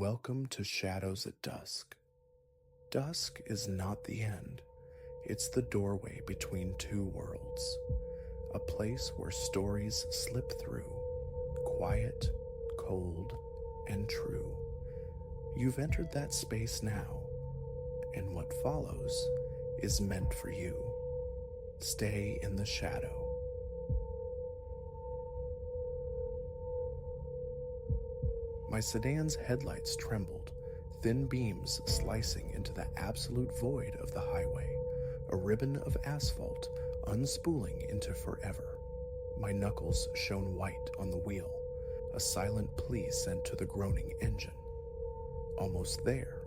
Welcome to Shadows at Dusk. Dusk is not the end. It's the doorway between two worlds. A place where stories slip through, quiet, cold, and true. You've entered that space now, and what follows is meant for you. Stay in the shadow. My sedan's headlights trembled, thin beams slicing into the absolute void of the highway, a ribbon of asphalt unspooling into forever. My knuckles shone white on the wheel, a silent plea sent to the groaning engine. Almost there,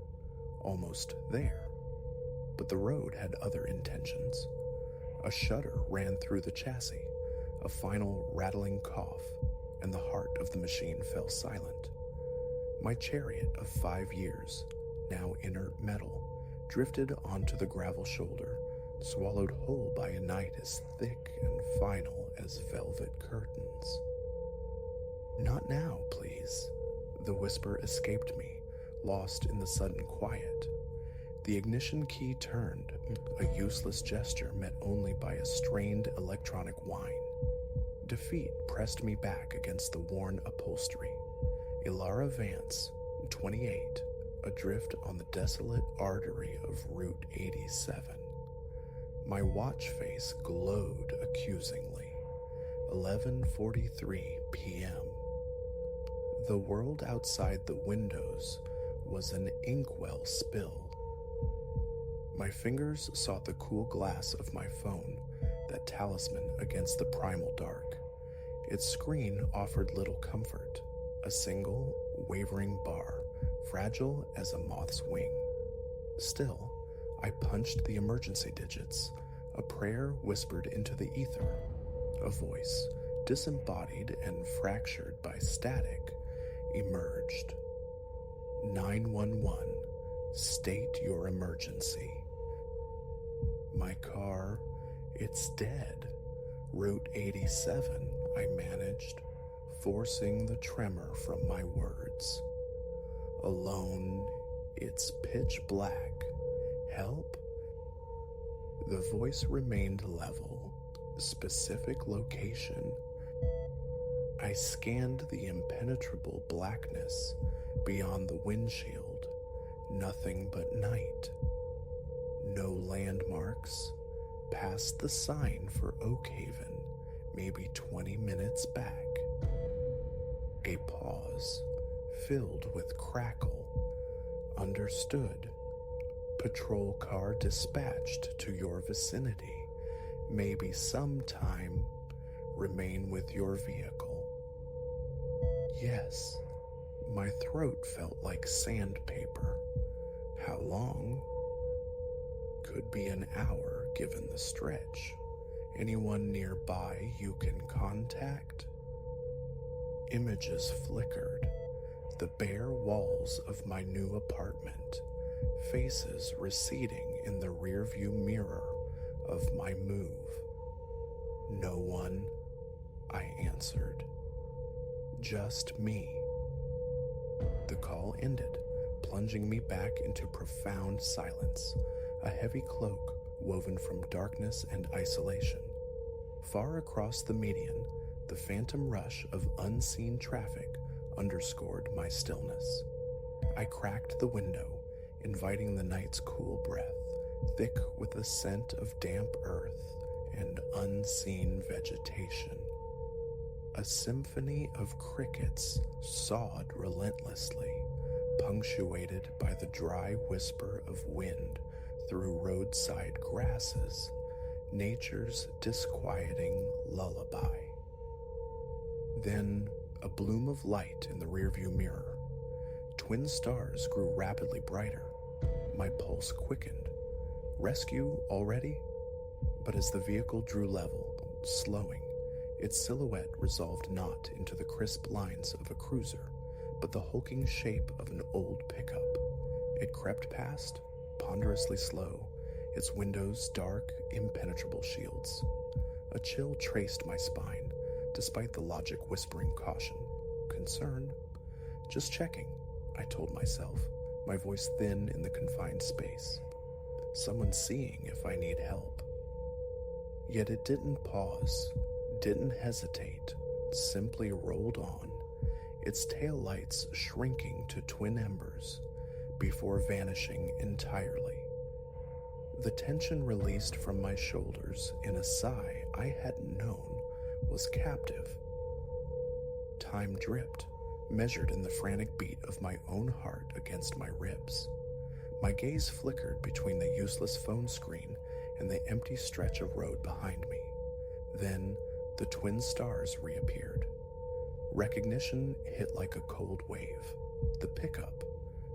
but the road had other intentions. A shudder ran through the chassis, a final rattling cough, and the heart of the machine fell silent. My chariot of 5 years, now inert metal, drifted onto the gravel shoulder, swallowed whole by a night as thick and final as velvet curtains. Not now, please. The whisper escaped me, lost in the sudden quiet. The ignition key turned, a useless gesture met only by a strained electronic whine. Defeat pressed me back against the worn upholstery. Ilara Vance, 28, adrift on the desolate artery of Route 87. My watch face glowed accusingly. 11:43 p.m. The world outside the windows was an inkwell spill. My fingers sought the cool glass of my phone, that talisman against the primal dark. Its screen offered little comfort. A single, wavering bar, fragile as a moth's wing. Still, I punched the emergency digits. A prayer whispered into the ether. A voice, disembodied and fractured by static, emerged. 911, state your emergency. My car, it's dead. Route 87, I managed, forcing the tremor from my words. Alone, it's pitch black. Help? The voice remained level. Specific location. I scanned the impenetrable blackness beyond the windshield. Nothing but night. No landmarks. Past the sign for Oakhaven, maybe 20 minutes back. A pause, filled with crackle. Understood. Patrol car dispatched to your vicinity. Maybe sometime. Remain with your vehicle. Yes, my throat felt like sandpaper. How long? Could be an hour given the stretch. Anyone nearby you can contact? Images flickered. The bare walls of my new apartment. Faces receding in the rearview mirror of my move. No one, I answered. Just me. The call ended, plunging me back into profound silence, a heavy cloak woven from darkness and isolation. Far across the median, the phantom rush of unseen traffic underscored my stillness. I cracked the window, inviting the night's cool breath, thick with the scent of damp earth and unseen vegetation. A symphony of crickets sawed relentlessly, punctuated by the dry whisper of wind through roadside grasses, nature's disquieting lullaby. Then, a bloom of light in the rearview mirror. Twin stars grew rapidly brighter. My pulse quickened. Rescue already? But as the vehicle drew level, slowing, its silhouette resolved not into the crisp lines of a cruiser, but the hulking shape of an old pickup. It crept past, ponderously slow, its windows dark, impenetrable shields. A chill traced my spine, despite the logic whispering caution. Concern? Just checking. I told myself, my voice thin in the confined space. Someone seeing if I need help. Yet it didn't pause, didn't hesitate, simply rolled on, its taillights shrinking to twin embers before vanishing entirely. The tension released from my shoulders in a sigh I hadn't known was captive. Time dripped, measured in the frantic beat of my own heart against my ribs. My gaze flickered between the useless phone screen and the empty stretch of road behind me. Then, the twin stars reappeared. Recognition hit like a cold wave. The pickup,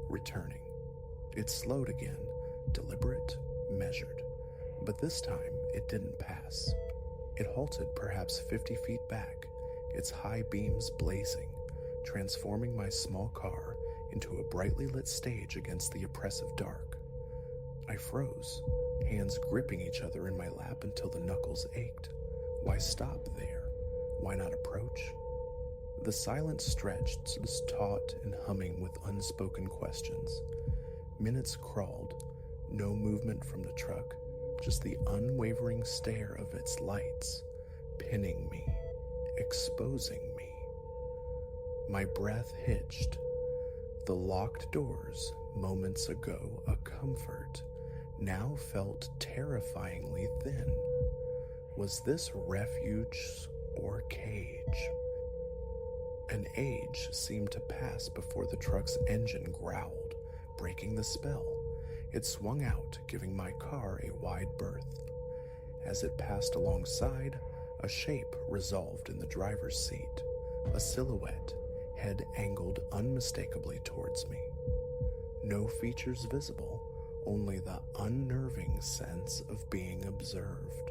returning. It slowed again, deliberate, measured. But this time, it didn't pass. It halted perhaps 50 feet back, its high beams blazing, transforming my small car into a brightly lit stage against the oppressive dark. I froze, hands gripping each other in my lap until the knuckles ached. Why stop there? Why not approach? The silence stretched, taut and humming with unspoken questions. Minutes crawled, no movement from the truck, just the unwavering stare of its lights, pinning me, exposing me. My breath hitched. The locked doors, moments ago a comfort, now felt terrifyingly thin. Was this refuge or cage? An age seemed to pass before the truck's engine growled, breaking the spell. It swung out, giving my car a wide berth. As it passed alongside, a shape resolved in the driver's seat, a silhouette, head angled unmistakably towards me. No features visible, only the unnerving sense of being observed.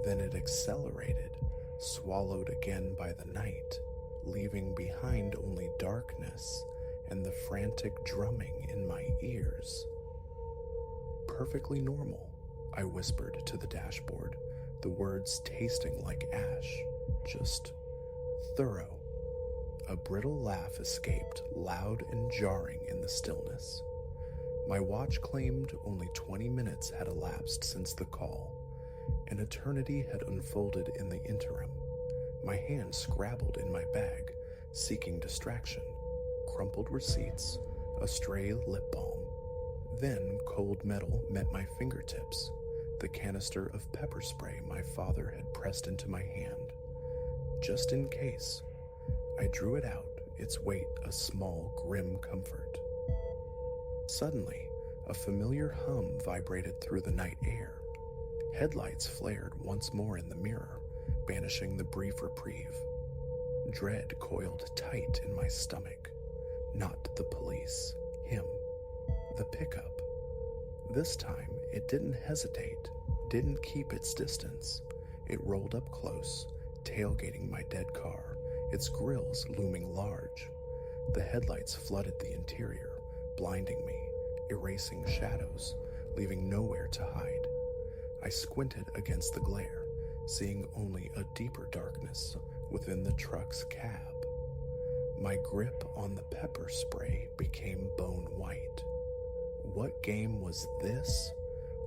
Then it accelerated, swallowed again by the night, leaving behind only darkness and the frantic drumming in my ears. Perfectly normal, I whispered to the dashboard, the words tasting like ash, just thorough. A brittle laugh escaped, loud and jarring in the stillness. My watch claimed only 20 minutes had elapsed since the call. An eternity had unfolded in the interim. My hand scrabbled in my bag, seeking distraction. Crumpled receipts, a stray lip balm. Then cold metal met my fingertips, the canister of pepper spray my father had pressed into my hand. Just in case, I drew it out, its weight a small, grim comfort. Suddenly, a familiar hum vibrated through the night air. Headlights flared once more in the mirror, banishing the brief reprieve. Dread coiled tight in my stomach. Not the police, him. The pickup. This time, it didn't hesitate, didn't keep its distance. It rolled up close, tailgating my dead car, its grills looming large. The headlights flooded the interior, blinding me, erasing shadows, leaving nowhere to hide. I squinted against the glare, seeing only a deeper darkness within the truck's cab. My grip on the pepper spray became bone white. What game was this?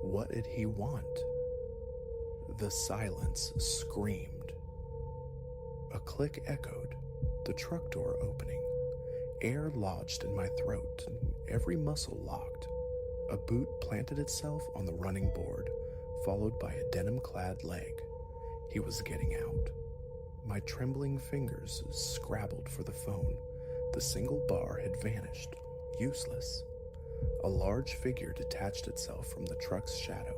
What did he want? The silence screamed. A click echoed, the truck door opening. Air lodged in my throat, every muscle locked. A boot planted itself on the running board, followed by a denim-clad leg. He was getting out. My trembling fingers scrabbled for the phone. The single bar had vanished, useless. A large figure detached itself from the truck's shadow,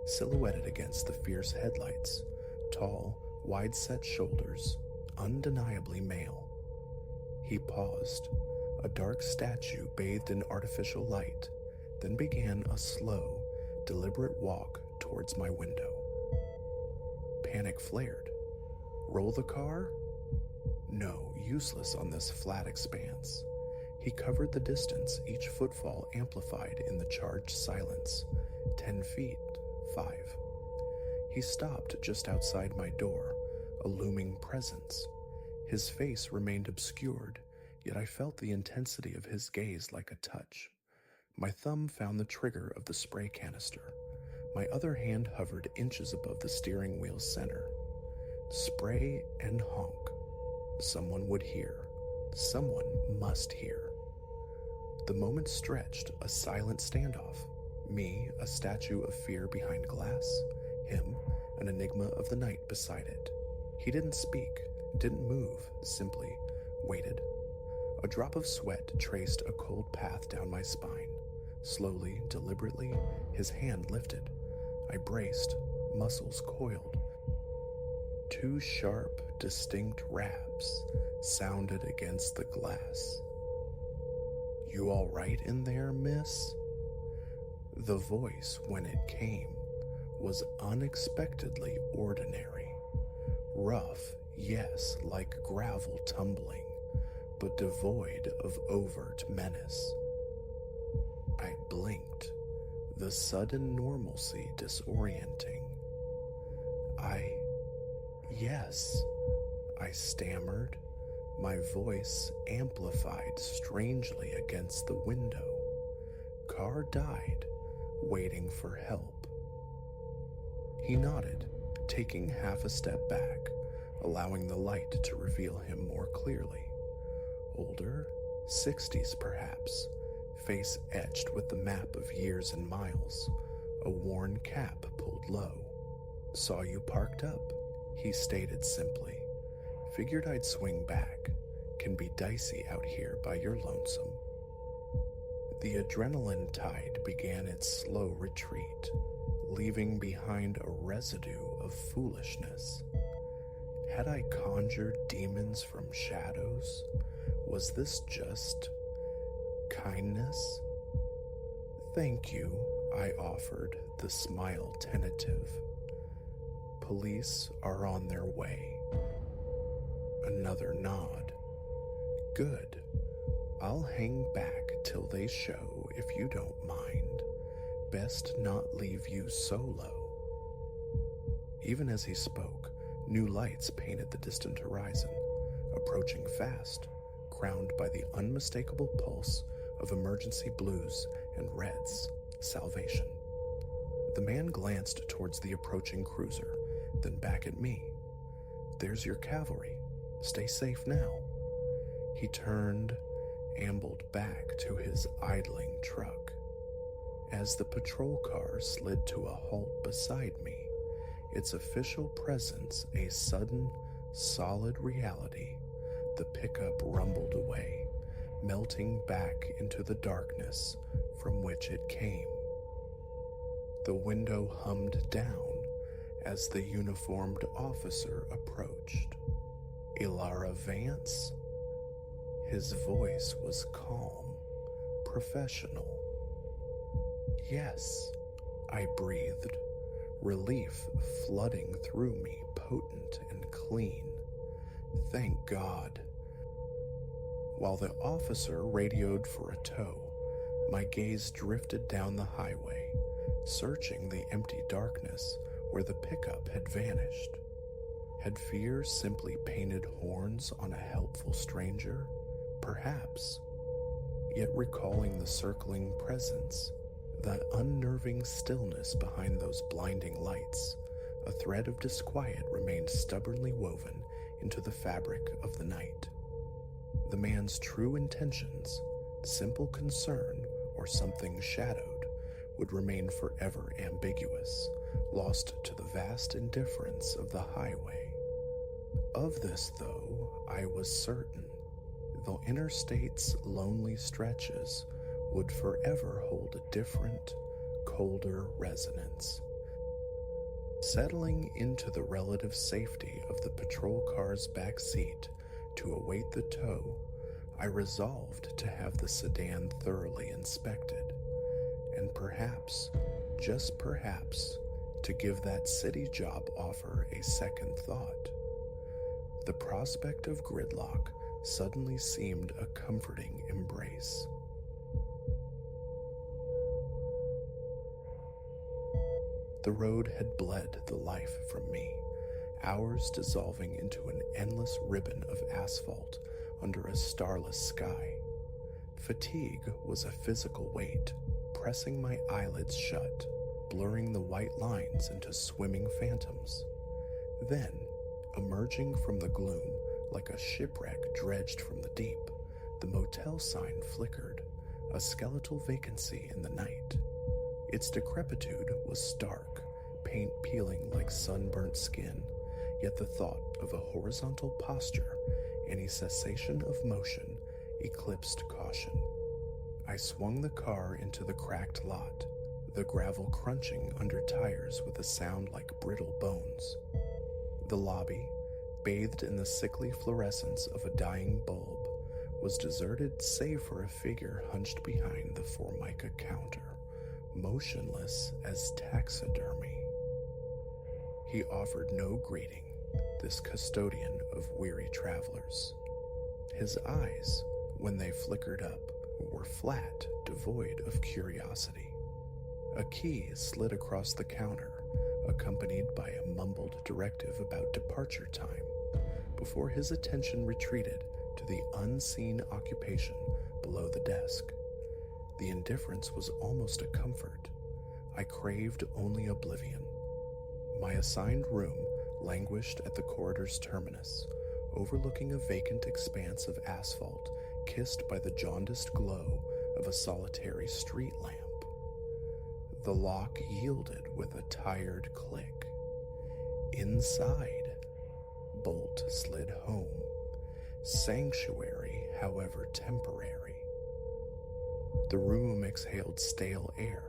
silhouetted against the fierce headlights. Tall, wide-set shoulders, undeniably male. He paused, a dark statue bathed in artificial light, then began a slow, deliberate walk towards my window. Panic flared. Roll the car? No, useless on this flat expanse. He covered the distance, each footfall amplified in the charged silence. 10 feet, 5. He stopped just outside my door, a looming presence. His face remained obscured, Yet I felt the intensity of his gaze like a touch. My thumb found the trigger of the spray canister. My other hand hovered inches above the steering wheel's center. Spray and honk. Someone would hear. Someone must hear. The moment stretched, a silent standoff. Me, a statue of fear behind glass. Him, an enigma of the night beside it. He didn't speak, didn't move, simply waited. A drop of sweat traced a cold path down my spine. Slowly, deliberately, his hand lifted. I braced, muscles coiled. Two sharp, distinct raps sounded against the glass. "You all right in there, miss?" The voice, when it came, was unexpectedly ordinary. Rough, yes, like gravel tumbling, but devoid of overt menace. I blinked, the sudden normalcy disorienting. Yes, I stammered, my voice amplified strangely against the window. Car died, waiting for help. He nodded, taking half a step back, allowing the light to reveal him more clearly. Older, 60s perhaps, face etched with the map of years and miles, a worn cap pulled low. "Saw you parked up," he stated simply. "Figured I'd swing back. Can be dicey out here by your lonesome." The adrenaline tide began its slow retreat, leaving behind a residue of foolishness. Had I conjured demons from shadows? Was this just kindness? "Thank you," I offered, the smile tentative. "Police are on their way." Another nod. "Good. I'll hang back till they show if you don't mind. Best not leave you solo." Even as he spoke, new lights painted the distant horizon, approaching fast, crowned by the unmistakable pulse of emergency blues and reds, salvation. The man glanced towards the approaching cruiser, then back at me. "There's your cavalry. Stay safe now." He turned, ambled back to his idling truck. As the patrol car slid to a halt beside me, its official presence a sudden, solid reality, the pickup rumbled away, melting back into the darkness from which it came. The window hummed down as the uniformed officer approached. "Ilara Vance?" His voice was calm, professional. "Yes," I breathed, relief flooding through me, potent and clean. "Thank God." While the officer radioed for a tow, my gaze drifted down the highway, searching the empty darkness where the pickup had vanished. Had fear simply painted horns on a helpful stranger? Perhaps. Yet recalling the circling presence, that unnerving stillness behind those blinding lights, a thread of disquiet remained stubbornly woven into the fabric of the night. The man's true intentions, simple concern, or something shadowed, would remain forever ambiguous, lost to the vast indifference of the highway. Of this, though, I was certain, though interstate's lonely stretches would forever hold a different, colder resonance. Settling into the relative safety of the patrol car's back seat to await the tow, I resolved to have the sedan thoroughly inspected, and perhaps, just perhaps, to give that city job offer a second thought. The prospect of gridlock suddenly seemed a comforting embrace. The road had bled the life from me, hours dissolving into an endless ribbon of asphalt under a starless sky. Fatigue was a physical weight, pressing my eyelids shut, blurring the white lines into swimming phantoms. Then, emerging from the gloom like a shipwreck dredged from the deep, the motel sign flickered, a skeletal vacancy in the night. Its decrepitude was stark, paint peeling like sunburnt skin, yet the thought of a horizontal posture, any cessation of motion, eclipsed caution. I swung the car into the cracked lot, the gravel crunching under tires with a sound like brittle bones. The lobby, bathed in the sickly fluorescence of a dying bulb, was deserted save for a figure hunched behind the Formica counter, motionless as taxidermy. He offered no greeting, this custodian of weary travelers. His eyes, when they flickered up, were flat, devoid of curiosity. A key slid across the counter, accompanied by a mumbled directive about departure time, before his attention retreated to the unseen occupation below the desk. The indifference was almost a comfort. I craved only oblivion. My assigned room languished at the corridor's terminus, overlooking a vacant expanse of asphalt kissed by the jaundiced glow of a solitary street lamp. The lock yielded with a tired click. Inside, bolt slid home. Sanctuary, however temporary. The room exhaled stale air,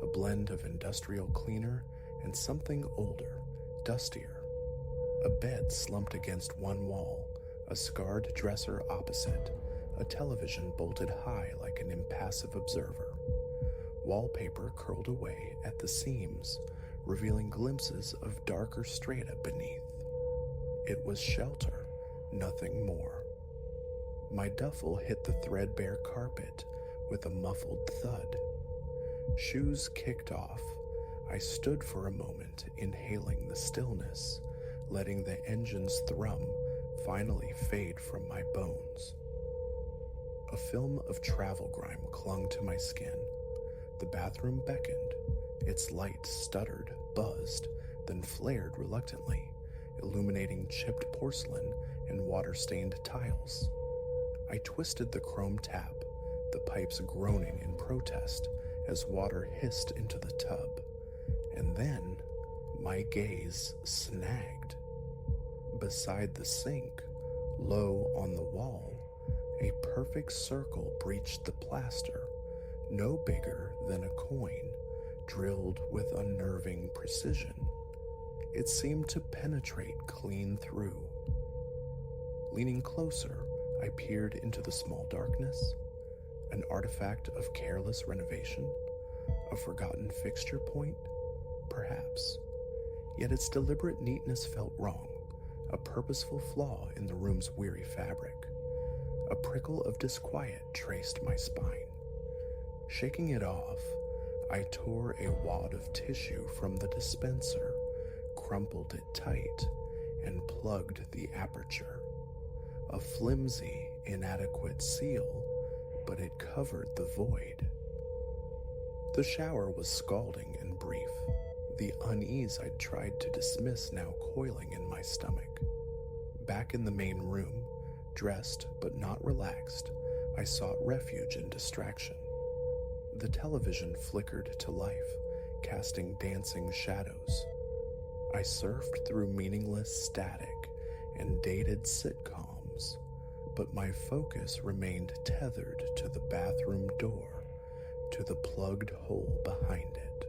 a blend of industrial cleaner and something older, dustier. A bed slumped against one wall, a scarred dresser opposite, a television bolted high like an impassive observer. Wallpaper curled away at the seams, revealing glimpses of darker strata beneath. It was shelter, nothing more. My duffel hit the threadbare carpet with a muffled thud. Shoes kicked off. I stood for a moment, inhaling the stillness, letting the engine's thrum finally fade from my bones. A film of travel grime clung to my skin. The bathroom beckoned. Its light stuttered, buzzed, then flared reluctantly, illuminating chipped porcelain and water-stained tiles. I twisted the chrome tap, the pipes groaning in protest as water hissed into the tub. And then, my gaze snagged. Beside the sink, low on the wall, a perfect circle breached the plaster, no bigger than a coin, drilled with unnerving precision. It seemed to penetrate clean through. Leaning closer, I peered into the small darkness. An artifact of careless renovation? A forgotten fixture point? Perhaps. Yet its deliberate neatness felt wrong, a purposeful flaw in the room's weary fabric. A prickle of disquiet traced my spine. Shaking it off, I tore a wad of tissue from the dispenser, crumpled it tight, and plugged the aperture. A flimsy, inadequate seal, but it covered the void. The shower was scalding and brief, the unease I'd tried to dismiss now coiling in my stomach. Back in the main room, dressed but not relaxed, I sought refuge in distraction. The television flickered to life, casting dancing shadows. I surfed through meaningless static and dated sitcoms, but my focus remained tethered to the bathroom door, to the plugged hole behind it.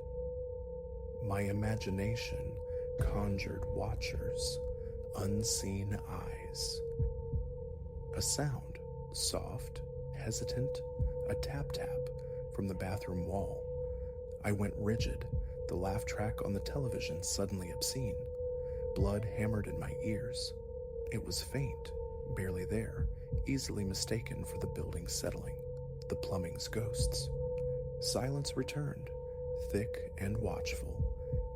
My imagination conjured watchers, unseen eyes. A sound, soft, hesitant, a tap-tap from the bathroom wall. I went rigid, the laugh track on the television suddenly obscene. Blood hammered in my ears. It was faint, barely there, easily mistaken for the building's settling, the plumbing's ghosts. Silence returned, thick and watchful.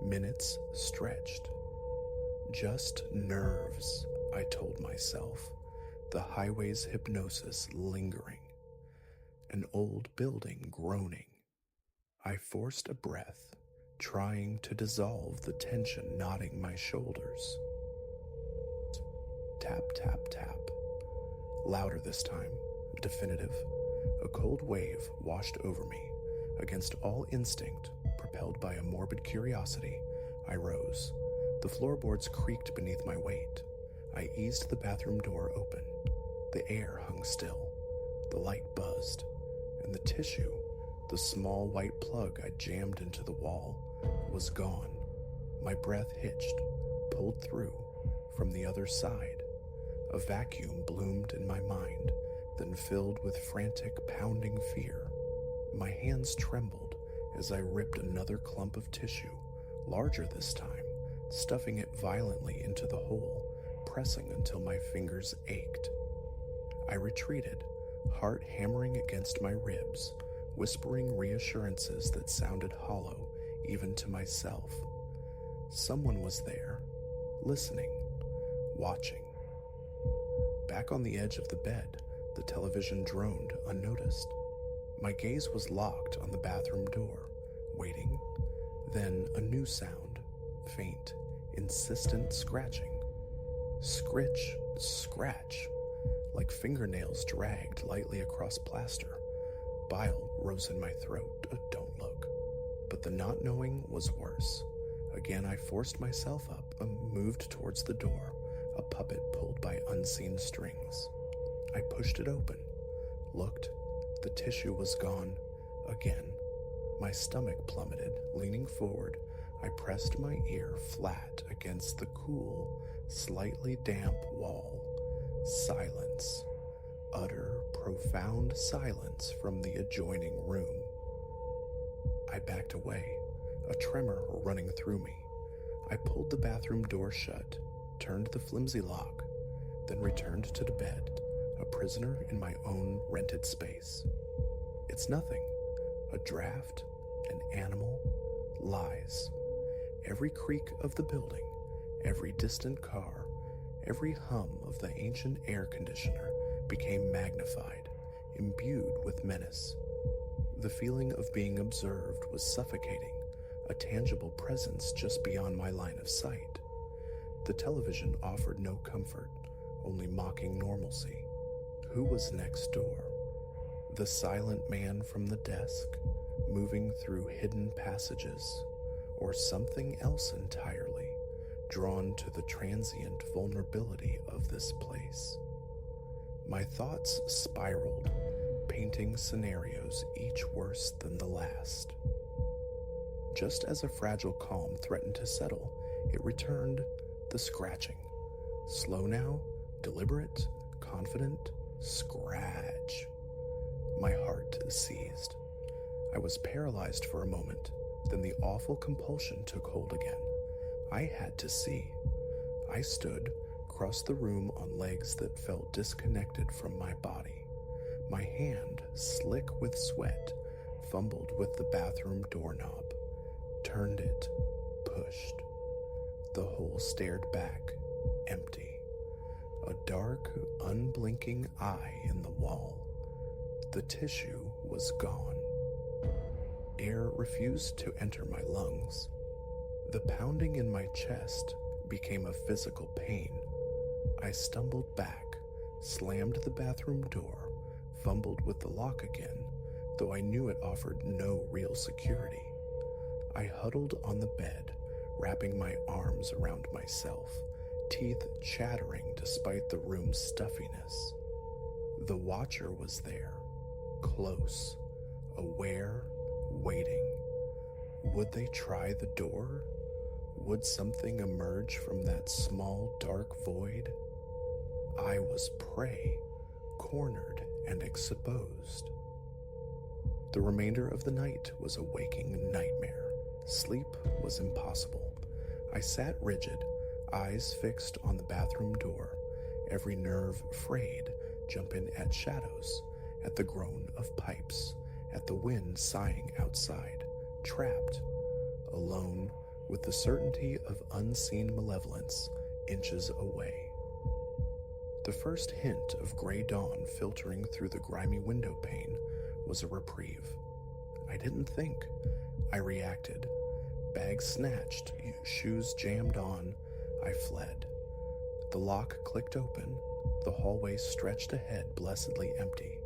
Minutes stretched. Just nerves, I told myself. the highway's hypnosis lingering, an old building groaning. I forced a breath, trying to dissolve the tension knotting my shoulders. Tap, tap, tap. Louder this time, definitive. A cold wave washed over me. Against all instinct, propelled by a morbid curiosity, I rose. The floorboards creaked beneath my weight. I eased the bathroom door open. The air hung still. The light buzzed. And the tissue, the small white plug I jammed into the wall, was gone. My breath hitched, pulled through, from the other side. A vacuum bloomed in my mind, then filled with frantic, pounding fear. My hands trembled as I ripped another clump of tissue, larger this time, stuffing it violently into the hole, pressing until my fingers ached. I retreated, heart hammering against my ribs, whispering reassurances that sounded hollow even to myself. Someone was there, listening, watching. Back on the edge of the bed, the television droned unnoticed. My gaze was locked on the bathroom door, waiting. Then a new sound, faint, insistent scratching. Scritch, scratch, like fingernails dragged lightly across plaster. Bile rose in my throat. Don't look. But the not knowing was worse. Again I forced myself up and moved towards the door, a puppet pulled by unseen strings. I pushed it open, looked. The tissue was gone again. My stomach plummeted. Leaning forward, I pressed my ear flat against the cool, slightly damp wall. Silence. Utter, profound silence from the adjoining room. I backed away, a tremor running through me. I pulled the bathroom door shut, turned the flimsy lock, then returned to the bed, a prisoner in my own rented space. It's nothing. A draft, an animal, lies. Every creak of the building, every distant car, every hum of the ancient air conditioner became magnified, imbued with menace. The feeling of being observed was suffocating, a tangible presence just beyond my line of sight. The television offered no comfort, only mocking normalcy. Who was next door? The silent man from the desk, moving through hidden passages, or something else entirely, drawn to the transient vulnerability of this place. My thoughts spiraled, painting scenarios each worse than the last. Just as a fragile calm threatened to settle, it returned, the scratching. Slow now, deliberate, confident, scratch. My heart seized. I was paralyzed for a moment, then the awful compulsion took hold again. I had to see. I stood, crossed the room on legs that felt disconnected from my body. My hand, slick with sweat, fumbled with the bathroom doorknob, turned it, pushed. The hole stared back, empty. A dark, unblinking eye in the wall. The tissue was gone. Air refused to enter my lungs. The pounding in my chest became a physical pain. I stumbled back, slammed the bathroom door, fumbled with the lock again, though I knew it offered no real security. I huddled on the bed, wrapping my arms around myself, teeth chattering despite the room's stuffiness. The watcher was there, close, aware, waiting. Would they try the door? Would something emerge from that small, dark void? I was prey, cornered and exposed. The remainder of the night was a waking nightmare. Sleep was impossible. I sat rigid, eyes fixed on the bathroom door, every nerve frayed, jumping at shadows, at the groan of pipes, at the wind sighing outside, trapped, alone, with the certainty of unseen malevolence inches away. The first hint of gray dawn filtering through the grimy window pane was a reprieve. I didn't think. I reacted. Bag snatched, shoes jammed on, I fled. The lock clicked open. The hallway stretched ahead, blessedly empty.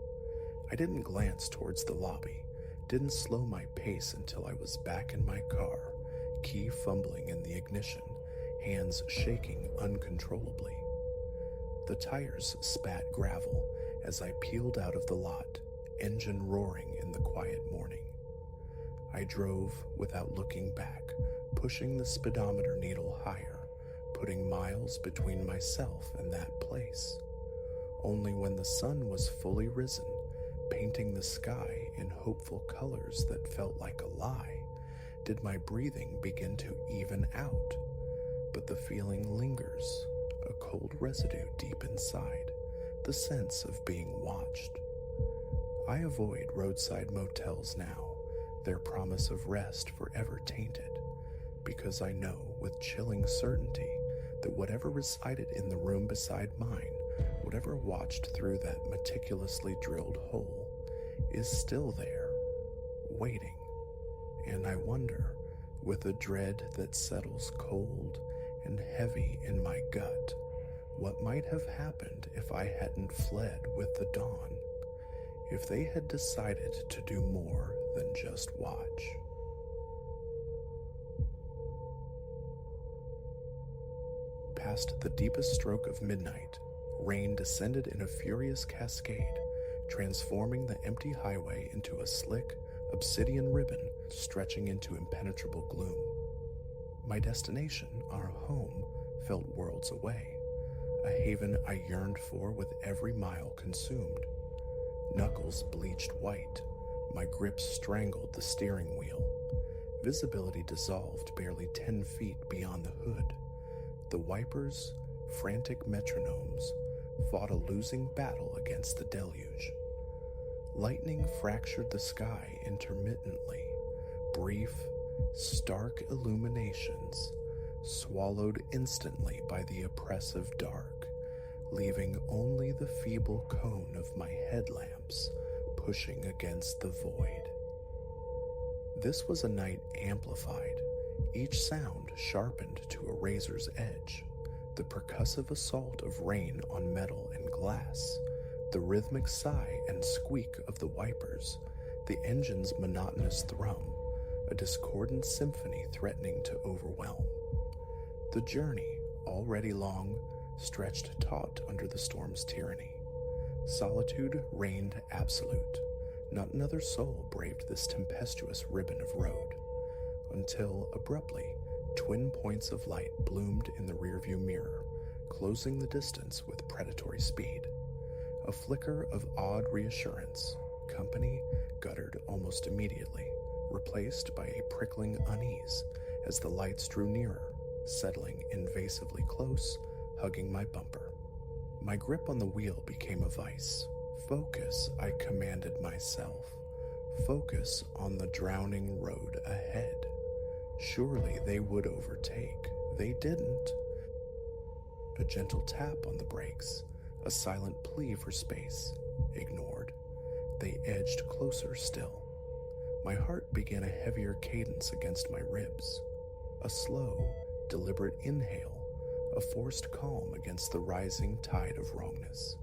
I didn't glance towards the lobby, didn't slow my pace until I was back in my car, key fumbling in the ignition, hands shaking uncontrollably. The tires spat gravel as I peeled out of the lot, engine roaring in the quiet morning. I drove without looking back, pushing the speedometer needle higher, putting miles between myself and that place. Only when the sun was fully risen, painting the sky in hopeful colors that felt like a lie, did my breathing begin to even out. But the feeling lingers, a cold residue deep inside, the sense of being watched. I avoid roadside motels now, their promise of rest forever tainted, because I know with chilling certainty that whatever resided in the room beside mine, whatever watched through that meticulously drilled hole, is still there, waiting. And I wonder, with a dread that settles cold and heavy in my gut, what might have happened if I hadn't fled with the dawn, if they had decided to do more than just watch. Past the deepest stroke of midnight, rain descended in a furious cascade, transforming the empty highway into a slick, obsidian ribbon stretching into impenetrable gloom. My destination, our home, felt worlds away, a haven I yearned for with every mile consumed. Knuckles bleached white, my grip strangled the steering wheel. Visibility dissolved barely 10 feet beyond the hood. The wipers, frantic metronomes, fought a losing battle against the deluge. Lightning fractured the sky intermittently, brief, stark illuminations, swallowed instantly by the oppressive dark, leaving only the feeble cone of my headlamps pushing against the void. This was a night amplified, each sound sharpened to a razor's edge, the percussive assault of rain on metal and glass, the rhythmic sigh and squeak of the wipers, the engine's monotonous thrum, a discordant symphony threatening to overwhelm. The journey, already long, stretched taut under the storm's tyranny. Solitude reigned absolute. Not another soul braved this tempestuous ribbon of road, until, abruptly, twin points of light bloomed in the rearview mirror, closing the distance with predatory speed. A flicker of odd reassurance, company guttered almost immediately, replaced by a prickling unease as the lights drew nearer, settling invasively close, hugging my bumper. My grip on the wheel became a vice. Focus, I commanded myself. Focus on the drowning road ahead. Surely they would overtake. They didn't. A gentle tap on the brakes, a silent plea for space. Ignored. They edged closer still. My heart began a heavier cadence against my ribs. A slow, deliberate inhale, a forced calm against the rising tide of wrongness.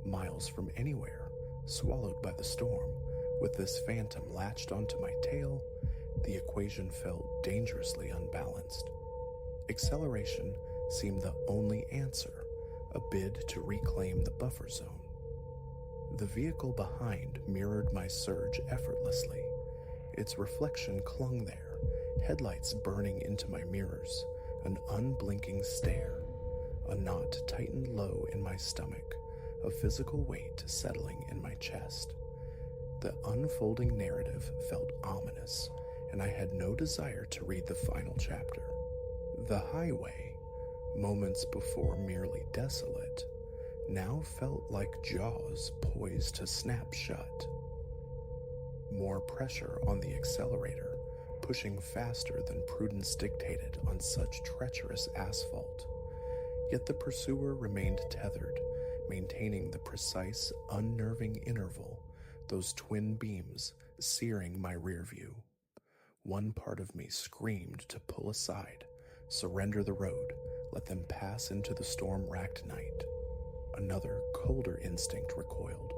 Miles from anywhere, swallowed by the storm, with this phantom latched onto my tail, the equation felt dangerously unbalanced. Acceleration seemed the only answer, a bid to reclaim the buffer zone. The vehicle behind mirrored my surge effortlessly. Its reflection clung there, headlights burning into my mirrors, an unblinking stare, a knot tightened low in my stomach, a physical weight settling in my chest. The unfolding narrative felt ominous, and I had no desire to read the final chapter. The highway, moments before merely desolate, now felt like jaws poised to snap shut. More pressure on the accelerator, pushing faster than prudence dictated on such treacherous asphalt. Yet the pursuer remained tethered, maintaining the precise, unnerving interval, those twin beams searing my rear view. One part of me screamed to pull aside, surrender the road, let them pass into the storm-racked night. Another, colder instinct recoiled.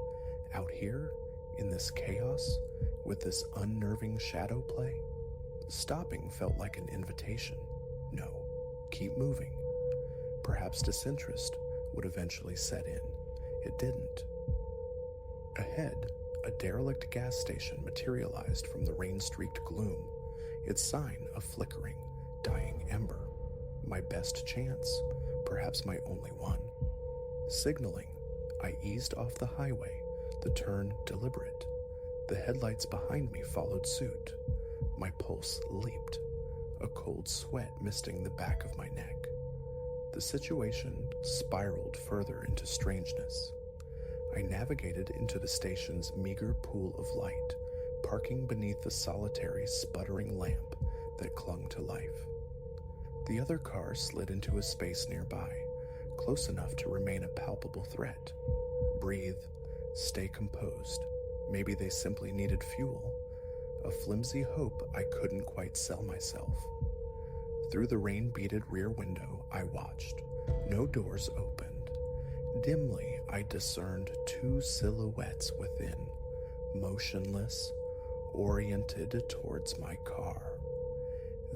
Out here, in this chaos, with this unnerving shadow play? Stopping felt like an invitation. No, keep moving. Perhaps disinterest would eventually set in. It didn't. Ahead, a derelict gas station materialized from the rain-streaked gloom, its sign a flickering, dying ember. My best chance, perhaps my only one. Signaling, I eased off the highway, the turn deliberate. The headlights behind me followed suit. My pulse leaped, a cold sweat misting the back of my neck. The situation spiraled further into strangeness. I navigated into the station's meager pool of light, parking beneath the solitary, sputtering lamp that clung to life. The other car slid into a space nearby, close enough to remain a palpable threat. Breathe, stay composed. Maybe they simply needed fuel. A flimsy hope I couldn't quite sell myself. Through the rain-beaded rear window, I watched. No doors opened. Dimly, I discerned two silhouettes within, motionless, oriented towards my car.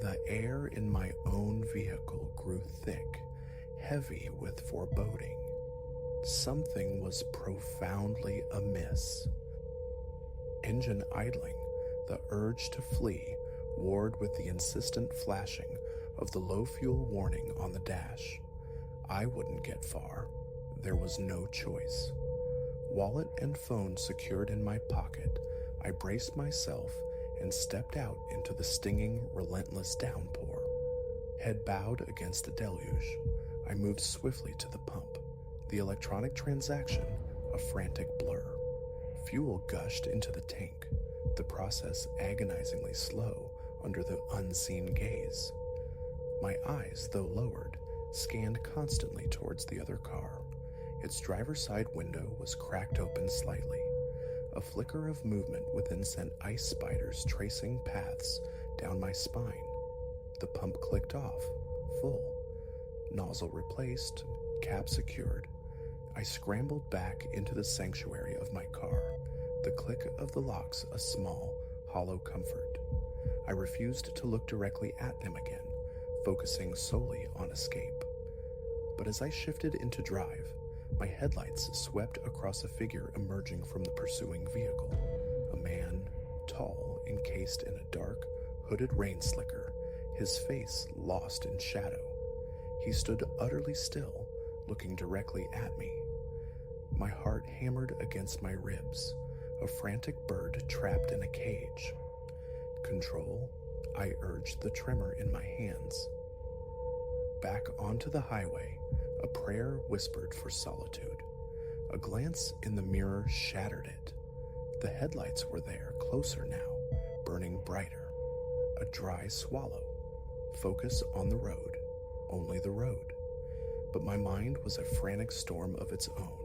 The air in my own vehicle grew thick, heavy with foreboding. Something was profoundly amiss. Engine idling, the urge to flee warred with the insistent flashing of the low fuel warning on the dash. I wouldn't get far. There was no choice. Wallet and phone secured in my pocket, I braced myself and stepped out into the stinging, relentless downpour. Head bowed against the deluge, I moved swiftly to the pump, the electronic transaction a frantic blur. Fuel gushed into the tank, the process agonizingly slow under the unseen gaze. My eyes, though lowered, scanned constantly towards the other car. Its driver's side window was cracked open slightly. A flicker of movement within sent ice spiders tracing paths down my spine. The pump clicked off, full. Nozzle replaced, cap secured. I scrambled back into the sanctuary of my car, the click of the locks a small, hollow comfort. I refused to look directly at them again, focusing solely on escape. But as I shifted into drive, my headlights swept across a figure emerging from the pursuing vehicle. A man, tall, encased in a dark, hooded rain slicker, his face lost in shadow. He stood utterly still, looking directly at me. My heart hammered against my ribs, a frantic bird trapped in a cage. Control, I urged the tremor in my hands. Back onto the highway, a prayer whispered for solitude. A glance in the mirror shattered it. The headlights were there, closer now, burning brighter. A dry swallow. Focus on the road, only the road. But my mind was a frantic storm of its own.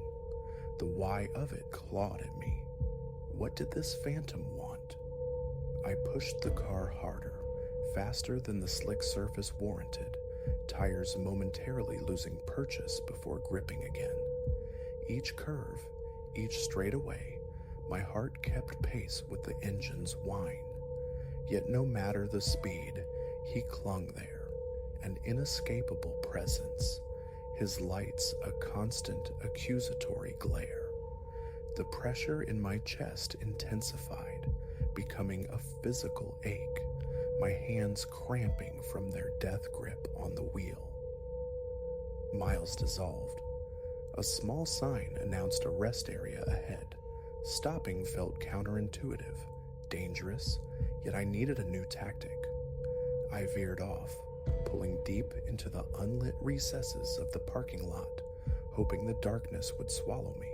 The why of it clawed at me. What did this phantom want? I pushed the car harder, faster than the slick surface warranted, tires momentarily losing purchase before gripping again. Each curve, each straightaway, my heart kept pace with the engine's whine. Yet no matter the speed, he clung there, an inescapable presence, his lights a constant accusatory glare. The pressure in my chest intensified, becoming a physical ache, my hands cramping from their death grip on the wheel. Miles dissolved. A small sign announced a rest area ahead. Stopping felt counterintuitive, dangerous, yet I needed a new tactic. I veered off, pulling deep into the unlit recesses of the parking lot, hoping the darkness would swallow me.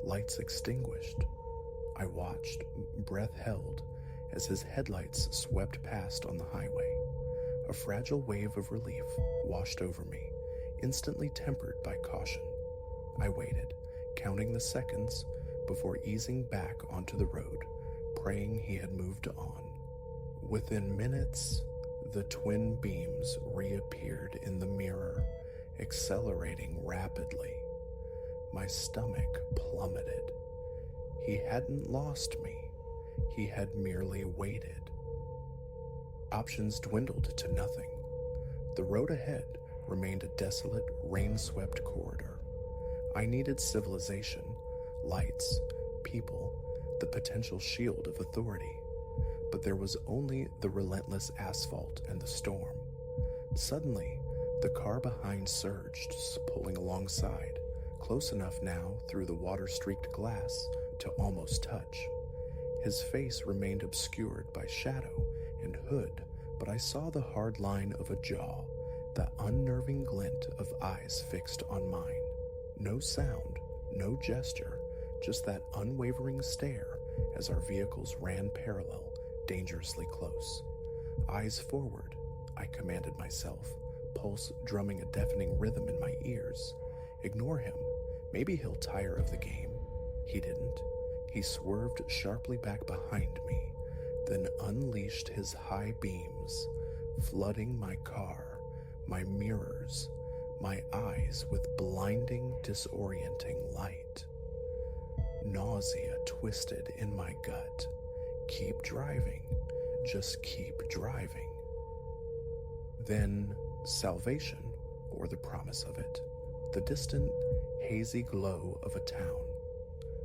Lights extinguished. I watched, breath held, as his headlights swept past on the highway. A fragile wave of relief washed over me, instantly tempered by caution. I waited, counting the seconds before easing back onto the road, praying he had moved on. Within minutes, the twin beams reappeared in the mirror, accelerating rapidly. My stomach plummeted. He hadn't lost me. He had merely waited. Options dwindled to nothing. The road ahead remained a desolate, rain-swept corridor. I needed civilization, lights, people, the potential shield of authority. But there was only the relentless asphalt and the storm. Suddenly, the car behind surged, pulling alongside, close enough now through the water-streaked glass to almost touch. His face remained obscured by shadow and hood, but I saw the hard line of a jaw, the unnerving glint of eyes fixed on mine. No sound, no gesture, just that unwavering stare as our vehicles ran parallel, dangerously close. Eyes forward, I commanded myself, pulse drumming a deafening rhythm in my ears. Ignore him. Maybe he'll tire of the game. He didn't. He swerved sharply back behind me, then unleashed his high beams, flooding my car, my mirrors, my eyes with blinding, disorienting light. Nausea twisted in my gut. Keep driving. Just keep driving. Then, salvation, or the promise of it. The distant, hazy glow of a town.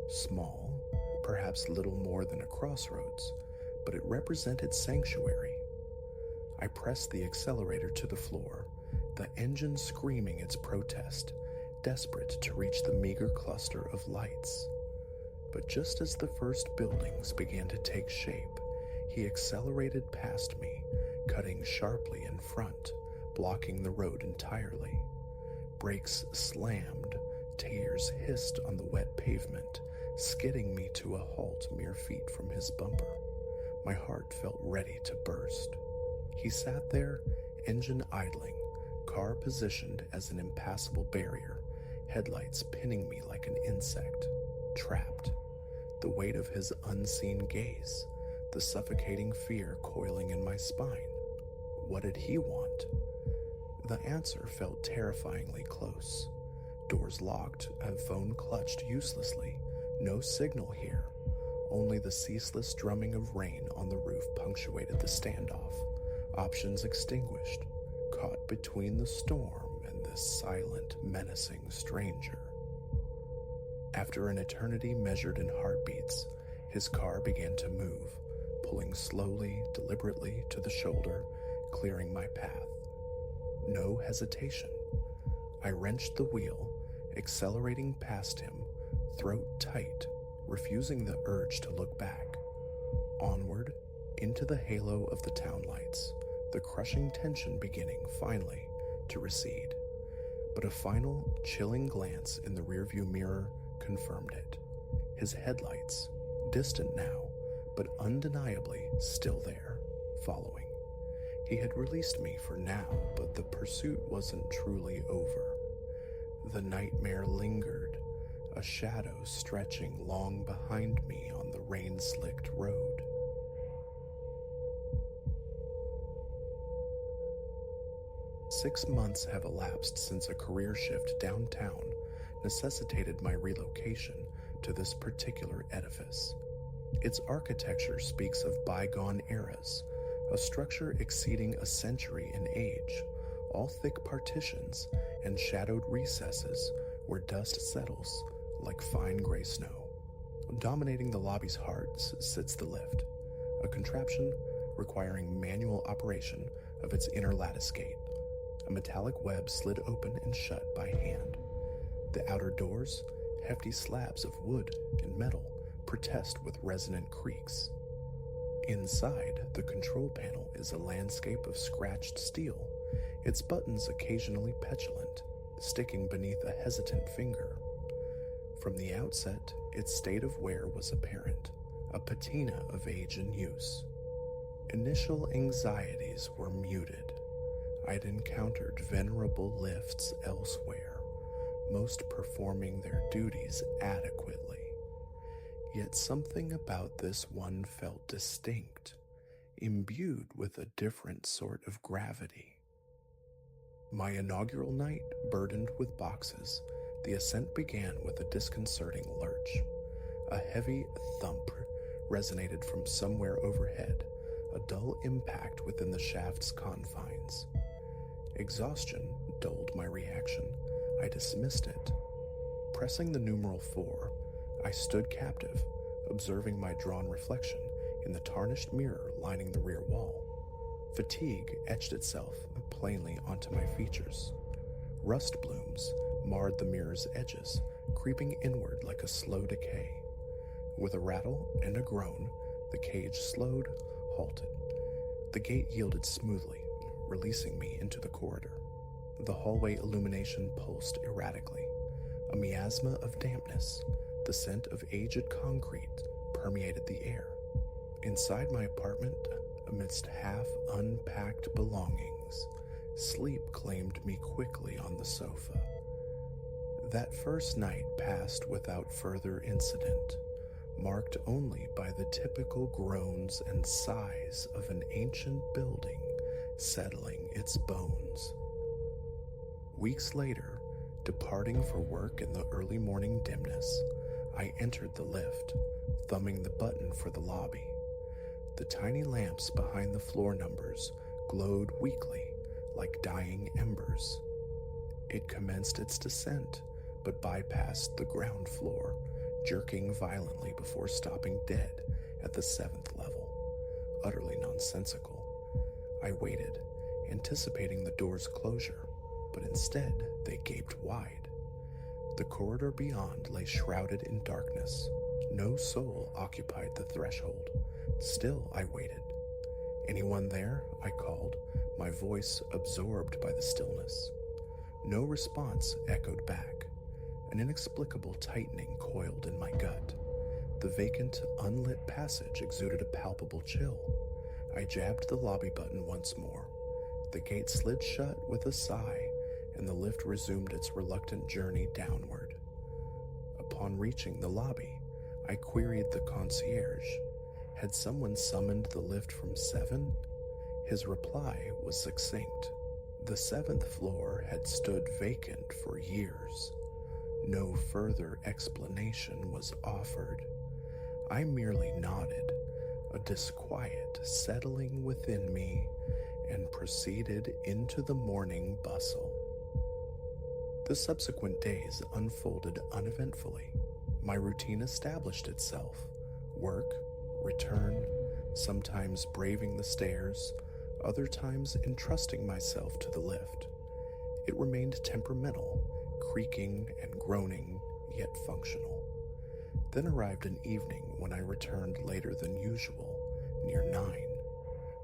Small, perhaps little more than a crossroads, but it represented sanctuary. I pressed the accelerator to the floor, the engine screaming its protest, desperate to reach the meager cluster of lights. But just as the first buildings began to take shape, he accelerated past me, cutting sharply in front, blocking the road entirely. Brakes slammed, tears hissed on the wet pavement, skidding me to a halt mere feet from his bumper. My heart felt ready to burst. He sat there, engine idling, car positioned as an impassable barrier, headlights pinning me like an insect, trapped. The weight of his unseen gaze, the suffocating fear coiling in my spine. What did he want? The answer felt terrifyingly close. Doors locked, a phone clutched uselessly. No signal here. Only the ceaseless drumming of rain on the roof punctuated the standoff. Options extinguished, caught between the storm and this silent, menacing stranger. After an eternity measured in heartbeats, his car began to move, pulling slowly, deliberately to the shoulder, clearing my path. No hesitation. I wrenched the wheel, accelerating past him, throat tight, refusing the urge to look back. Onward, into the halo of the town lights, the crushing tension beginning, finally, to recede. But a final, chilling glance in the rearview mirror confirmed it. His headlights, distant now, but undeniably still there, following. He had released me for now, but the pursuit wasn't truly over. The nightmare lingered, a shadow stretching long behind me on the rain-slicked road. Six months have elapsed since a career shift downtown necessitated my relocation to this particular edifice. Its architecture speaks of bygone eras, a structure exceeding a century in age, all thick partitions and shadowed recesses where dust settles like fine gray snow. Dominating the lobby's heart sits the lift, a contraption requiring manual operation of its inner lattice gate. A metallic web slid open and shut by hand. The outer doors, hefty slabs of wood and metal, protest with resonant creaks. Inside, the control panel is a landscape of scratched steel, its buttons occasionally petulant, sticking beneath a hesitant finger. From the outset, its state of wear was apparent, a patina of age and use. Initial anxieties were muted. I'd encountered venerable lifts elsewhere, most performing their duties adequately. Yet something about this one felt distinct, imbued with a different sort of gravity. My inaugural night burdened with boxes, the ascent began with a disconcerting lurch. A heavy thump resonated from somewhere overhead, a dull impact within the shaft's confines. Exhaustion dulled my reaction. I dismissed it. Pressing the numeral 4, I stood captive, observing my drawn reflection in the tarnished mirror lining the rear wall. Fatigue etched itself plainly onto my features. Rust blooms marred the mirror's edges, creeping inward like a slow decay. With a rattle and a groan, the cage slowed, halted. The gate yielded smoothly, releasing me into the corridor. The hallway illumination pulsed erratically. A miasma of dampness, the scent of aged concrete, permeated the air. Inside my apartment, amidst half-unpacked belongings, sleep claimed me quickly on the sofa. That first night passed without further incident, marked only by the typical groans and sighs of an ancient building settling its bones. Weeks later, departing for work in the early morning dimness, I entered the lift, thumbing the button for the lobby. The tiny lamps behind the floor numbers glowed weakly, like dying embers. It commenced its descent, but bypassed the ground floor, jerking violently before stopping dead at the 7th level. Utterly nonsensical. I waited, anticipating the door's closure, but instead they gaped wide. The corridor beyond lay shrouded in darkness. No soul occupied the threshold. Still I waited. "Anyone there?" I called, my voice absorbed by the stillness. No response echoed back. An inexplicable tightening coiled in my gut. The vacant, unlit passage exuded a palpable chill. I jabbed the lobby button once more. The gate slid shut with a sigh, and the lift resumed its reluctant journey downward. Upon reaching the lobby, I queried the concierge. Had someone summoned the lift from 7? His reply was succinct. The 7th floor had stood vacant for years. No further explanation was offered. I merely nodded, a disquiet settling within me, and proceeded into the morning bustle. The subsequent days unfolded uneventfully. My routine established itself. Work, return, sometimes braving the stairs, other times entrusting myself to the lift. It remained temperamental, creaking and groaning, yet functional. Then arrived an evening when I returned later than usual, near 9.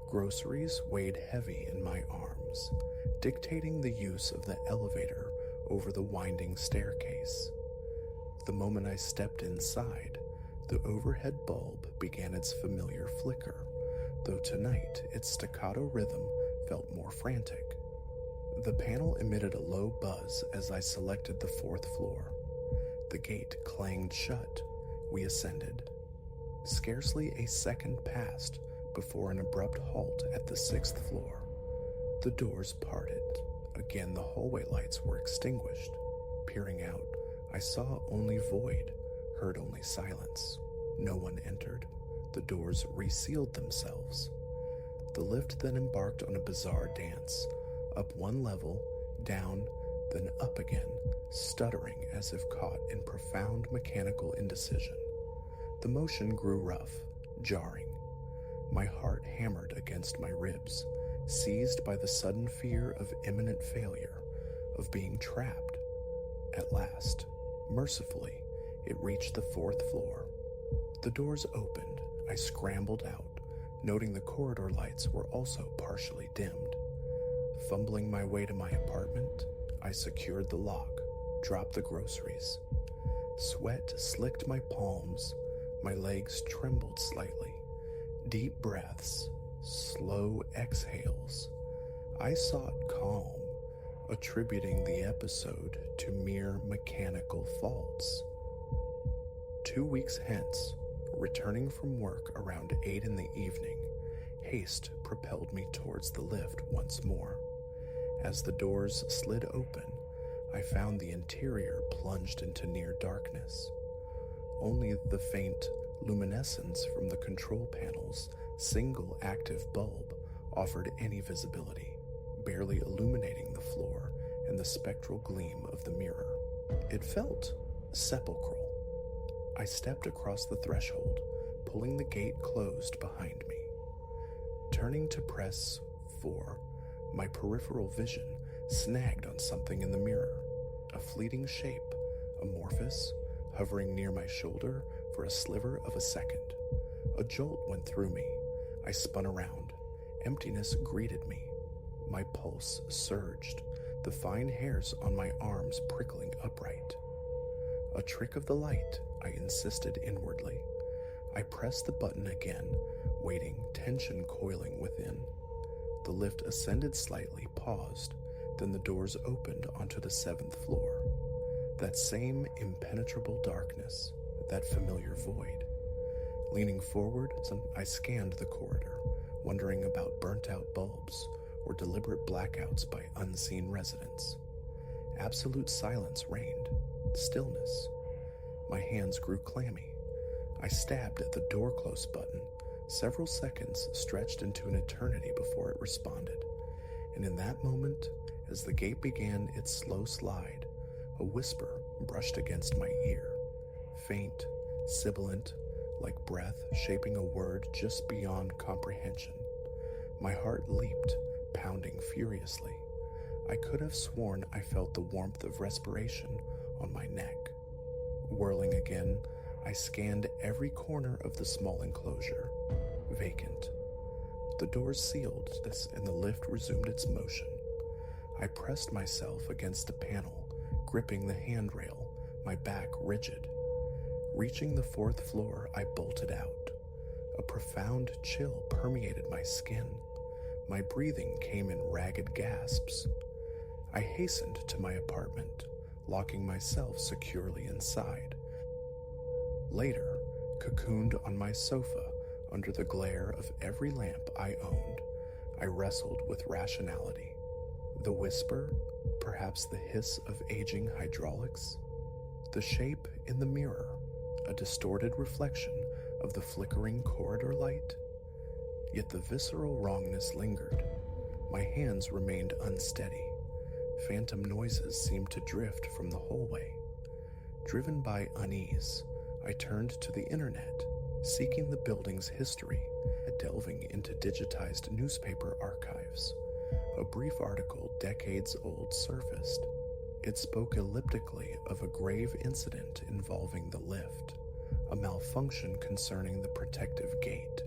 Groceries weighed heavy in my arms, dictating the use of the elevator over the winding staircase. The moment I stepped inside, the overhead bulb began its familiar flicker, though tonight its staccato rhythm felt more frantic. The panel emitted a low buzz as I selected the 4th floor. The gate clanged shut. We ascended. Scarcely a second passed before an abrupt halt at the 6th floor. The doors parted. Again the hallway lights were extinguished. Peering out, I saw only void, heard only silence. No one entered. The doors resealed themselves. The lift then embarked on a bizarre dance. Up one level, down, then up again, stuttering as if caught in profound mechanical indecision. The motion grew rough, jarring. My heart hammered against my ribs, seized by the sudden fear of imminent failure, of being trapped. At last, mercifully, it reached the 4th floor. The doors opened. I scrambled out, noting the corridor lights were also partially dimmed. Fumbling my way to my apartment, I secured the lock, dropped the groceries. Sweat slicked my palms, my legs trembled slightly. Deep breaths, slow exhales. I sought calm, attributing the episode to mere mechanical faults. 2 weeks hence, returning from work around 8 in the evening, haste propelled me towards the lift once more. As the doors slid open, I found the interior plunged into near darkness. Only the faint luminescence from the control panel's single active bulb offered any visibility, barely illuminating the floor and the spectral gleam of the mirror. It felt sepulchral. I stepped across the threshold, pulling the gate closed behind me. Turning to press 4, my peripheral vision snagged on something in the mirror, a fleeting shape, amorphous, hovering near my shoulder for a sliver of a second. A jolt went through me. I spun around. Emptiness greeted me. My pulse surged, the fine hairs on my arms prickling upright. A trick of the light, I insisted inwardly. I pressed the button again, waiting, tension coiling within. The lift ascended slightly, paused, then the doors opened onto the 7th floor. That same impenetrable darkness, that familiar void. Leaning forward, I scanned the corridor, wondering about burnt-out bulbs or deliberate blackouts by unseen residents. Absolute silence reigned, stillness. My hands grew clammy. I stabbed at the door close button. Several seconds stretched into an eternity before it responded, and in that moment, as the gate began its slow slide, a whisper brushed against my ear, faint, sibilant, like breath shaping a word just beyond comprehension. My heart leaped, pounding furiously. I could have sworn I felt the warmth of respiration on my neck. Whirling again, I scanned every corner of the small enclosure. Vacant. The doors sealed and the lift resumed its motion. I pressed myself against a panel, gripping the handrail, my back rigid. Reaching the 4th floor, I bolted out. A profound chill permeated my skin. My breathing came in ragged gasps. I hastened to my apartment, locking myself securely inside. Later, cocooned on my sofa under the glare of every lamp I owned, I wrestled with rationality. The whisper, perhaps the hiss of aging hydraulics. The shape in the mirror, a distorted reflection of the flickering corridor light. Yet the visceral wrongness lingered. My hands remained unsteady. Phantom noises seemed to drift from the hallway. Driven by unease, I turned to the internet, seeking the building's history, delving into digitized newspaper archives. A brief article decades old surfaced. It spoke elliptically of a grave incident involving the lift, a malfunction concerning the protective gate.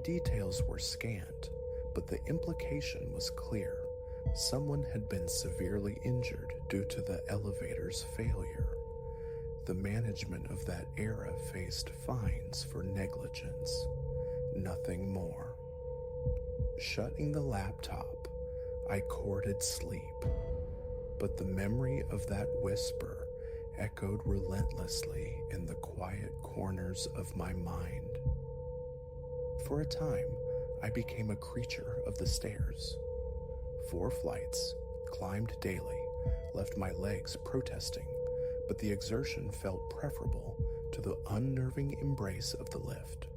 Details were scant, but the implication was clear. Someone had been severely injured due to the elevator's failure. The management of that era faced fines for negligence, nothing more. Shutting the laptop, I courted sleep, but the memory of that whisper echoed relentlessly in the quiet corners of my mind. For a time, I became a creature of the stairs. 4 flights, climbed daily, left my legs protesting, but the exertion felt preferable to the unnerving embrace of the lift.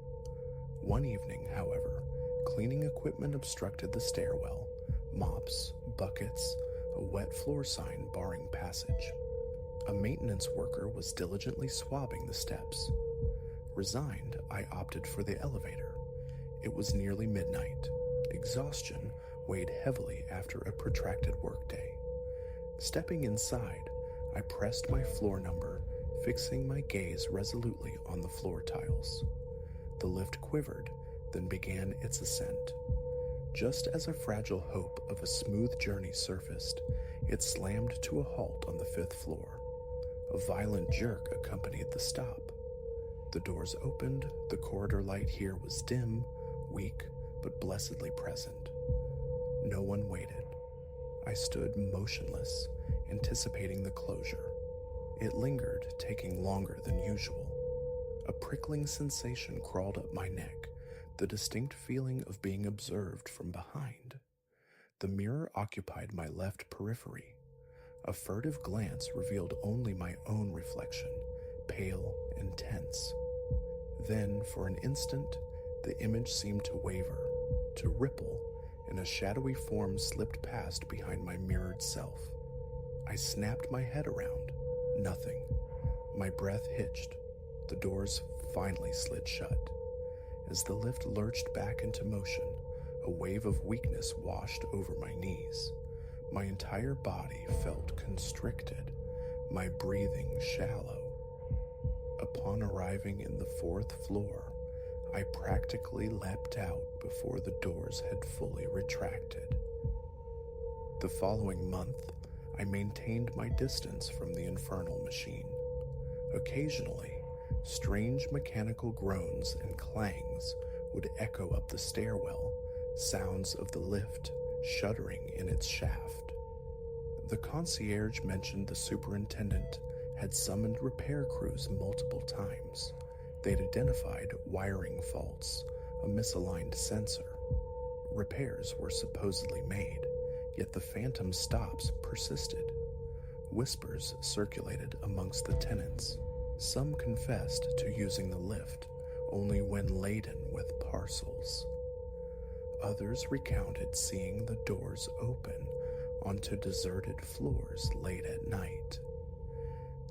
One evening, however, cleaning equipment obstructed the stairwell, mops, buckets, a wet floor sign barring passage. A maintenance worker was diligently swabbing the steps. Resigned, I opted for the elevator. It was nearly midnight. Exhaustion weighed heavily after a protracted workday. Stepping inside, I pressed my floor number, fixing my gaze resolutely on the floor tiles. The lift quivered, then began its ascent. Just as a fragile hope of a smooth journey surfaced, it slammed to a halt on the 5th floor. A violent jerk accompanied the stop. The doors opened, the corridor light here was dim, weak, but blessedly present. No one waited. I stood motionless, anticipating the closure. It lingered, taking longer than usual. A prickling sensation crawled up my neck, the distinct feeling of being observed from behind. The mirror occupied my left periphery. A furtive glance revealed only my own reflection, pale and tense. Then, for an instant, the image seemed to waver, to ripple, and a shadowy form slipped past behind my mirrored self. I snapped my head around. Nothing. My breath hitched. The doors finally slid shut. As the lift lurched back into motion, a wave of weakness washed over my knees. My entire body felt constricted, my breathing shallow. Upon arriving in the 4th floor, I practically leapt out before the doors had fully retracted. The following month, I maintained my distance from the infernal machine. Occasionally, strange mechanical groans and clangs would echo up the stairwell, sounds of the lift shuddering in its shaft. The concierge mentioned the superintendent had summoned repair crews multiple times. They'd identified wiring faults, a misaligned sensor. Repairs were supposedly made, yet the phantom stops persisted. Whispers circulated amongst the tenants. Some confessed to using the lift only when laden with parcels. Others recounted seeing the doors open onto deserted floors late at night.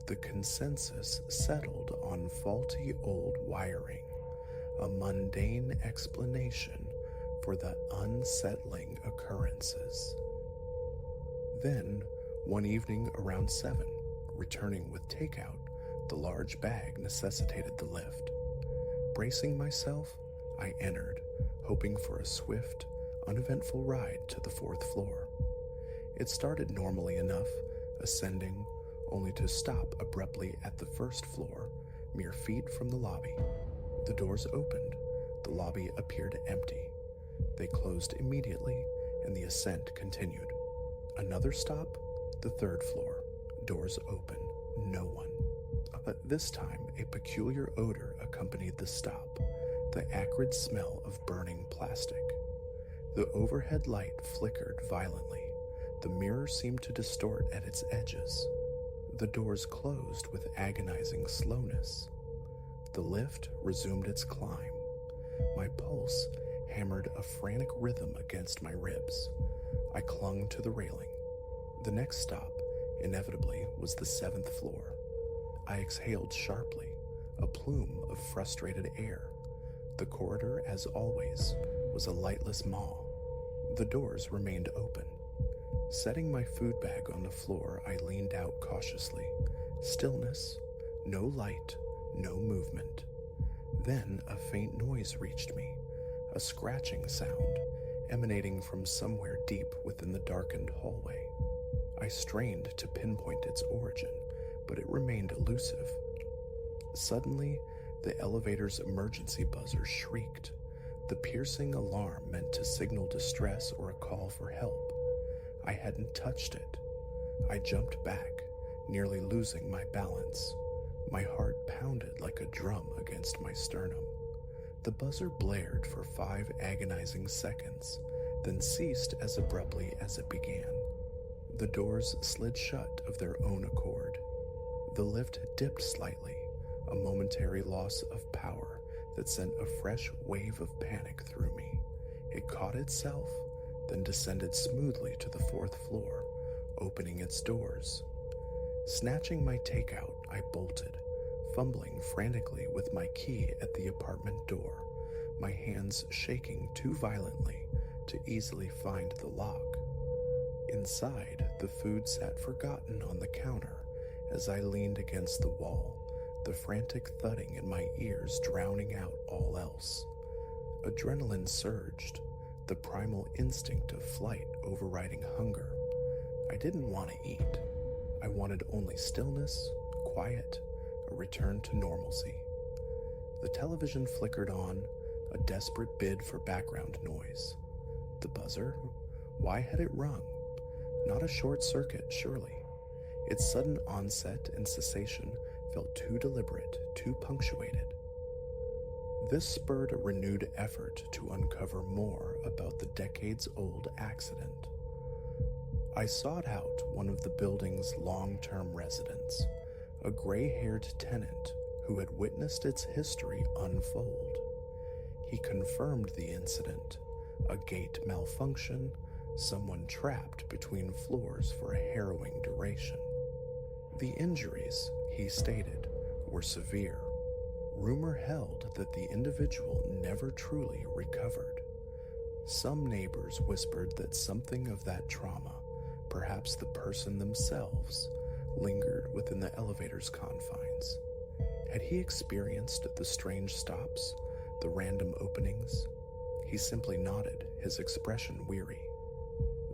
The consensus settled on faulty old wiring, a mundane explanation for the unsettling occurrences. Then, one evening around 7, returning with takeout, the large bag necessitated the lift. Bracing myself, I entered, hoping for a swift, uneventful ride to the 4th floor. It started normally enough, ascending, only to stop abruptly at the 1st floor, mere feet from the lobby. The doors opened. The lobby appeared empty. They closed immediately, and the ascent continued. Another stop, the 3rd floor. Doors open. No one. But this time, a peculiar odor accompanied the stop, the acrid smell of burning plastic. The overhead light flickered violently. The mirror seemed to distort at its edges. The doors closed with agonizing slowness. The lift resumed its climb. My pulse hammered a frantic rhythm against my ribs. I clung to the railing. The next stop, inevitably, was the 7th floor. I exhaled sharply, a plume of frustrated air. The corridor, as always, was a lightless maw. The doors remained open. Setting my food bag on the floor, I leaned out cautiously. Stillness, no light, no movement. Then a faint noise reached me, a scratching sound emanating from somewhere deep within the darkened hallway. I strained to pinpoint its origin, but it remained elusive. Suddenly, the elevator's emergency buzzer shrieked, the piercing alarm meant to signal distress or a call for help. I hadn't touched it. I jumped back, nearly losing my balance. My heart pounded like a drum against my sternum. The buzzer blared for 5 agonizing seconds, then ceased as abruptly as it began. The doors slid shut of their own accord. The lift dipped slightly, a momentary loss of power that sent a fresh wave of panic through me. It caught itself, then descended smoothly to the 4th floor, opening its doors. Snatching my takeout, I bolted, fumbling frantically with my key at the apartment door, my hands shaking too violently to easily find the lock. Inside, the food sat forgotten on the counter as I leaned against the wall, the frantic thudding in my ears drowning out all else. Adrenaline surged, the primal instinct of flight overriding hunger. I didn't want to eat. I wanted only stillness, quiet, a return to normalcy. The television flickered on, a desperate bid for background noise. The buzzer? Why had it rung? Not a short circuit, surely. Its sudden onset and cessation felt too deliberate, too punctuated. This spurred a renewed effort to uncover more about the decades-old accident. I sought out one of the building's long-term residents, a gray-haired tenant who had witnessed its history unfold. He confirmed the incident, a gate malfunction, someone trapped between floors for a harrowing duration. The injuries, he stated, were severe. Rumor held that the individual never truly recovered. Some neighbors whispered that something of that trauma, perhaps the person themselves, lingered within the elevator's confines. Had he experienced the strange stops, the random openings? He simply nodded, his expression weary.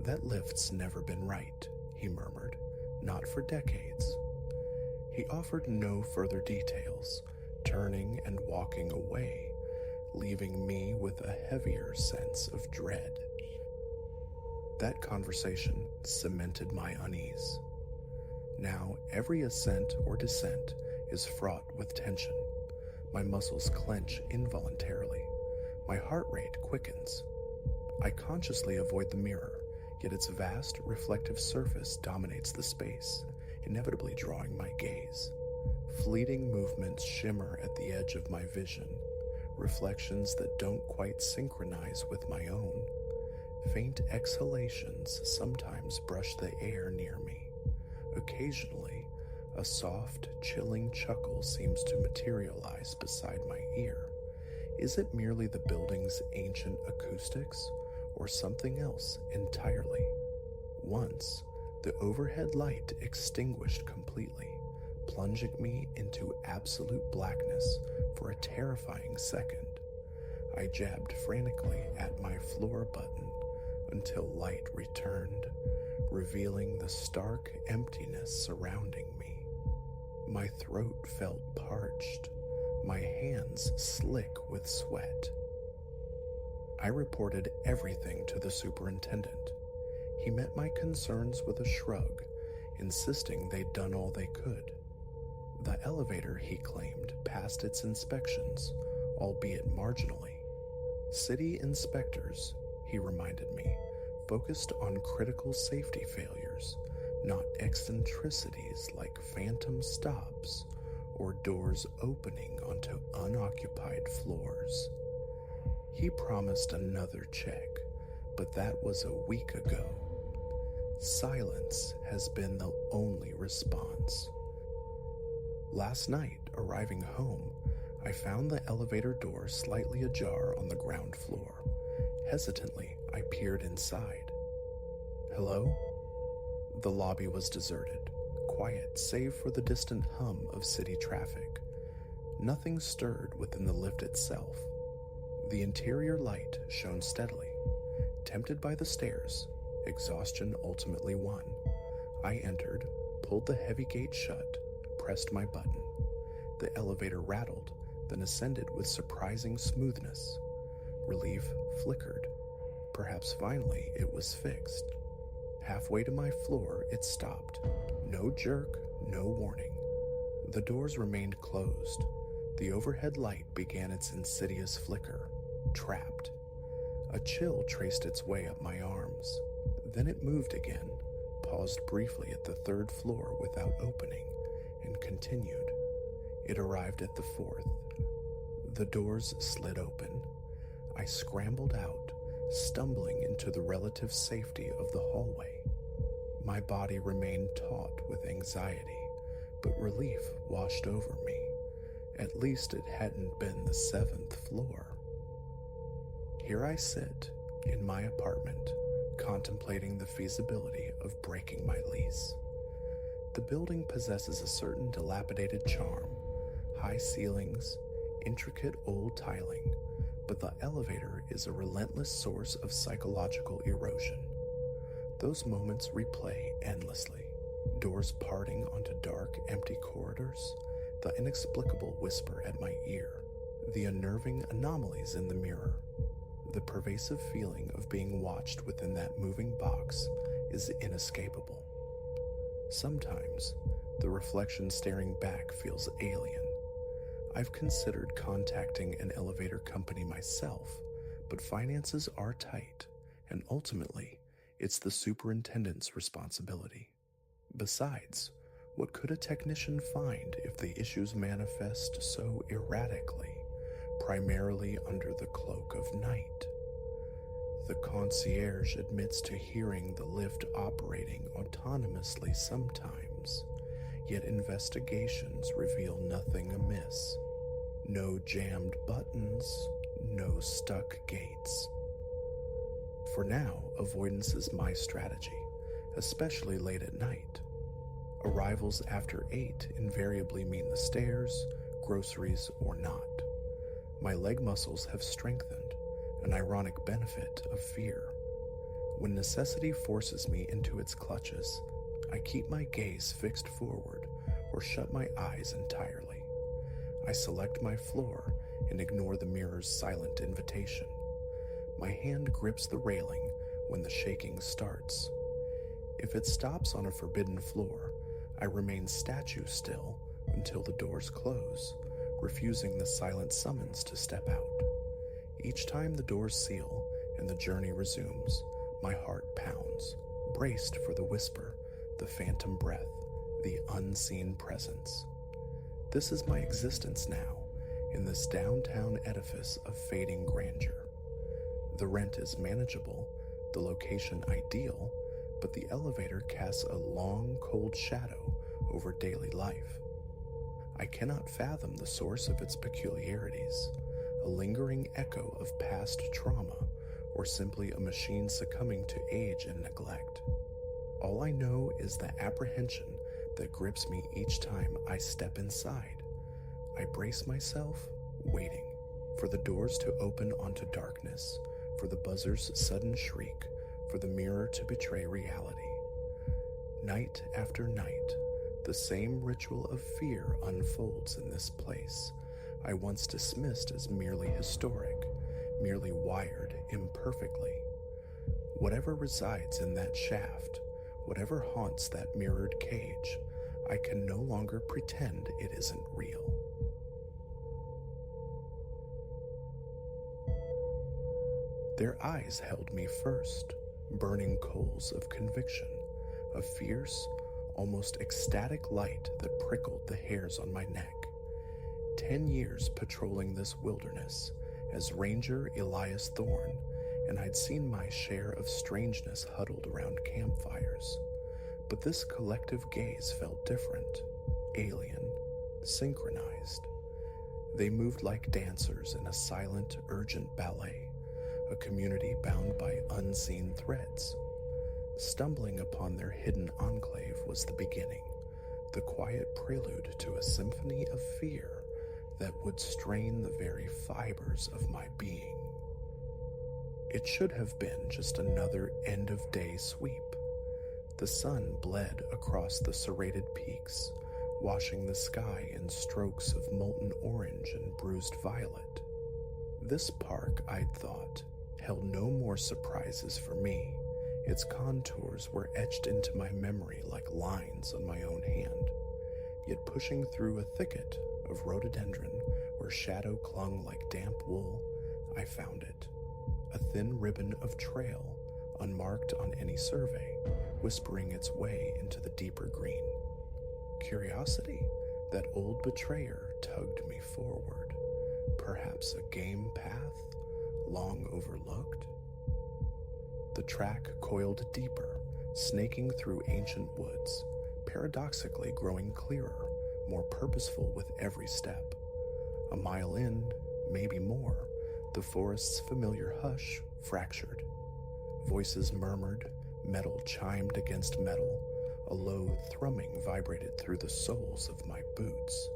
"That lift's never been right," he murmured, "not for decades." He offered no further details, turning and walking away, leaving me with a heavier sense of dread. That conversation cemented my unease. Now, every ascent or descent is fraught with tension. My muscles clench involuntarily. My heart rate quickens. I consciously avoid the mirror, yet its vast reflective surface dominates the space, inevitably drawing my gaze. Fleeting movements shimmer at the edge of my vision, reflections that don't quite synchronize with my own. Faint exhalations sometimes brush the air near me. Occasionally, a soft, chilling chuckle seems to materialize beside my ear. Is it merely the building's ancient acoustics, or something else entirely? Once, the overhead light extinguished completely, plunging me into absolute blackness for a terrifying second. I jabbed frantically at my floor button until light returned, revealing the stark emptiness surrounding me. My throat felt parched, my hands slick with sweat. I reported everything to the superintendent. He met my concerns with a shrug, insisting they'd done all they could. The elevator, he claimed, passed its inspections, albeit marginally. City inspectors, he reminded me, focused on critical safety failures, not eccentricities like phantom stops or doors opening onto unoccupied floors. He promised another check, but that was a week ago. Silence has been the only response. Last night, arriving home, I found the elevator door slightly ajar on the ground floor. Hesitantly, I peered inside. "Hello?" The lobby was deserted, quiet save for the distant hum of city traffic. Nothing stirred within the lift itself. The interior light shone steadily. Tempted by the stairs, exhaustion ultimately won. I entered, pulled the heavy gate shut, pressed my button. The elevator rattled, then ascended with surprising smoothness. Relief flickered. Perhaps finally it was fixed. Halfway to my floor, it stopped. No jerk, no warning. The doors remained closed. The overhead light began its insidious flicker. Trapped. A chill traced its way up my arms. Then it moved again, paused briefly at the third floor without opening, and continued. It arrived at the fourth. The doors slid open. I scrambled out, stumbling into the relative safety of the hallway. My body remained taut with anxiety, but relief washed over me. At least it hadn't been the 7th floor. Here I sit, in my apartment, contemplating the feasibility of breaking my lease. The building possesses a certain dilapidated charm, high ceilings, intricate old tiling, but the elevator is a relentless source of psychological erosion. Those moments replay endlessly, doors parting onto dark, empty corridors, the inexplicable whisper at my ear, the unnerving anomalies in the mirror. The pervasive feeling of being watched within that moving box is inescapable. Sometimes, the reflection staring back feels alien. I've considered contacting an elevator company myself, but finances are tight, and ultimately, it's the superintendent's responsibility. Besides, what could a technician find if the issues manifest so erratically, primarily under the cloak of night? The concierge admits to hearing the lift operating autonomously sometimes, yet investigations reveal nothing amiss. No jammed buttons, no stuck gates. For now, avoidance is my strategy, especially late at night. Arrivals after 8 invariably mean the stairs, groceries, or not. My leg muscles have strengthened, an ironic benefit of fear. When necessity forces me into its clutches, I keep my gaze fixed forward or shut my eyes entirely. I select my floor and ignore the mirror's silent invitation. My hand grips the railing when the shaking starts. If it stops on a forbidden floor, I remain statue still until the doors close, refusing the silent summons to step out. Each time the doors seal and the journey resumes, my heart pounds, braced for the whisper, the phantom breath, the unseen presence. This is my existence now, in this downtown edifice of fading grandeur. The rent is manageable, the location ideal, but the elevator casts a long, cold shadow over daily life. I cannot fathom the source of its peculiarities, a lingering echo of past trauma, or simply a machine succumbing to age and neglect. All I know is the apprehension that grips me each time I step inside. I brace myself, waiting for the doors to open onto darkness, for the buzzer's sudden shriek, for the mirror to betray reality. Night after night, the same ritual of fear unfolds in this place I once dismissed as merely historic, merely wired imperfectly. Whatever resides in that shaft, whatever haunts that mirrored cage, I can no longer pretend it isn't real. Their eyes held me first, burning coals of conviction, a fierce, almost ecstatic light that prickled the hairs on my neck. 10 years patrolling this wilderness as Ranger Elias Thorne, and I'd seen my share of strangeness huddled around campfires. But this collective gaze felt different, alien, synchronized. They moved like dancers in a silent, urgent ballet, a community bound by unseen threads. Stumbling upon their hidden enclave was the beginning, the quiet prelude to a symphony of fear that would strain the very fibers of my being. It should have been just another end-of-day sweep. The sun bled across the serrated peaks, washing the sky in strokes of molten orange and bruised violet. This park, I'd thought, held no more surprises for me. Its contours were etched into my memory like lines on my own hand. Yet pushing through a thicket of rhododendron where shadow clung like damp wool, I found it. A thin ribbon of trail, unmarked on any survey, whispering its way into the deeper green. Curiosity, that old betrayer, tugged me forward. Perhaps a game path, long overlooked? The track coiled deeper, snaking through ancient woods, paradoxically growing clearer, more purposeful with every step. A mile in, maybe more, the forest's familiar hush fractured. Voices murmured, metal chimed against metal, a low thrumming vibrated through the soles of my boots.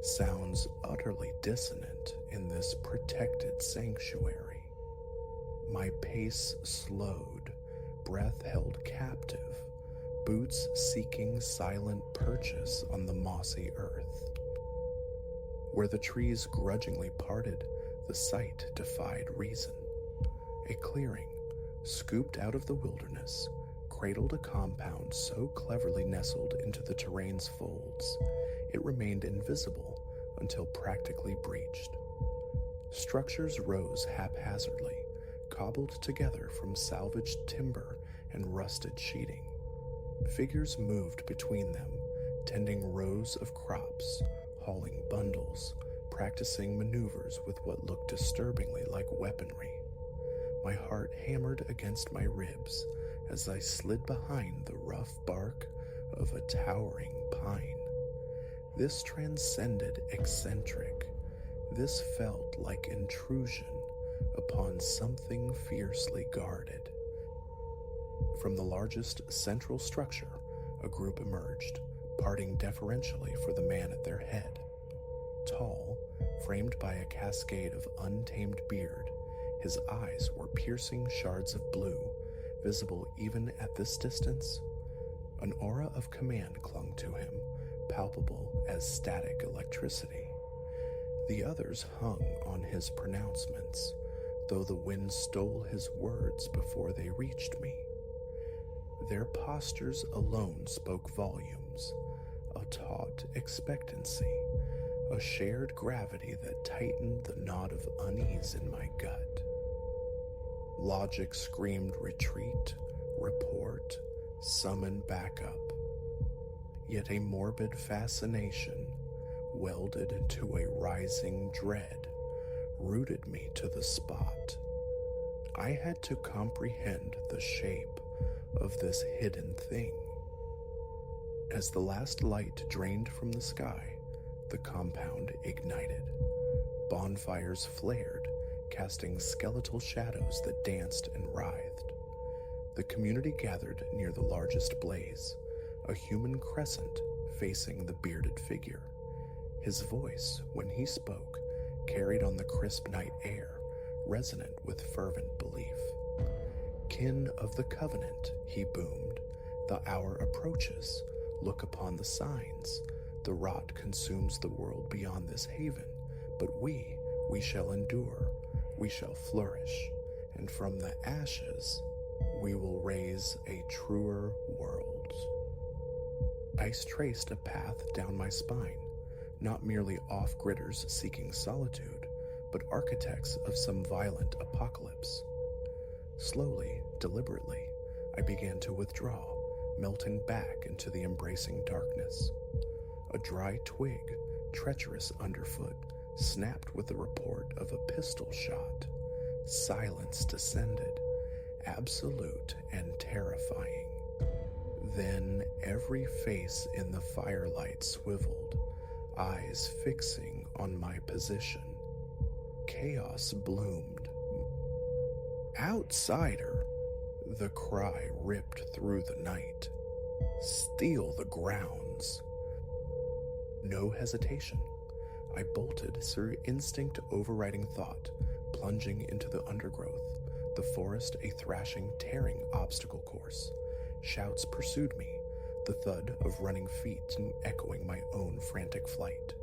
Sounds utterly dissonant in this protected sanctuary. My pace slowed, breath held captive, boots seeking silent purchase on the mossy earth. Where the trees grudgingly parted, the sight defied reason. A clearing, scooped out of the wilderness, cradled a compound so cleverly nestled into the terrain's folds, it remained invisible until practically breached. Structures rose haphazardly, cobbled together from salvaged timber and rusted sheeting. Figures moved between them, tending rows of crops, hauling bundles, practicing maneuvers with what looked disturbingly like weaponry. My heart hammered against my ribs as I slid behind the rough bark of a towering pine. This transcended eccentric. This felt like intrusion upon something fiercely guarded. From the largest central structure, a group emerged, parting deferentially for the man at their head. Tall, framed by a cascade of untamed beard, his eyes were piercing shards of blue, visible even at this distance. An aura of command clung to him, palpable as static electricity. The others hung on his pronouncements, though the wind stole his words before they reached me. Their postures alone spoke volumes, a taut expectancy, a shared gravity that tightened the knot of unease in my gut. Logic screamed retreat, report, summon backup. Yet a morbid fascination, welded into a rising dread, rooted me to the spot. I had to comprehend the shape of this hidden thing. As the last light drained from the sky, the compound ignited. Bonfires flared, casting skeletal shadows that danced and writhed. The community gathered near the largest blaze, a human crescent facing the bearded figure. His voice, when he spoke, carried on the crisp night air, resonant with fervent belief. "Kin of the Covenant," he boomed, "the hour approaches. Look upon the signs. The rot consumes the world beyond this haven, but we shall endure, we shall flourish, and from the ashes we will raise a truer world." Ice traced a path down my spine, not merely off-gridders seeking solitude, but architects of some violent apocalypse. Slowly, deliberately, I began to withdraw, melting back into the embracing darkness. A dry twig, treacherous underfoot, snapped with the report of a pistol shot. Silence descended, absolute and terrifying. Then every face in the firelight swiveled, eyes fixing on my position. Chaos bloomed. "Outsider!" The cry ripped through the night. "Steal the grounds!" No hesitation. I bolted through instinct overriding thought, plunging into the undergrowth, the forest a thrashing, tearing obstacle course. Shouts pursued me, the thud of running feet echoing my own frantic flight.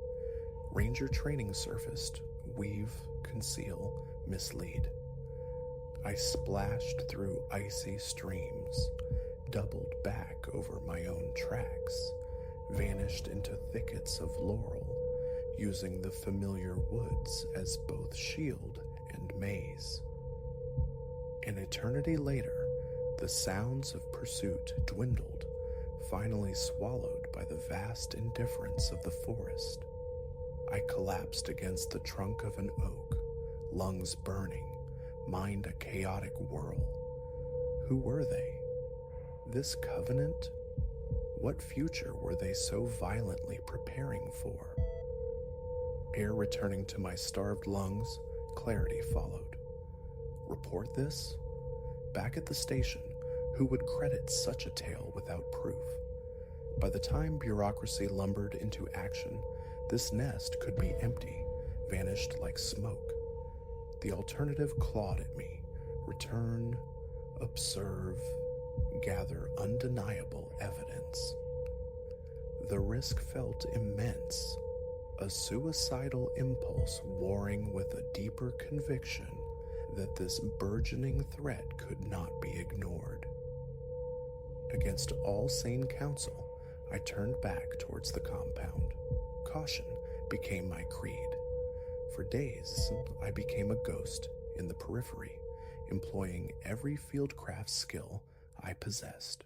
Ranger training surfaced, weave, conceal, mislead. I splashed through icy streams, doubled back over my own tracks, vanished into thickets of laurel, using the familiar woods as both shield and maze. An eternity later, the sounds of pursuit dwindled, finally swallowed by the vast indifference of the forest. I collapsed against the trunk of an oak, lungs burning, mind a chaotic whirl. Who were they? This covenant? What future were they so violently preparing for? Air returning to my starved lungs, clarity followed. Report this? Back at the station, who would credit such a tale without proof? By the time bureaucracy lumbered into action, this nest could be empty, vanished like smoke. The alternative clawed at me. Return, observe, gather undeniable evidence. The risk felt immense, a suicidal impulse warring with a deeper conviction that this burgeoning threat could not be ignored. Against all sane counsel, I turned back towards the compound. Caution became my creed. For days, I became a ghost in the periphery, employing every fieldcraft skill I possessed.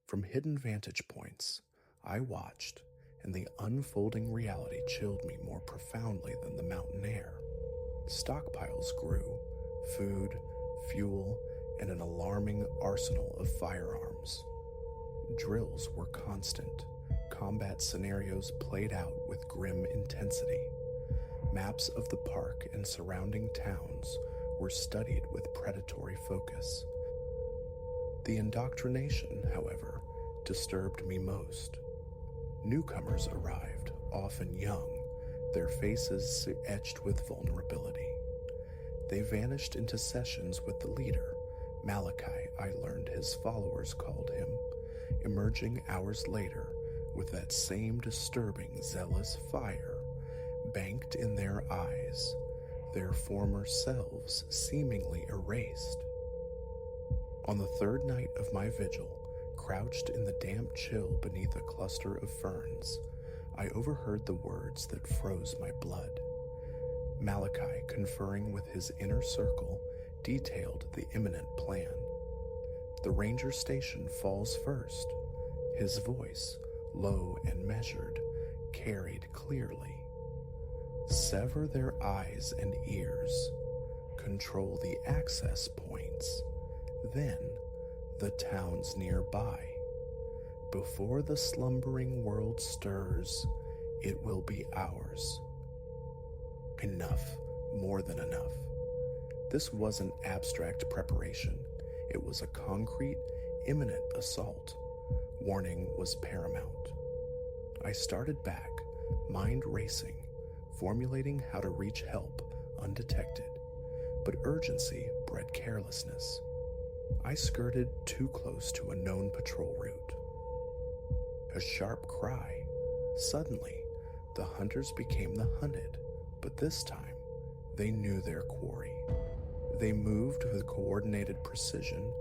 From hidden vantage points, I watched, and the unfolding reality chilled me more profoundly than the mountain air. Stockpiles grew, food, fuel, and an alarming arsenal of firearms. Drills were constant. Combat scenarios played out with grim intensity. Maps of the park and surrounding towns were studied with predatory focus. The indoctrination, however, disturbed me most. Newcomers arrived, often young, their faces etched with vulnerability. They vanished into sessions with the leader, Malachi, I learned his followers called him, emerging hours later with that same disturbing, zealous fire banked in their eyes, their former selves seemingly erased. On the third night of my vigil, crouched in the damp chill beneath a cluster of ferns, I overheard the words that froze my blood. Malachi, conferring with his inner circle, detailed the imminent plan. The ranger station falls first. His voice, low and measured, carried clearly. Sever their eyes and ears. Control the access points. Then, the towns nearby. Before the slumbering world stirs, it will be ours. Enough, more than enough. This wasn't abstract preparation. It was a concrete, imminent assault. Warning was paramount. I started back, mind racing, formulating how to reach help undetected. But urgency bred carelessness. I skirted too close to a known patrol route. A sharp cry. Suddenly, the hunters became the hunted, but this time, they knew their quarry. They moved with coordinated precision,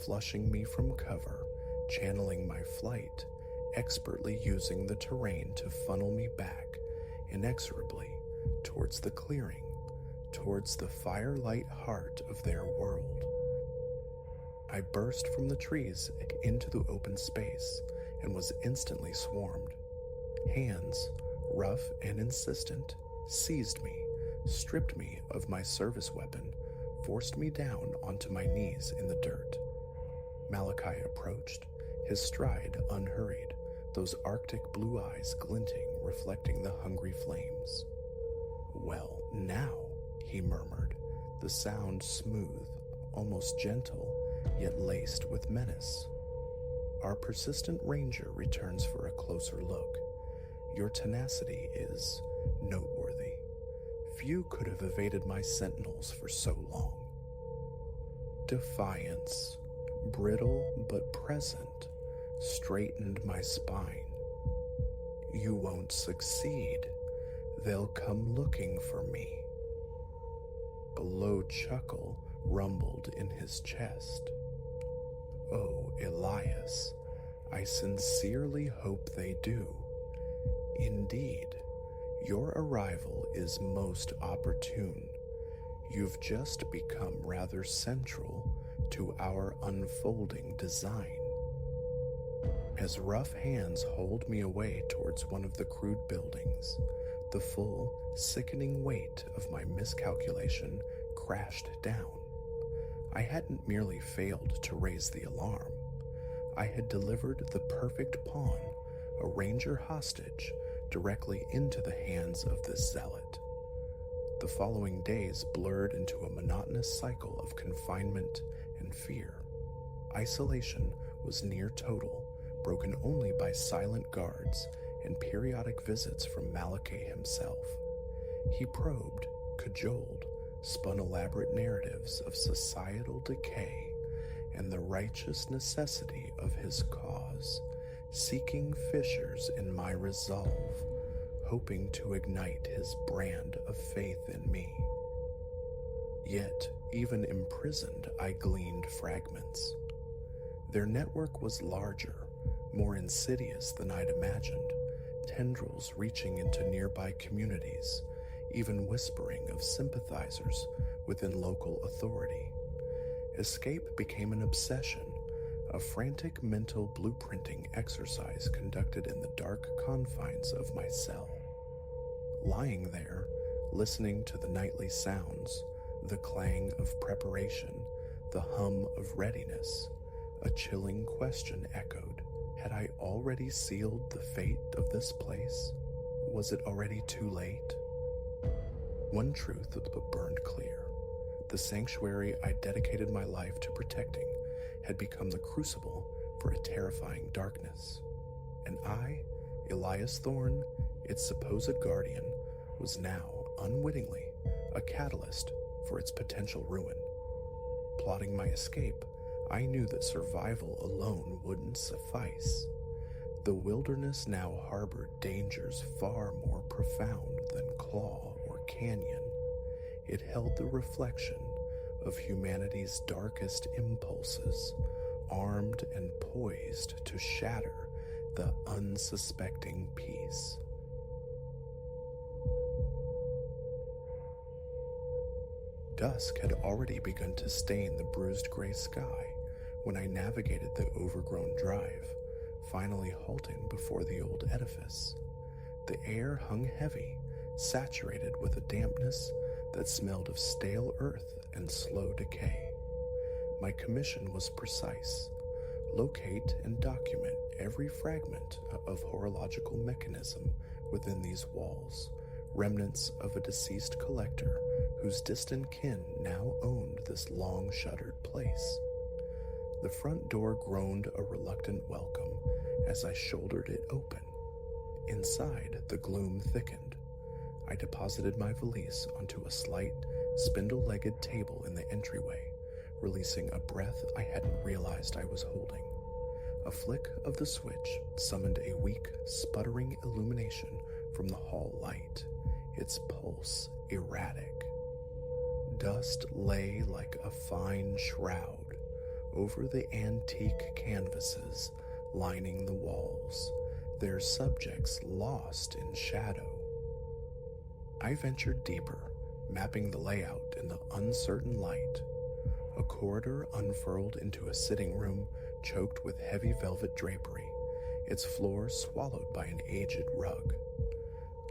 flushing me from cover, channeling my flight, expertly using the terrain to funnel me back, inexorably, towards the clearing, towards the firelight heart of their world. I burst from the trees into the open space and was instantly swarmed. Hands, rough and insistent, seized me, stripped me of my service weapon, forced me down onto my knees in the dirt. Malachi approached, his stride unhurried, those arctic blue eyes glinting, reflecting the hungry flames. "Well, now," he murmured, the sound smooth, almost gentle, yet laced with menace. Our persistent ranger returns for a closer look. Your tenacity is noteworthy. Few could have evaded my sentinels for so long. Defiance, brittle but present, straightened my spine. You won't succeed. They'll come looking for me. A low chuckle rumbled in his chest. Oh, Elias, I sincerely hope they do. Indeed, your arrival is most opportune. You've just become rather central to our unfolding design. As rough hands hauled me away towards one of the crude buildings, the full, sickening weight of my miscalculation crashed down. I hadn't merely failed to raise the alarm. I had delivered the perfect pawn, a ranger hostage, directly into the hands of this zealot. The following days blurred into a monotonous cycle of confinement and fear. Isolation was near total, broken only by silent guards and periodic visits from Malachi himself. He probed, cajoled, spun elaborate narratives of societal decay and the righteous necessity of his cause, seeking fissures in my resolve, hoping to ignite his brand of faith in me. Yet, even imprisoned, I gleaned fragments. Their network was larger, more insidious than I'd imagined, tendrils reaching into nearby communities, even whispering of sympathizers within local authority. Escape became an obsession, a frantic mental blueprinting exercise conducted in the dark confines of my cell. Lying there, listening to the nightly sounds, the clang of preparation, the hum of readiness, a chilling question echoed. Had I already sealed the fate of this place? Was it already too late? One truth burned clear. The sanctuary I dedicated my life to protecting had become the crucible for a terrifying darkness. And I, Elias Thorne, its supposed guardian, was now, unwittingly, a catalyst for its potential ruin. Plotting my escape, I knew that survival alone wouldn't suffice. The wilderness now harbored dangers far more profound than claw or canyon. It held the reflection of humanity's darkest impulses, armed and poised to shatter the unsuspecting peace. Dusk had already begun to stain the bruised gray sky when I navigated the overgrown drive, finally halting before the old edifice. The air hung heavy, saturated with a dampness that smelled of stale earth and slow decay. My commission was precise: locate and document every fragment of horological mechanism within these walls, remnants of a deceased collector whose distant kin now owned this long-shuttered place. The front door groaned a reluctant welcome as I shouldered it open. Inside, the gloom thickened. I deposited my valise onto a slight, spindle-legged table in the entryway, releasing a breath I hadn't realized I was holding. A flick of the switch summoned a weak, sputtering illumination from the hall light, its pulse erratic. Dust lay like a fine shroud over the antique canvases lining the walls, their subjects lost in shadow. I ventured deeper, mapping the layout in the uncertain light. A corridor unfurled into a sitting room choked with heavy velvet drapery, its floor swallowed by an aged rug.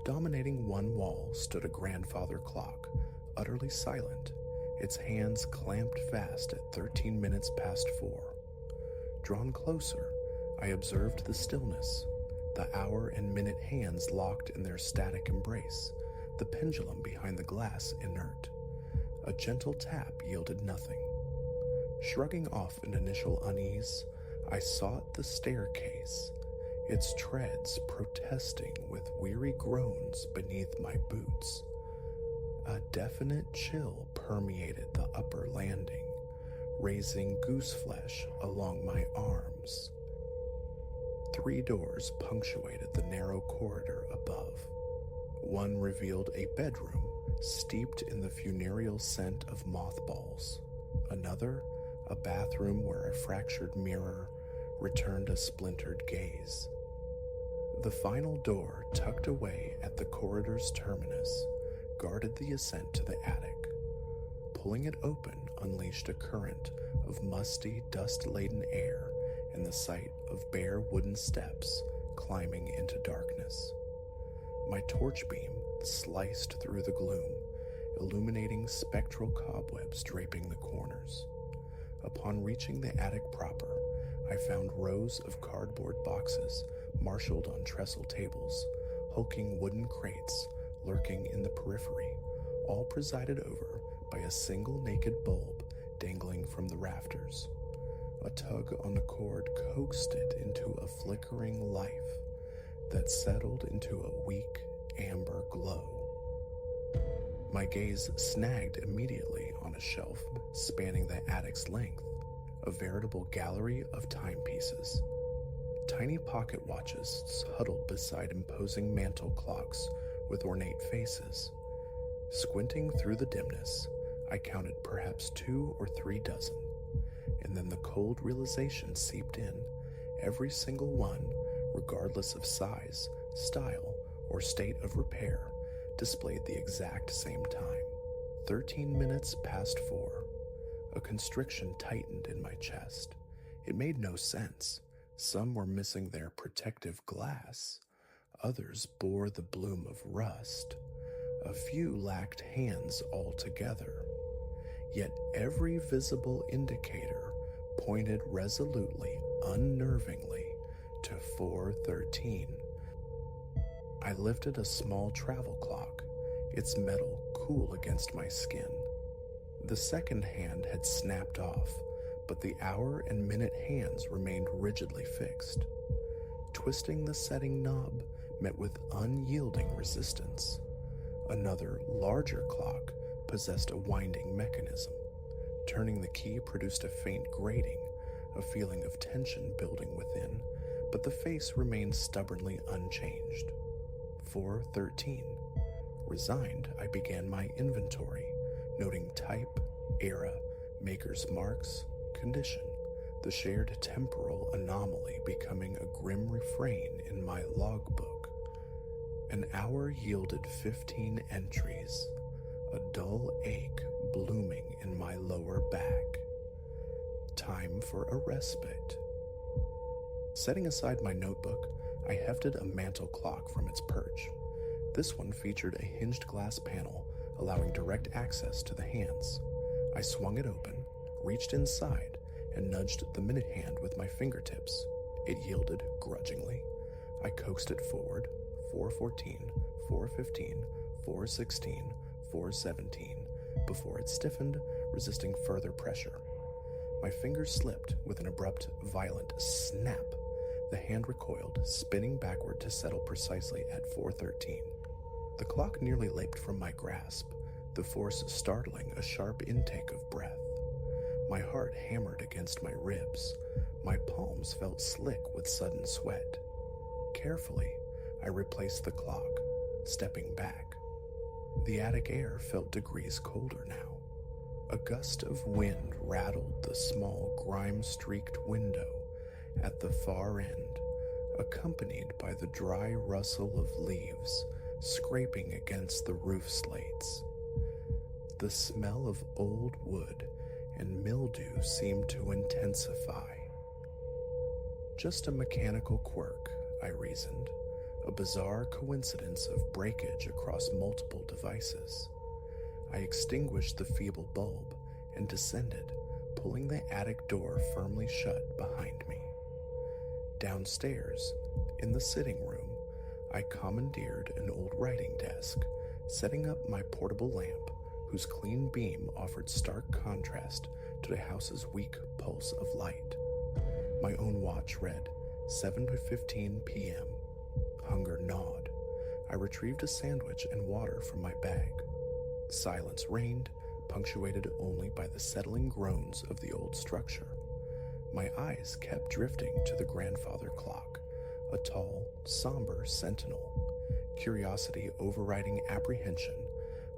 Dominating one wall stood a grandfather clock, utterly silent, its hands clamped fast at 13 minutes past 4. Drawn closer, I observed the stillness, the hour and minute hands locked in their static embrace, the pendulum behind the glass inert. A gentle tap yielded nothing. Shrugging off an initial unease, I sought the staircase, its treads protesting with weary groans beneath my boots. A definite chill permeated the upper landing, raising gooseflesh along my arms. 3 doors punctuated the narrow corridor above. One revealed a bedroom steeped in the funereal scent of mothballs. Another, a bathroom where a fractured mirror returned a splintered gaze. The final door, tucked away at the corridor's terminus, guarded the ascent to the attic. Pulling it open unleashed a current of musty, dust-laden air and the sight of bare wooden steps climbing into darkness. My torch beam sliced through the gloom, illuminating spectral cobwebs draping the corners. Upon reaching the attic proper, I found rows of cardboard boxes marshaled on trestle tables, hulking wooden crates lurking in the periphery, all presided over by a single naked bulb dangling from the rafters. A tug on the cord coaxed it into a flickering life that settled into a weak amber glow. My gaze snagged immediately on a shelf spanning the attic's length, a veritable gallery of timepieces. Tiny pocket watches huddled beside imposing mantel clocks with ornate faces. Squinting through the dimness, I counted perhaps 2 or 3 dozen, and then the cold realization seeped in. Every single one, regardless of size, style, or state of repair, displayed the exact same time. 13 minutes past 4. A constriction tightened in my chest. It made no sense. Some were missing their protective glass. Others bore the bloom of rust. A few lacked hands altogether. Yet every visible indicator pointed resolutely, unnervingly, to 4:13. I lifted a small travel clock, its metal cool against my skin. The second hand had snapped off, but the hour and minute hands remained rigidly fixed. Twisting the setting knob met with unyielding resistance. Another, larger clock possessed a winding mechanism. Turning the key produced a faint grating, a feeling of tension building within, but the face remained stubbornly unchanged. 4:13. Resigned, I began my inventory, noting type, era, maker's marks, condition, the shared temporal anomaly becoming a grim refrain in my logbook. An hour yielded 15 entries, a dull ache blooming in my lower back. Time for a respite. Setting aside my notebook, I hefted a mantel clock from its perch. This one featured a hinged glass panel, allowing direct access to the hands. I swung it open, reached inside, and nudged the minute hand with my fingertips. It yielded grudgingly. I coaxed it forward, 4:14, 4:15, 4:16, 4:17, before it stiffened, resisting further pressure. My fingers slipped with an abrupt, violent snap. The hand recoiled, spinning backward to settle precisely at 4:13. The clock nearly leaped from my grasp, the force startling a sharp intake of breath. My heart hammered against my ribs. My palms felt slick with sudden sweat. Carefully, I replaced the clock, stepping back. The attic air felt degrees colder now. A gust of wind rattled the small, grime-streaked window at the far end, accompanied by the dry rustle of leaves scraping against the roof slates. The smell of old wood and mildew seemed to intensify. Just a mechanical quirk, I reasoned, a bizarre coincidence of breakage across multiple devices. I extinguished the feeble bulb and descended, pulling the attic door firmly shut behind me. Downstairs, in the sitting room, I commandeered an old writing desk, setting up my portable lamp, whose clean beam offered stark contrast to the house's weak pulse of light. My own watch read 7:15 p.m. Hunger gnawed. I retrieved a sandwich and water from my bag. Silence reigned, punctuated only by the settling groans of the old structure. My eyes kept drifting to the grandfather clock, a tall, somber sentinel. Curiosity overriding apprehension,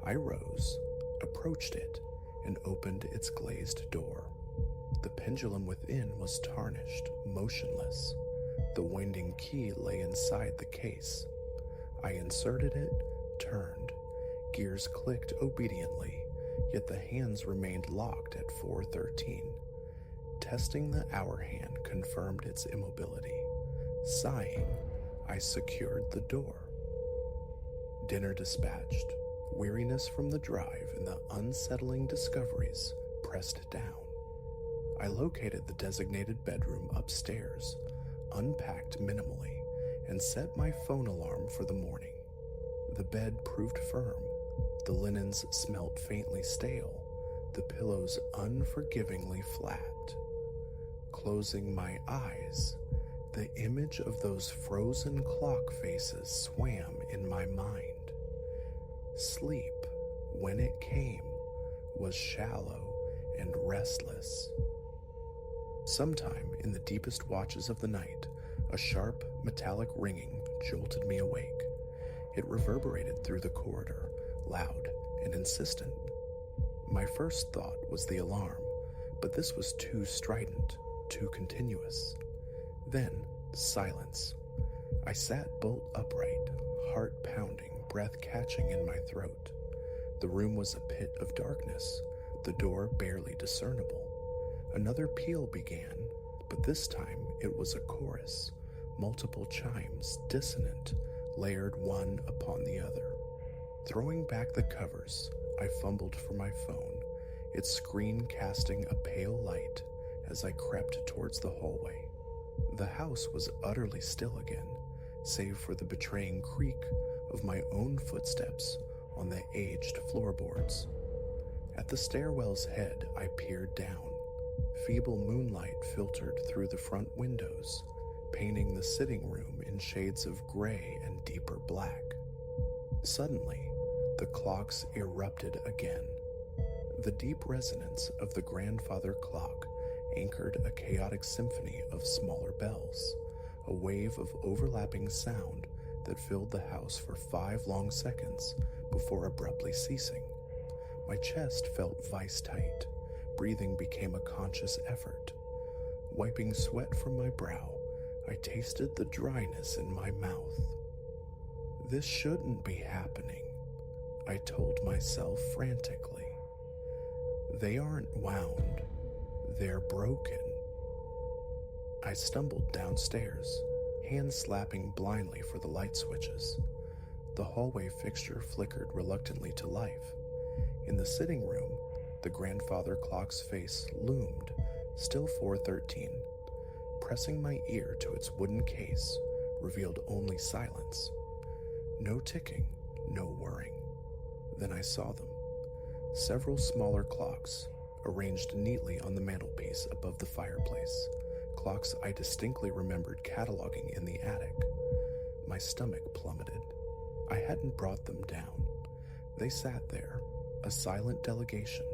I rose, approached it, and opened its glazed door. The pendulum within was tarnished, motionless. The winding key lay inside the case. I inserted it, turned. Gears clicked obediently, yet the hands remained locked at 4:13. Testing the hour hand confirmed its immobility. Sighing, I secured the door. Dinner dispatched. Weariness from the drive and the unsettling discoveries pressed down. I located the designated bedroom upstairs, unpacked minimally, and set my phone alarm for the morning. The bed proved firm. The linens smelt faintly stale, the pillows unforgivingly flat. Closing my eyes, the image of those frozen clock faces swam in my mind. Sleep, when it came, was shallow and restless. Sometime in the deepest watches of the night, a sharp, metallic ringing jolted me awake. It reverberated through the corridor, loud and insistent. My first thought was the alarm, but this was too strident, too continuous. Then, silence. I sat bolt upright, heart pounding, breath catching in my throat. The room was a pit of darkness, the door barely discernible. Another peal began, but this time it was a chorus, multiple chimes, dissonant, layered one upon the other. Throwing back the covers, I fumbled for my phone, its screen casting a pale light as I crept towards the hallway. The house was utterly still again, save for the betraying creak of my own footsteps on the aged floorboards. At the stairwell's head, I peered down. Feeble moonlight filtered through the front windows, painting the sitting room in shades of gray and deeper black. Suddenly, the clocks erupted again. The deep resonance of the grandfather clock anchored a chaotic symphony of smaller bells, a wave of overlapping sound that filled the house for 5 long seconds before abruptly ceasing. My chest felt vice-tight. Breathing became a conscious effort. Wiping sweat from my brow, I tasted the dryness in my mouth. This shouldn't be happening, I told myself frantically. They aren't wound, they're broken. I stumbled downstairs, hands slapping blindly for the light switches. The hallway fixture flickered reluctantly to life. In the sitting room, the grandfather clock's face loomed, still 4:13. Pressing my ear to its wooden case revealed only silence. No ticking, no whirring. Then I saw them. Several smaller clocks, arranged neatly on the mantelpiece above the fireplace. Clocks I distinctly remembered cataloging in the attic. My stomach plummeted. I hadn't brought them down. They sat there, a silent delegation,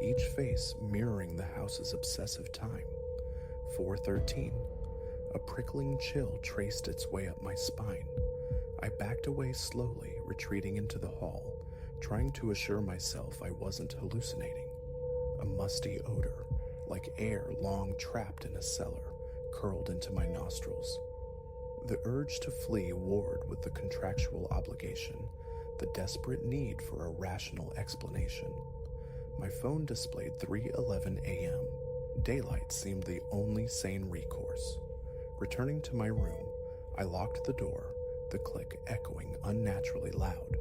each face mirroring the house's obsessive time. 4:13. A prickling chill traced its way up my spine. I backed away slowly, retreating into the hall, trying to assure myself I wasn't hallucinating. A musty odor, like air long trapped in a cellar, curled into my nostrils. The urge to flee warred with the contractual obligation, the desperate need for a rational explanation. My phone displayed 3:11 a.m. Daylight seemed the only sane recourse. Returning to my room, I locked the door, the click echoing unnaturally loud.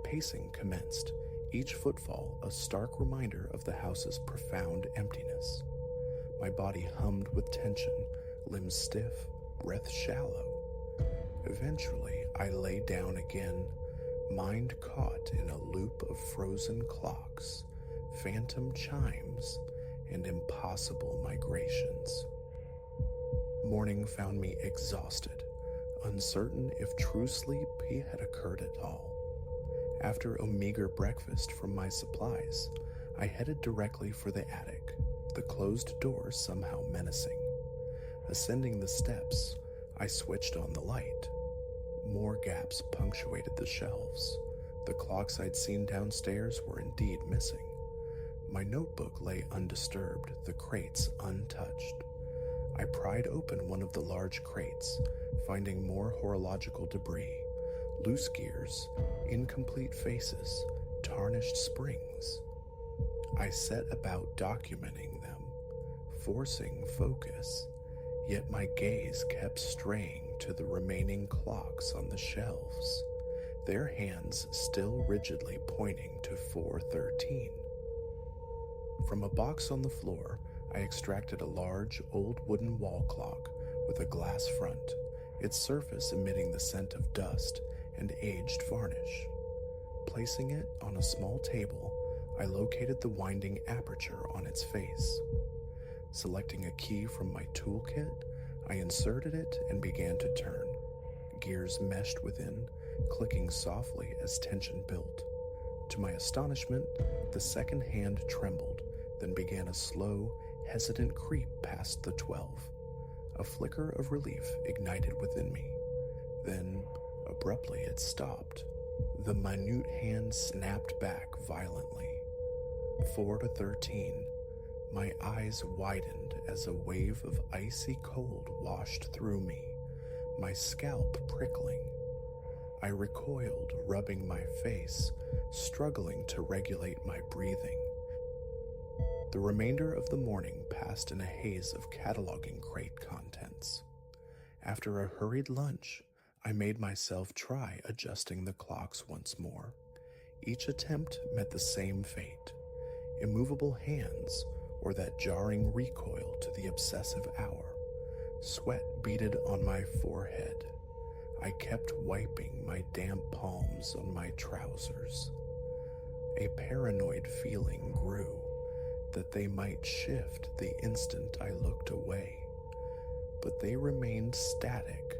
Pacing commenced, each footfall a stark reminder of the house's profound emptiness. My body hummed with tension, limbs stiff, breath shallow. Eventually, I lay down again, mind caught in a loop of frozen clocks, phantom chimes, and impossible migrations. Morning found me exhausted, uncertain if true sleep had occurred at all. After a meager breakfast from my supplies, I headed directly for the attic, the closed door somehow menacing. Ascending the steps, I switched on the light. More gaps punctuated the shelves. The clocks I'd seen downstairs were indeed missing. My notebook lay undisturbed, the crates untouched. I pried open one of the large crates, finding more horological debris, loose gears, incomplete faces, tarnished springs. I set about documenting them, forcing focus, yet my gaze kept straying to the remaining clocks on the shelves, their hands still rigidly pointing to 4:13. From a box on the floor, I extracted a large, old wooden wall clock with a glass front, its surface emitting the scent of dust and aged varnish. Placing it on a small table, I located the winding aperture on its face. Selecting a key from my toolkit, I inserted it and began to turn. Gears meshed within, clicking softly as tension built. To my astonishment, the second hand trembled, then began a slow, hesitant creep past the 12. A flicker of relief ignited within me. Then, abruptly, it stopped. The minute hand snapped back violently. 4 to 13. My eyes widened as a wave of icy cold washed through me, my scalp prickling. I recoiled, rubbing my face, struggling to regulate my breathing. The remainder of the morning passed in a haze of cataloging crate contents. After a hurried lunch, I made myself try adjusting the clocks once more. Each attempt met the same fate: immovable hands or that jarring recoil to the obsessive hour. Sweat beaded on my forehead. I kept wiping my damp palms on my trousers. A paranoid feeling grew that they might shift the instant I looked away, but they remained static,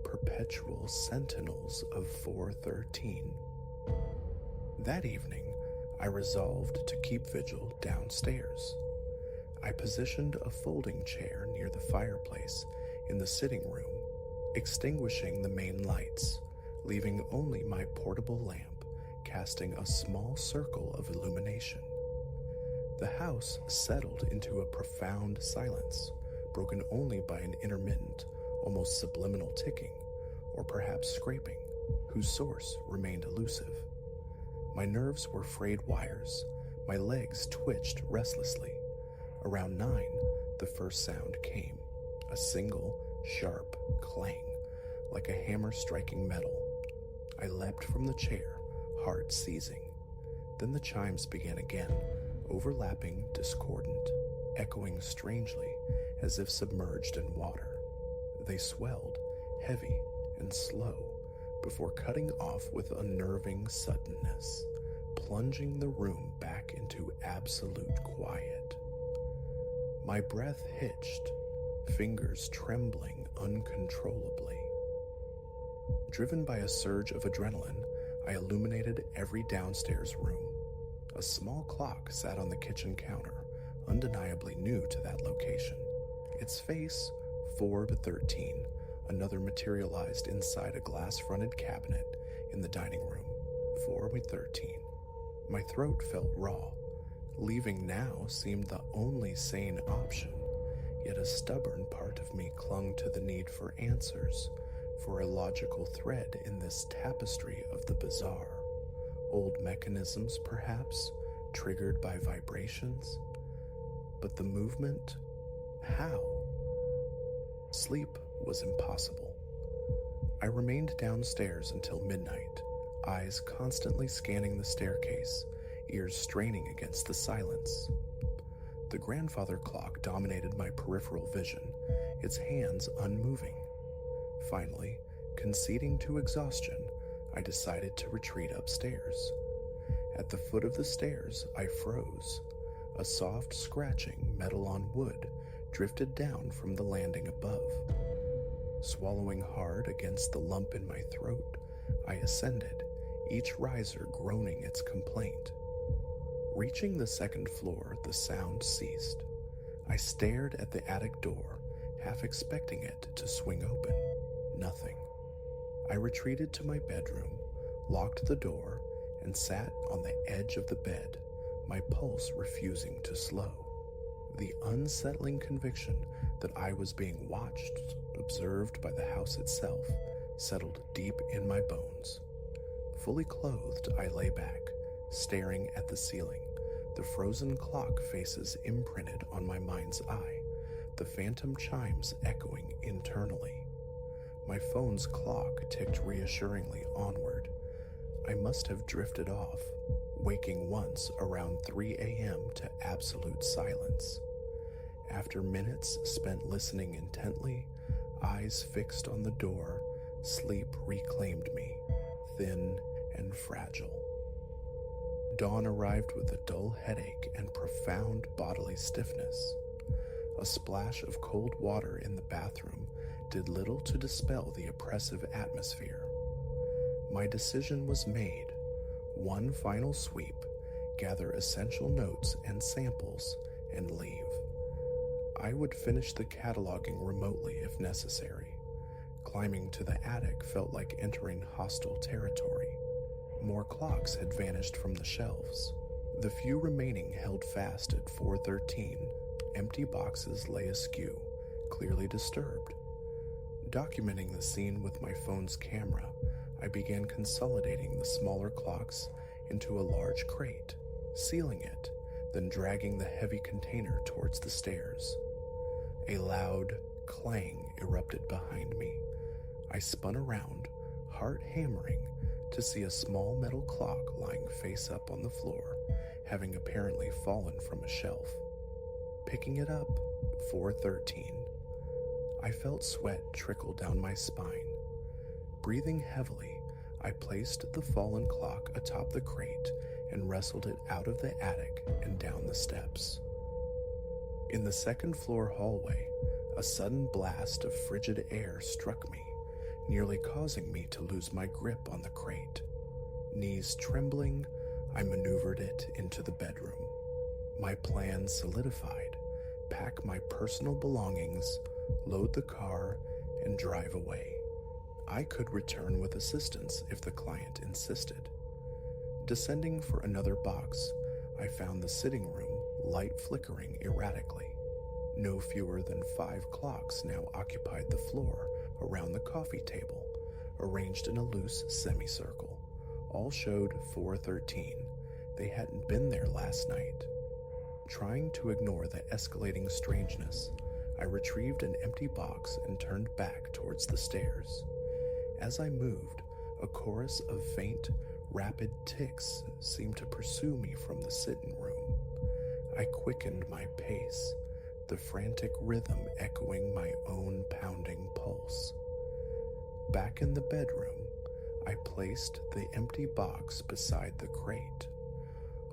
perpetual sentinels of 413. That evening, I resolved to keep vigil downstairs. I positioned a folding chair near the fireplace in the sitting room, extinguishing the main lights, leaving only my portable lamp casting a small circle of illumination. The house settled into a profound silence, broken only by an intermittent, almost subliminal ticking, or perhaps scraping, whose source remained elusive. My nerves were frayed wires, my legs twitched restlessly. Around 9, the first sound came, a single, sharp clang, like a hammer striking metal. I leapt from the chair, heart seizing. Then the chimes began again, overlapping, discordant, echoing strangely as if submerged in water. They swelled, heavy and slow, before cutting off with unnerving suddenness, plunging the room back into absolute quiet. My breath hitched, fingers trembling uncontrollably. Driven by a surge of adrenaline, I illuminated every downstairs room. A small clock sat on the kitchen counter, undeniably new to that location. Its face, 4 to 13, another materialized inside a glass-fronted cabinet in the dining room, 4 to 13. My throat felt raw. Leaving now seemed the only sane option, yet a stubborn part of me clung to the need for answers, for a logical thread in this tapestry of the bizarre. Old mechanisms, perhaps, triggered by vibrations. But the movement? How? Sleep was impossible. I remained downstairs until midnight, eyes constantly scanning the staircase, ears straining against the silence. The grandfather clock dominated my peripheral vision, its hands unmoving. Finally, conceding to exhaustion, I decided to retreat upstairs. At the foot of the stairs, I froze. A soft scratching, metal on wood, drifted down from the landing above. Swallowing hard against the lump in my throat, I ascended, each riser groaning its complaint. Reaching the second floor, the sound ceased. I stared at the attic door, half expecting it to swing open. Nothing. I retreated to my bedroom, locked the door, and sat on the edge of the bed, my pulse refusing to slow. The unsettling conviction that I was being watched, observed by the house itself, settled deep in my bones. Fully clothed, I lay back, staring at the ceiling, the frozen clock faces imprinted on my mind's eye, the phantom chimes echoing internally. My phone's clock ticked reassuringly onward. I must have drifted off, waking once around 3 a.m. to absolute silence. After minutes spent listening intently, eyes fixed on the door, sleep reclaimed me, thin and fragile. Dawn arrived with a dull headache and profound bodily stiffness. A splash of cold water in the bathroom did little to dispel the oppressive atmosphere. My decision was made. One final sweep, gather essential notes and samples, and leave. I would finish the cataloging remotely if necessary. Climbing to the attic felt like entering hostile territory. More clocks had vanished from the shelves. The few remaining held fast at 413. Empty boxes lay askew, clearly disturbed. Documenting the scene with my phone's camera, I began consolidating the smaller clocks into a large crate, sealing it, then dragging the heavy container towards the stairs. A loud clang erupted behind me. I spun around, heart hammering, to see a small metal clock lying face up on the floor, having apparently fallen from a shelf. Picking it up, 413. I felt sweat trickle down my spine. Breathing heavily, I placed the fallen clock atop the crate and wrestled it out of the attic and down the steps. In the second floor hallway, a sudden blast of frigid air struck me, nearly causing me to lose my grip on the crate. Knees trembling, I maneuvered it into the bedroom. My plan solidified: pack my personal belongings, load the car, and drive away. I could return with assistance if the client insisted. Descending for another box, I found the sitting room, light flickering erratically. No fewer than 5 clocks now occupied the floor around the coffee table, arranged in a loose semicircle. All showed 413. They hadn't been there last night. Trying to ignore the escalating strangeness, I retrieved an empty box and turned back towards the stairs. As I moved, a chorus of faint, rapid ticks seemed to pursue me from the sitting room. I quickened my pace, the frantic rhythm echoing my own pounding pulse. Back in the bedroom, I placed the empty box beside the crate.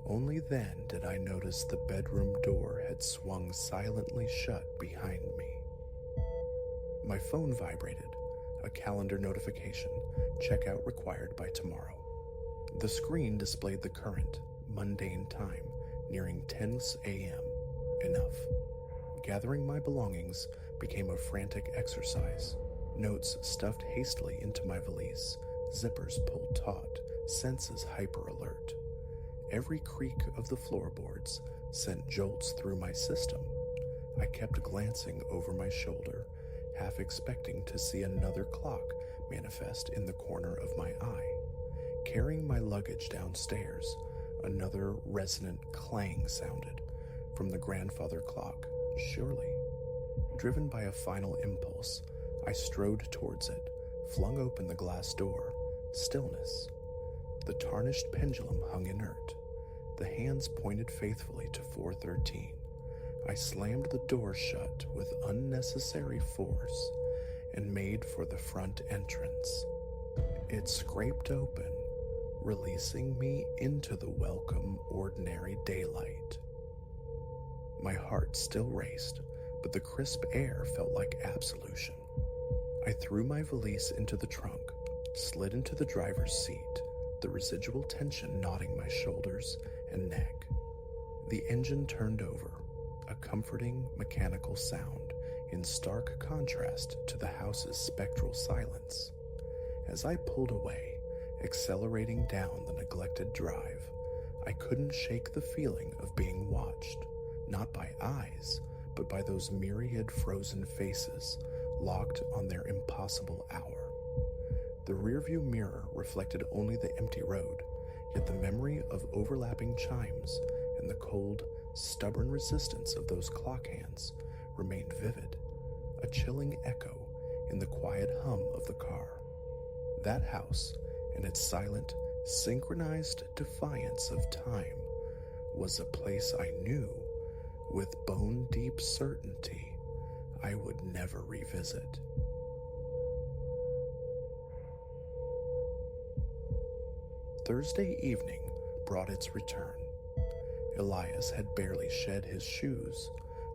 Only then did I notice the bedroom door had swung silently shut behind me. My phone vibrated, a calendar notification, checkout required by tomorrow. The screen displayed the current, mundane time, nearing 10 a.m. Enough. Gathering my belongings became a frantic exercise. Notes stuffed hastily into my valise, zippers pulled taut, senses hyper-alert. Every creak of the floorboards sent jolts through my system. I kept glancing over my shoulder, half expecting to see another clock manifest in the corner of my eye. Carrying my luggage downstairs, another resonant clang sounded from the grandfather clock, surely. Driven by a final impulse, I strode towards it, flung open the glass door. Stillness. The tarnished pendulum hung inert. The hands pointed faithfully to 413. I slammed the door shut with unnecessary force and made for the front entrance. It scraped open, releasing me into the welcome ordinary daylight. My heart still raced, but the crisp air felt like absolution. I threw my valise into the trunk, slid into the driver's seat, the residual tension knotting my shoulders and neck. The engine turned over, a comforting mechanical sound in stark contrast to the house's spectral silence. As I pulled away, accelerating down the neglected drive, I couldn't shake the feeling of being watched, not by eyes, but by those myriad frozen faces locked on their impossible hour. The rearview mirror reflected only the empty road, yet the memory of overlapping chimes and the cold, stubborn resistance of those clock hands remained vivid, a chilling echo in the quiet hum of the car. That house and its silent, synchronized defiance of time was a place I knew, with bone-deep certainty, I would never revisit. Thursday evening brought its return. Elias had barely shed his shoes,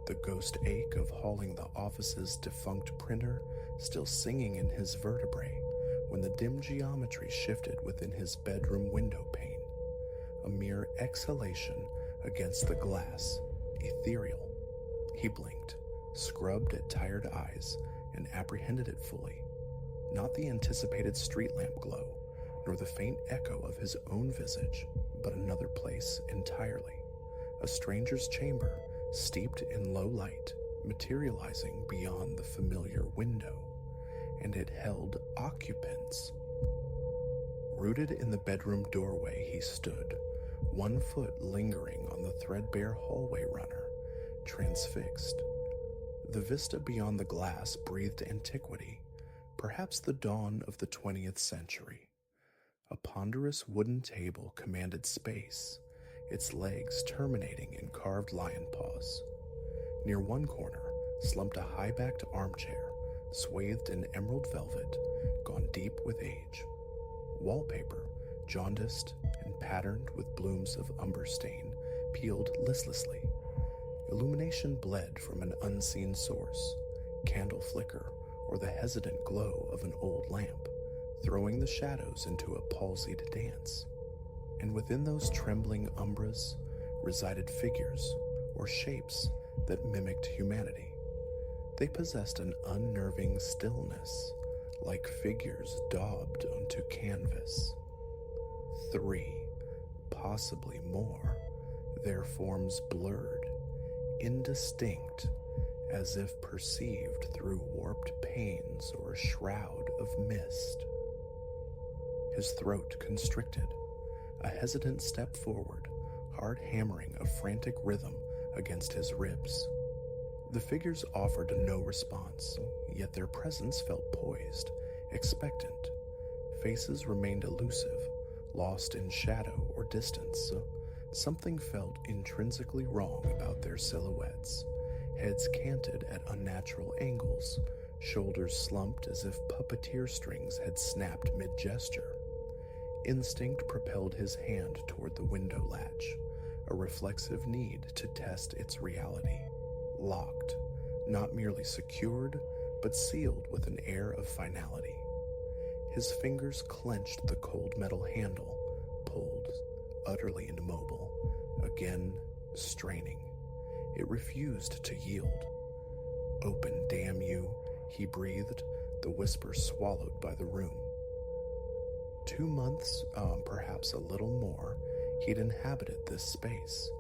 the ghost ache of hauling the office's defunct printer still singing in his vertebrae when the dim geometry shifted within his bedroom window pane. A mere exhalation against the glass, ethereal. He blinked, scrubbed at tired eyes, and apprehended it fully. Not the anticipated street lamp glow, nor the faint echo of his own visage, but another place entirely. A stranger's chamber, steeped in low light, materializing beyond the familiar window, and it held occupants. Rooted in the bedroom doorway he stood, one foot lingering on the threadbare hallway runner, transfixed. The vista beyond the glass breathed antiquity, perhaps the dawn of the 20th century. A ponderous wooden table commanded space, its legs terminating in carved lion paws. Near one corner slumped a high-backed armchair, swathed in emerald velvet, gone deep with age. Wallpaper, jaundiced and patterned with blooms of umber stain, peeled listlessly. Illumination bled from an unseen source, candle flicker or the hesitant glow of an old lamp, throwing the shadows into a palsied dance. And within those trembling umbras resided figures or shapes that mimicked humanity. They possessed an unnerving stillness, like figures daubed onto canvas. 3, possibly more, their forms blurred, indistinct, as if perceived through warped panes or a shroud of mist. His throat constricted, a hesitant step forward, hard hammering a frantic rhythm against his ribs. The figures offered no response, yet their presence felt poised, expectant. Faces remained elusive, lost in shadow or distance. Something felt intrinsically wrong about their silhouettes. Heads canted at unnatural angles, shoulders slumped as if puppeteer strings had snapped mid-gesture. Instinct propelled his hand toward the window latch, a reflexive need to test its reality. Locked, not merely secured, but sealed with an air of finality. His fingers clenched the cold metal handle, pulled, utterly immobile, again straining. It refused to yield. "Open, damn you," he breathed, the whisper swallowed by the room. 2 months, perhaps a little more, he'd inhabited this space,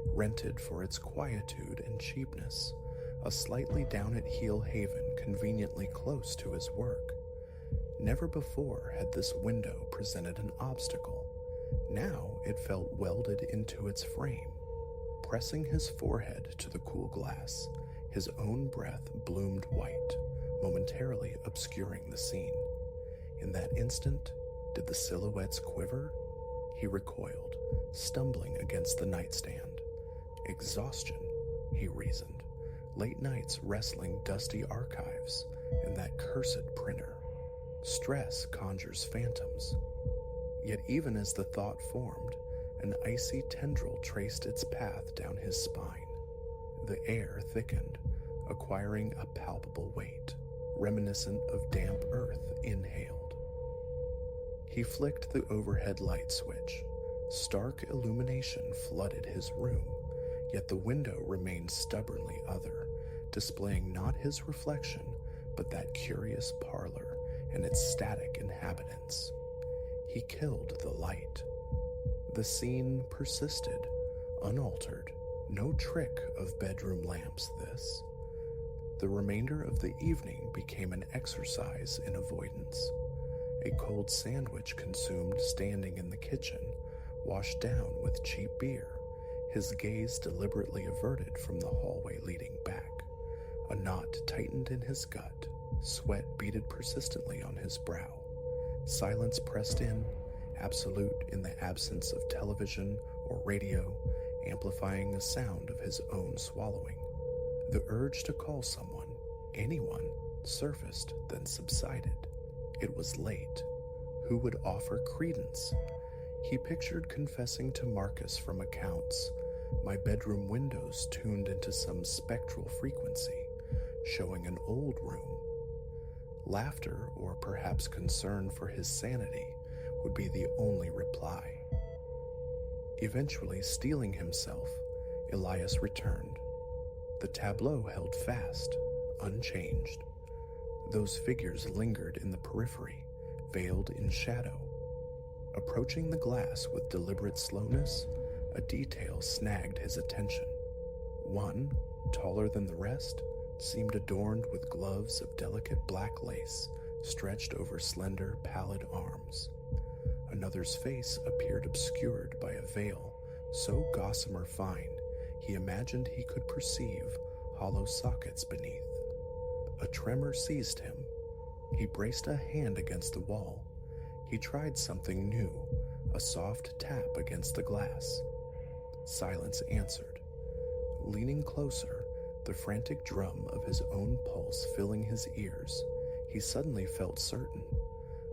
rented for its quietude and cheapness, a slightly down-at-heel haven conveniently close to his work. Never before had this window presented an obstacle. Now it felt welded into its frame. Pressing his forehead to the cool glass, his own breath bloomed white, momentarily obscuring the scene. In that instant, did the silhouettes quiver? He recoiled, stumbling against the nightstand. Exhaustion, he reasoned. Late nights wrestling dusty archives and that cursed printer. Stress conjures phantoms. Yet even as the thought formed, an icy tendril traced its path down his spine. The air thickened, acquiring a palpable weight, reminiscent of damp earth inhaled. He flicked the overhead light switch. Stark illumination flooded his room, yet the window remained stubbornly other, displaying not his reflection, but that curious parlor and its static inhabitants. He killed the light. The scene persisted, unaltered, no trick of bedroom lamps this. The remainder of the evening became an exercise in avoidance. A cold sandwich consumed standing in the kitchen, washed down with cheap beer, his gaze deliberately averted from the hallway leading back. A knot tightened in his gut, sweat beaded persistently on his brow. Silence pressed in, absolute in the absence of television or radio, amplifying the sound of his own swallowing. The urge to call someone, anyone, surfaced, then subsided. It was late. Who would offer credence? He pictured confessing to Marcus from accounts, my bedroom windows tuned into some spectral frequency, showing an old room. Laughter, or perhaps concern for his sanity, would be the only reply. Eventually steeling himself, Elias returned. The tableau held fast, unchanged. Those figures lingered in the periphery, veiled in shadow. Approaching the glass with deliberate slowness, a detail snagged his attention. One, taller than the rest, seemed adorned with gloves of delicate black lace stretched over slender, pallid arms. Another's face appeared obscured by a veil so gossamer fine he imagined he could perceive hollow sockets beneath. A tremor seized him. He braced a hand against the wall. He tried something new, a soft tap against the glass. Silence answered. Leaning closer, the frantic drum of his own pulse filling his ears, he suddenly felt certain.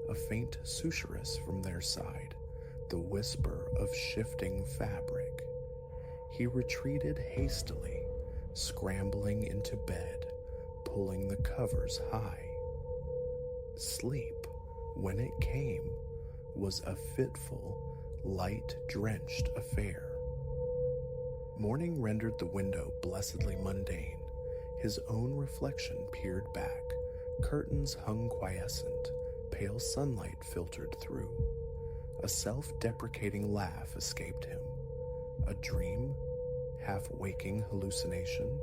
A faint susurrus from their side, the whisper of shifting fabric. He retreated hastily, scrambling into bed, pulling the covers high. Sleep, when it came, was a fitful, light-drenched affair. Morning rendered the window blessedly mundane. His own reflection peered back. Curtains hung quiescent. Pale sunlight filtered through. A self-deprecating laugh escaped him. A dream? Half-waking hallucination?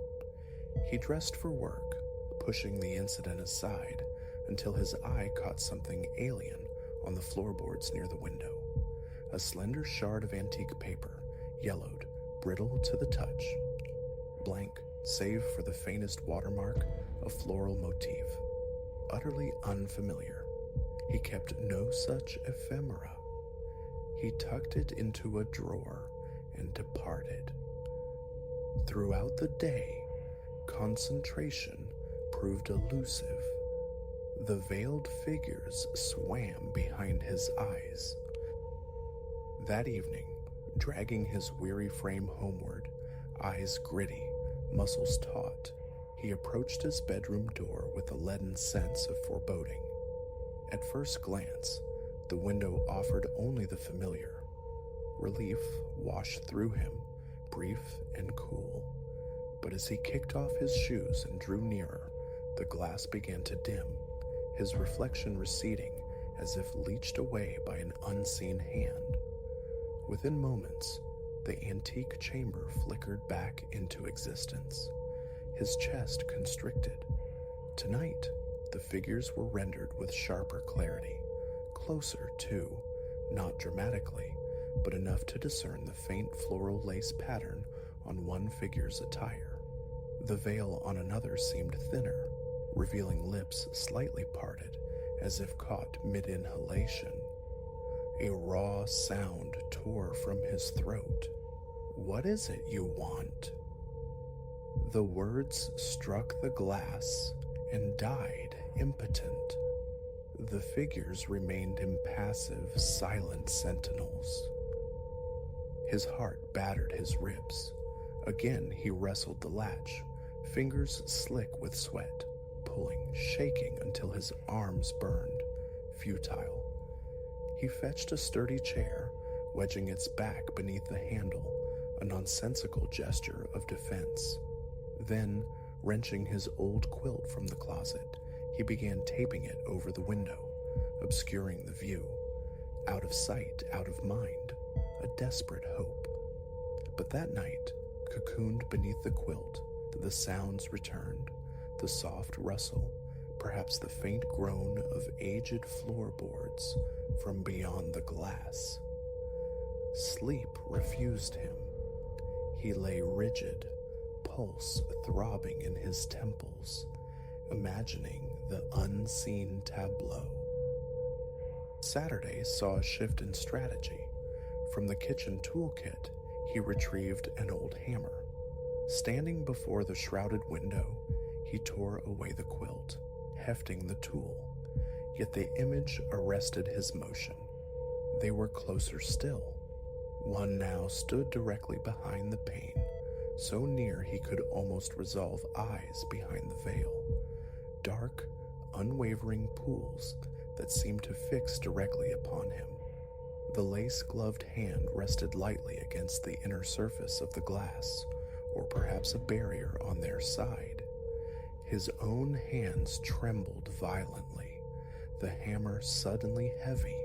He dressed for work, pushing the incident aside until his eye caught something alien on the floorboards near the window. A slender shard of antique paper, yellowed, brittle to the touch. Blank, save for the faintest watermark, a floral motif. Utterly unfamiliar. He kept no such ephemera. He tucked it into a drawer and departed. Throughout the day, concentration proved elusive. The veiled figures swam behind his eyes. That evening, dragging his weary frame homeward, eyes gritty, muscles taut, he approached his bedroom door with a leaden sense of foreboding. At first glance, the window offered only the familiar. Relief washed through him, brief and cool. But as he kicked off his shoes and drew nearer, the glass began to dim, his reflection receding as if leached away by an unseen hand. Within moments, the antique chamber flickered back into existence. His chest constricted. Tonight, the figures were rendered with sharper clarity, closer too, not dramatically, but enough to discern the faint floral lace pattern on one figure's attire. The veil on another seemed thinner, revealing lips slightly parted, as if caught mid-inhalation. A raw sound tore from his throat. "What is it you want?" The words struck the glass and died impotent. The figures remained impassive, silent sentinels. His heart battered his ribs. Again he wrestled the latch, fingers slick with sweat, pulling, shaking until his arms burned, futile. He fetched a sturdy chair, wedging its back beneath the handle, a nonsensical gesture of defense. Then, wrenching his old quilt from the closet, he began taping it over the window, obscuring the view. Out of sight, out of mind, a desperate hope. But that night, cocooned beneath the quilt, the sounds returned, the soft rustle, perhaps the faint groan of aged floorboards from beyond the glass. Sleep refused him. He lay rigid, pulse throbbing in his temples, imagining the unseen tableau. Saturday saw a shift in strategy. From the kitchen toolkit, he retrieved an old hammer. Standing before the shrouded window, he tore away the quilt, hefting the tool. Yet the image arrested his motion. They were closer still. One now stood directly behind the pane, so near he could almost resolve eyes behind the veil. Dark, unwavering pools that seemed to fix directly upon him. The lace-gloved hand rested lightly against the inner surface of the glass, or perhaps a barrier on their side. His own hands trembled violently, the hammer suddenly heavy,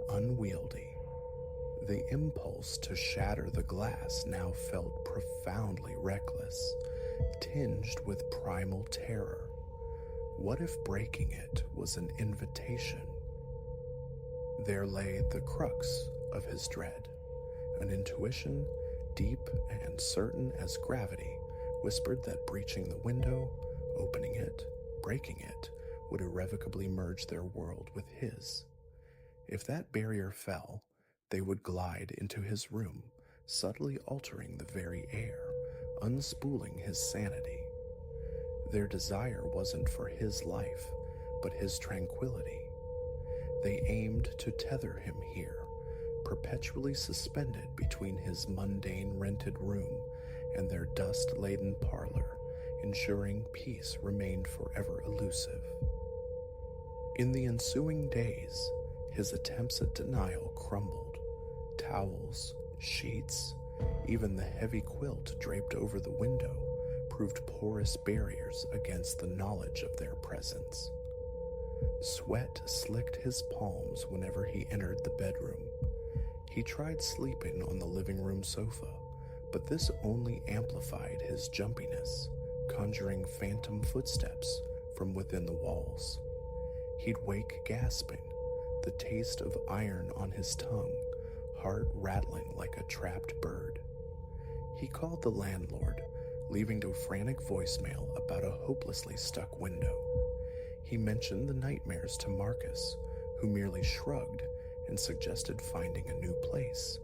unwieldy. The impulse to shatter the glass now felt profoundly reckless, tinged with primal terror. What if breaking it was an invitation? There lay the crux of his dread. An intuition, deep and certain as gravity, whispered that breaching the window, opening it, breaking it, would irrevocably merge their world with his. If that barrier fell, they would glide into his room, subtly altering the very air, unspooling his sanity. Their desire wasn't for his life, but his tranquility. They aimed to tether him here, perpetually suspended between his mundane rented room and their dust-laden parlor, ensuring peace remained forever elusive. In the ensuing days, his attempts at denial crumbled. Towels, sheets, even the heavy quilt draped over the window proved porous barriers against the knowledge of their presence. Sweat slicked his palms whenever he entered the bedroom. He tried sleeping on the living room sofa, but this only amplified his jumpiness, conjuring phantom footsteps from within the walls. He'd wake gasping, the taste of iron on his tongue, heart rattling like a trapped bird. He called the landlord, leaving a frantic voicemail about a hopelessly stuck window. He mentioned the nightmares to Marcus, who merely shrugged and suggested finding a new place.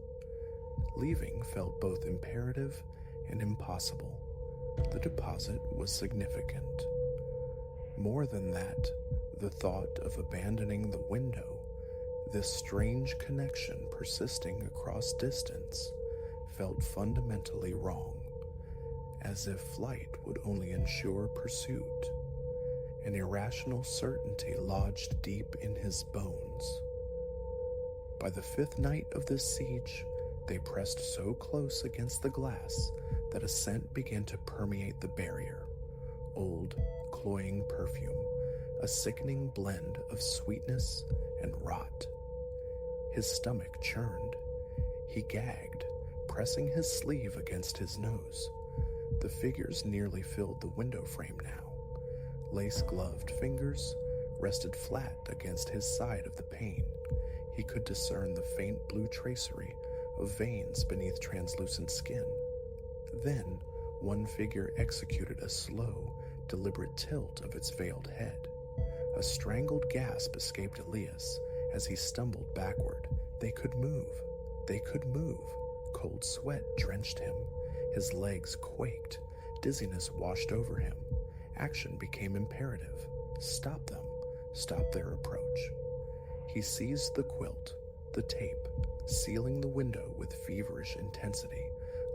Leaving felt both imperative and impossible. The deposit was significant. More than that, the thought of abandoning the window, this strange connection persisting across distance, felt fundamentally wrong, as if flight would only ensure pursuit. An irrational certainty lodged deep in his bones. By the fifth night of this siege, they pressed so close against the glass that a scent began to permeate the barrier. Old, cloying perfume, a sickening blend of sweetness and rot. His stomach churned. He gagged, pressing his sleeve against his nose. The figures nearly filled the window frame now. Lace-gloved fingers rested flat against his side of the pane. He could discern the faint blue tracery of veins beneath translucent skin. Then, one figure executed a slow, deliberate tilt of its veiled head. A strangled gasp escaped Elias as he stumbled backward. They could move. They could move. Cold sweat drenched him. His legs quaked. Dizziness washed over him. Action became imperative. Stop them. Stop their approach. He seized the quilt, the tape, sealing the window with feverish intensity,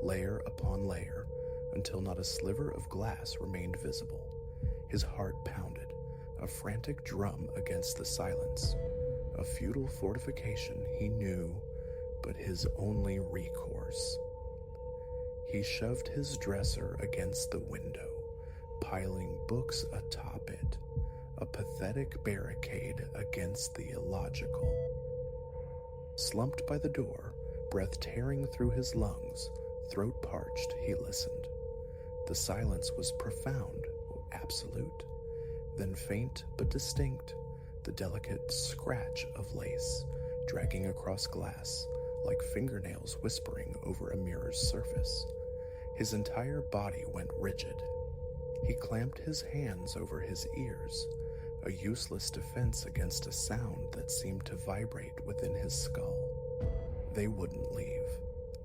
layer upon layer, until not a sliver of glass remained visible. His heart pounded, a frantic drum against the silence. A futile fortification, he knew, but his only recourse. He shoved his dresser against the window, piling books atop it, a pathetic barricade against the illogical. Slumped by the door, breath tearing through his lungs, throat parched, he listened. The silence was profound, absolute. Then faint but distinct, the delicate scratch of lace, dragging across glass, like fingernails whispering over a mirror's surface. His entire body went rigid. He clamped his hands over his ears, a useless defense against a sound that seemed to vibrate within his skull. They wouldn't leave.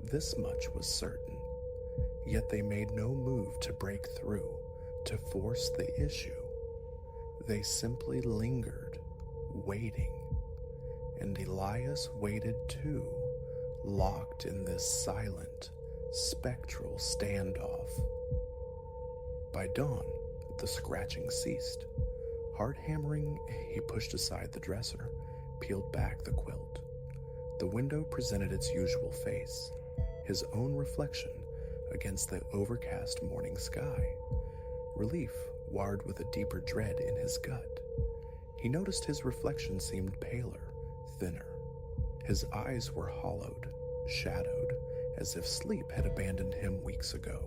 This much was certain. Yet they made no move to break through, to force the issue. They simply lingered, waiting. And Elias waited too, locked in this silent, spectral standoff. By dawn, the scratching ceased. Heart hammering, he pushed aside the dresser, peeled back the quilt. The window presented its usual face, his own reflection against the overcast morning sky. Relief warred with a deeper dread in his gut. He noticed his reflection seemed paler, thinner. His eyes were hollowed, shadowed as if sleep had abandoned him weeks ago.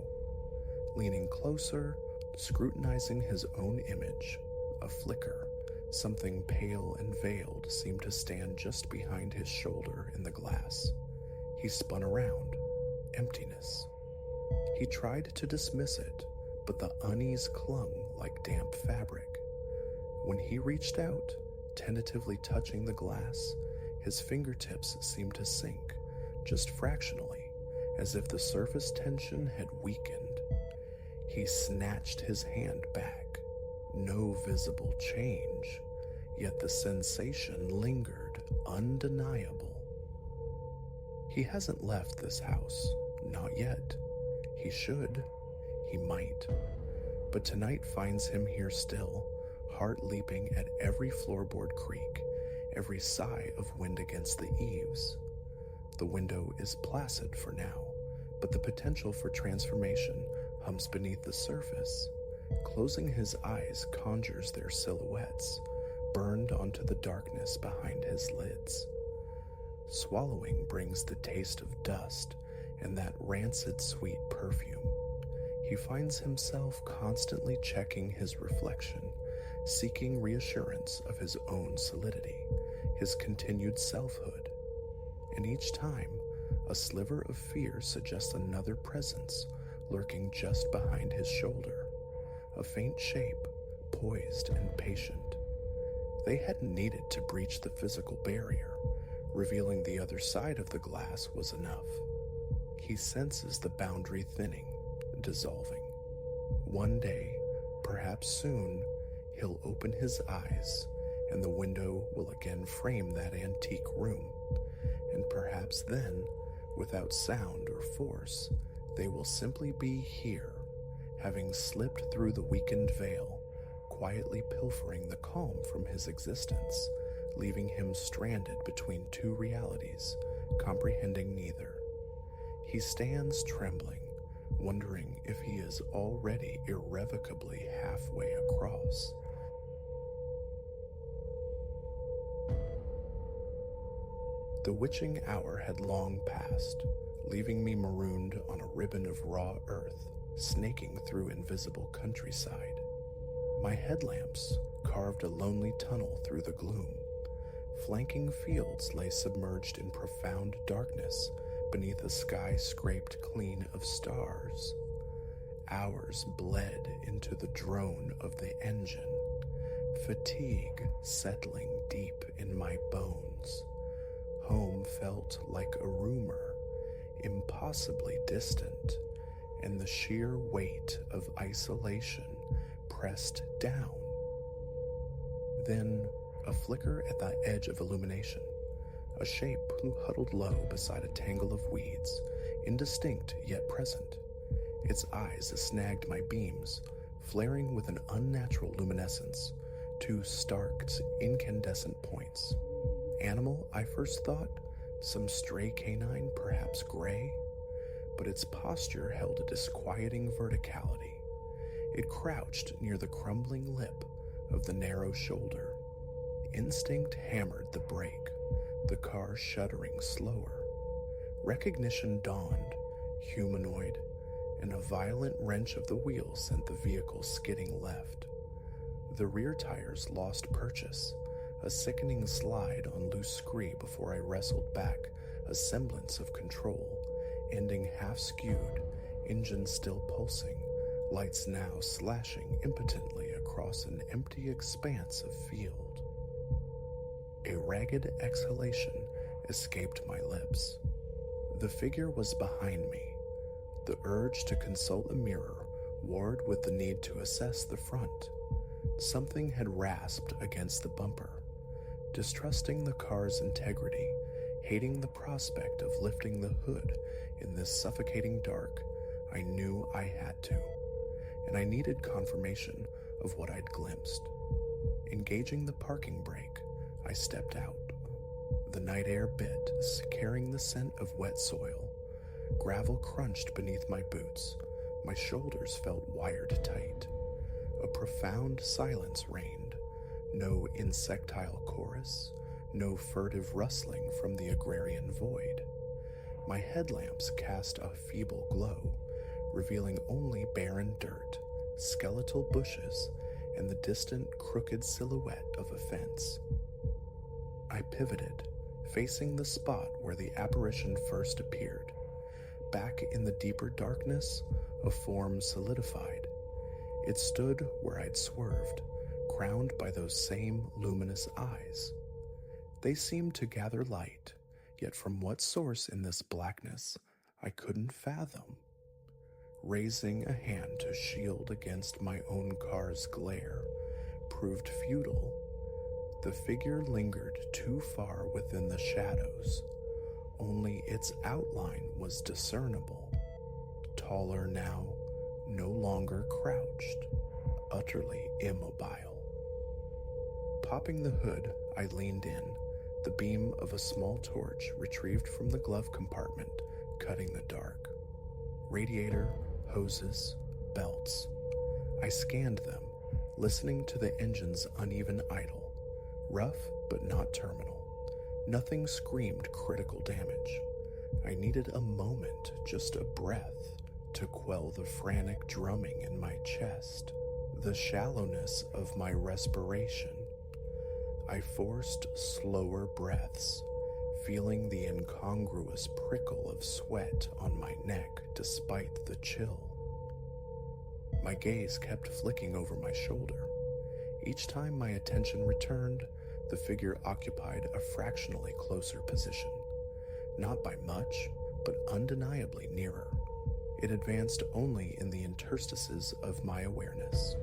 Leaning closer, scrutinizing his own image, a flicker, something pale and veiled seemed to stand just behind his shoulder in the glass. He spun around. Emptiness. He tried to dismiss it, but the unease clung like damp fabric. When he reached out, tentatively touching the glass, his fingertips seemed to sink, just fractionally, as if the surface tension had weakened. He snatched his hand back. No visible change, yet the sensation lingered, undeniable. He hasn't left this house, not yet. He should, he might. But tonight finds him here still, heart leaping at every floorboard creak, every sigh of wind against the eaves. The window is placid for now, but the potential for transformation hums beneath the surface. Closing his eyes conjures their silhouettes, burned onto the darkness behind his lids. Swallowing brings the taste of dust and that rancid sweet perfume. He finds himself constantly checking his reflection, seeking reassurance of his own solidity, his continued selfhood. And each time, a sliver of fear suggests another presence lurking just behind his shoulder, a faint shape, poised and patient. They hadn't needed to breach the physical barrier. Revealing the other side of the glass was enough. He senses the boundary thinning, dissolving. One day, perhaps soon, he'll open his eyes, and the window will again frame that antique room. And perhaps then, without sound or force, they will simply be here, having slipped through the weakened veil, quietly pilfering the calm from his existence, leaving him stranded between two realities, comprehending neither. He stands trembling, wondering if he is already irrevocably halfway across. The witching hour had long passed, leaving me marooned on a ribbon of raw earth, snaking through invisible countryside. My headlamps carved a lonely tunnel through the gloom. Flanking fields lay submerged in profound darkness beneath a sky scraped clean of stars. Hours bled into the drone of the engine, fatigue settling deep in my bones. Home felt like a rumor, impossibly distant, and the sheer weight of isolation pressed down. Then, a flicker at the edge of illumination. A shape huddled low beside a tangle of weeds, indistinct yet present. Its eyes snagged my beams, flaring with an unnatural luminescence, two stark, incandescent points. Animal, I first thought, some stray canine, perhaps gray, but its posture held a disquieting verticality. It crouched near the crumbling lip of the narrow shoulder. Instinct hammered the brake, the car shuddering slower. Recognition dawned, humanoid, and a violent wrench of the wheel sent the vehicle skidding left. The rear tires lost purchase, a sickening slide on loose scree before I wrestled back a semblance of control, ending half-skewed, engine still pulsing, lights now slashing impotently across an empty expanse of field. A ragged exhalation escaped my lips. The figure was behind me. The urge to consult a mirror warred with the need to assess the front. Something had rasped against the bumper. Distrusting the car's integrity, hating the prospect of lifting the hood in this suffocating dark, I knew I had to, and I needed confirmation of what I'd glimpsed. Engaging the parking brake, I stepped out. The night air bit, carrying the scent of wet soil. Gravel crunched beneath my boots. My shoulders felt wired tight. A profound silence reigned. No insectile chorus, no furtive rustling from the agrarian void. My headlamps cast a feeble glow, revealing only barren dirt, skeletal bushes, and the distant, crooked silhouette of a fence. I pivoted, facing the spot where the apparition first appeared. Back in the deeper darkness, a form solidified. It stood where I'd swerved, crowned by those same luminous eyes. They seemed to gather light, yet from what source in this blackness I couldn't fathom. Raising a hand to shield against my own car's glare proved futile. The figure lingered too far within the shadows. Only its outline was discernible. Taller now, no longer crouched, utterly immobile. Popping the hood, I leaned in, the beam of a small torch retrieved from the glove compartment cutting the dark. Radiator, hoses, belts. I scanned them, listening to the engine's uneven idle, rough but not terminal. Nothing screamed critical damage. I needed a moment, just a breath, to quell the frantic drumming in my chest, the shallowness of my respiration. I forced slower breaths, feeling the incongruous prickle of sweat on my neck despite the chill. My gaze kept flicking over my shoulder. Each time my attention returned, the figure occupied a fractionally closer position. Not by much, but undeniably nearer. It advanced only in the interstices of my awareness.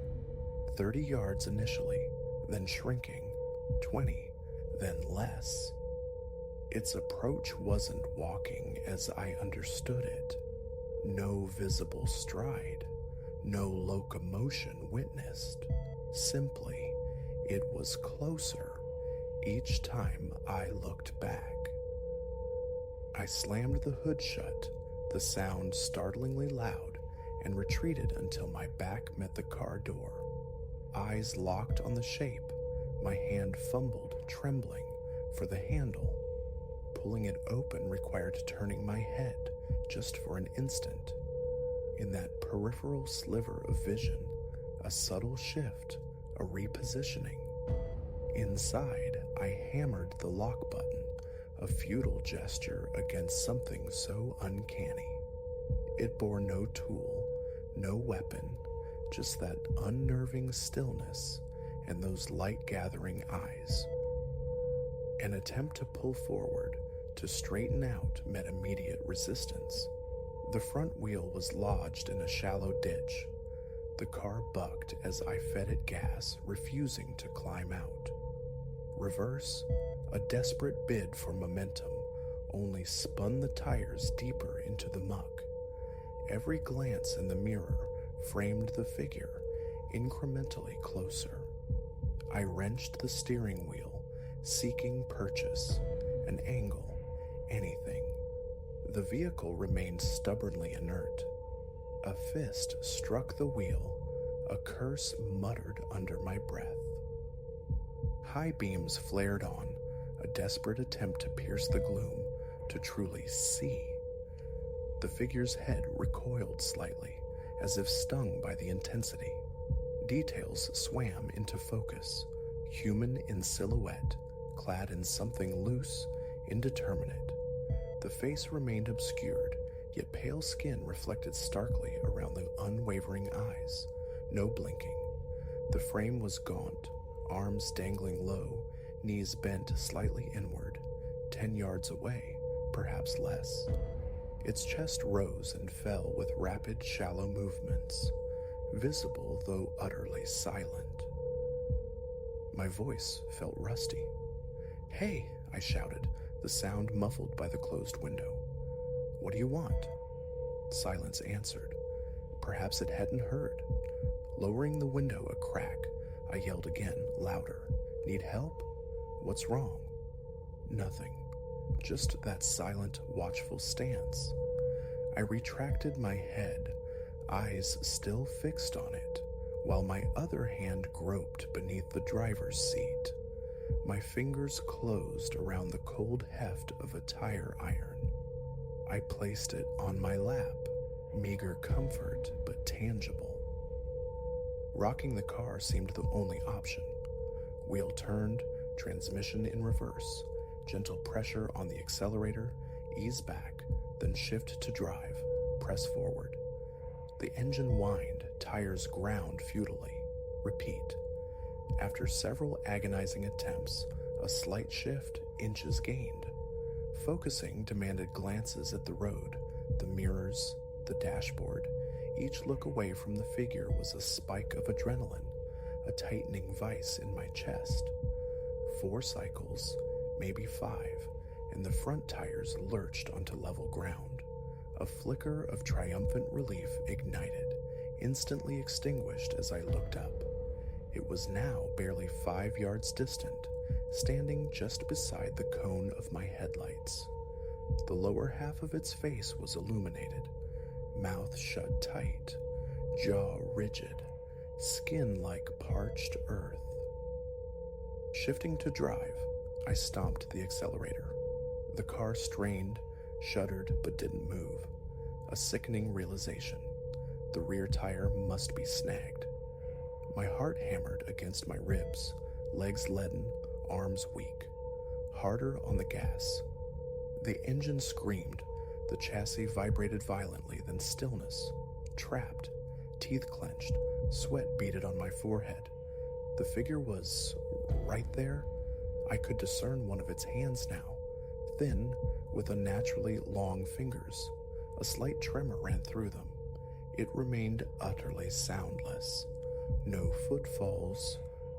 30 yards initially, then shrinking, 20, then less. Its approach wasn't walking as I understood it. No visible stride, no locomotion witnessed. Simply, it was closer each time I looked back. I slammed the hood shut, the sound startlingly loud, and retreated until my back met the car door. Eyes locked on the shape, my hand fumbled, trembling, for the handle. Pulling it open required turning my head just for an instant. In that peripheral sliver of vision, a subtle shift, a repositioning. Inside, I hammered the lock button, a futile gesture against something so uncanny. It bore no tool, no weapon, just that unnerving stillness and those light-gathering eyes. An attempt to pull forward, to straighten out, met immediate resistance. The front wheel was lodged in a shallow ditch. The car bucked as I fed it gas, refusing to climb out. Reverse, a desperate bid for momentum, only spun the tires deeper into the muck. Every glance in the mirror framed the figure, incrementally closer. I wrenched the steering wheel, seeking purchase, an angle, anything. The vehicle remained stubbornly inert. A fist struck the wheel, a curse muttered under my breath. High beams flared on, a desperate attempt to pierce the gloom, to truly see. The figure's head recoiled slightly, as if stung by the intensity. Details swam into focus, human in silhouette, clad in something loose, indeterminate. The face remained obscured, yet pale skin reflected starkly around the unwavering eyes. No blinking. The frame was gaunt, arms dangling low, knees bent slightly inward, 10 yards away, perhaps less. Its chest rose and fell with rapid, shallow movements, visible though utterly silent. My voice felt rusty. "Hey," I shouted, the sound muffled by the closed window. "What do you want?" Silence answered. Perhaps it hadn't heard. Lowering the window a crack, I yelled again, louder. "Need help? What's wrong?" Nothing. Just that silent, watchful stance. I retracted my head, eyes still fixed on it, while my other hand groped beneath the driver's seat. My fingers closed around the cold heft of a tire iron. I placed it on my lap, meager comfort but tangible. Rocking the car seemed the only option. Wheel turned, transmission in reverse, gentle pressure on the accelerator, ease back, then shift to drive, press forward. The engine whined, tires ground futilely. Repeat. After several agonizing attempts, a slight shift, inches gained. Focusing demanded glances at the road, the mirrors, the dashboard. Each look away from the figure was a spike of adrenaline, a tightening vice in my chest. 4 cycles, maybe 5, and the front tires lurched onto level ground. A flicker of triumphant relief ignited, instantly extinguished as I looked up. It was now barely 5 yards distant, standing just beside the cone of my headlights. The lower half of its face was illuminated, mouth shut tight, jaw rigid, skin like parched earth. Shifting to drive, I stomped the accelerator. The car strained, shuddered, but didn't move. A sickening realization. The rear tire must be snagged. My heart hammered against my ribs, legs leaden, arms weak. Harder on the gas. The engine screamed. The chassis vibrated violently, then stillness. Trapped, teeth clenched, sweat beaded on my forehead. The figure was right there. I could discern one of its hands now, thin, with unnaturally long fingers. A slight tremor ran through them. It remained utterly soundless. No footfalls,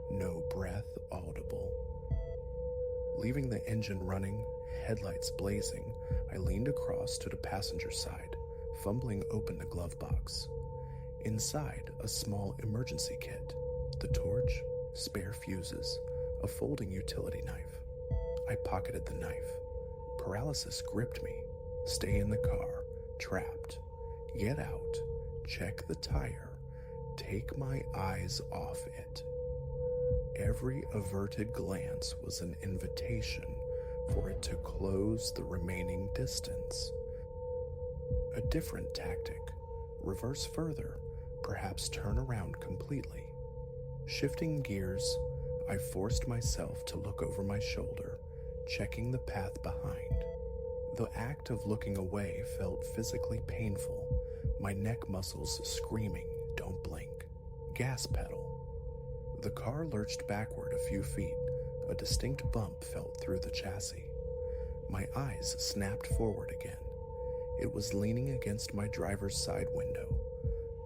no breath audible. Leaving the engine running, headlights blazing, I leaned across to the passenger side, fumbling open the glove box. Inside, a small emergency kit, the torch, spare fuses, a folding utility knife. I pocketed the knife. Paralysis gripped me. Stay in the car, trapped. Get out, check the tire, take my eyes off it. Every averted glance was an invitation for it to close the remaining distance. A different tactic. Reverse further, perhaps turn around completely. Shifting gears, I forced myself to look over my shoulder, checking the path behind. The act of looking away felt physically painful, my neck muscles screaming, "Don't blink." Gas pedal. The car lurched backward a few feet. A distinct bump felt through the chassis. My eyes snapped forward again. It was leaning against my driver's side window.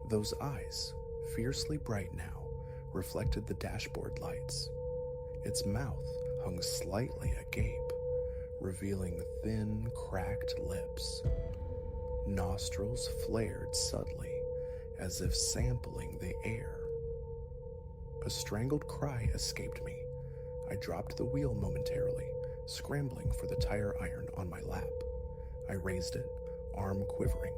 Those eyes, fiercely bright now, reflected the dashboard lights. Its mouth hung slightly agape, revealing thin, cracked lips. Nostrils flared subtly, as if sampling the air. A strangled cry escaped me. I dropped the wheel momentarily, scrambling for the tire iron on my lap. I raised it, arm quivering.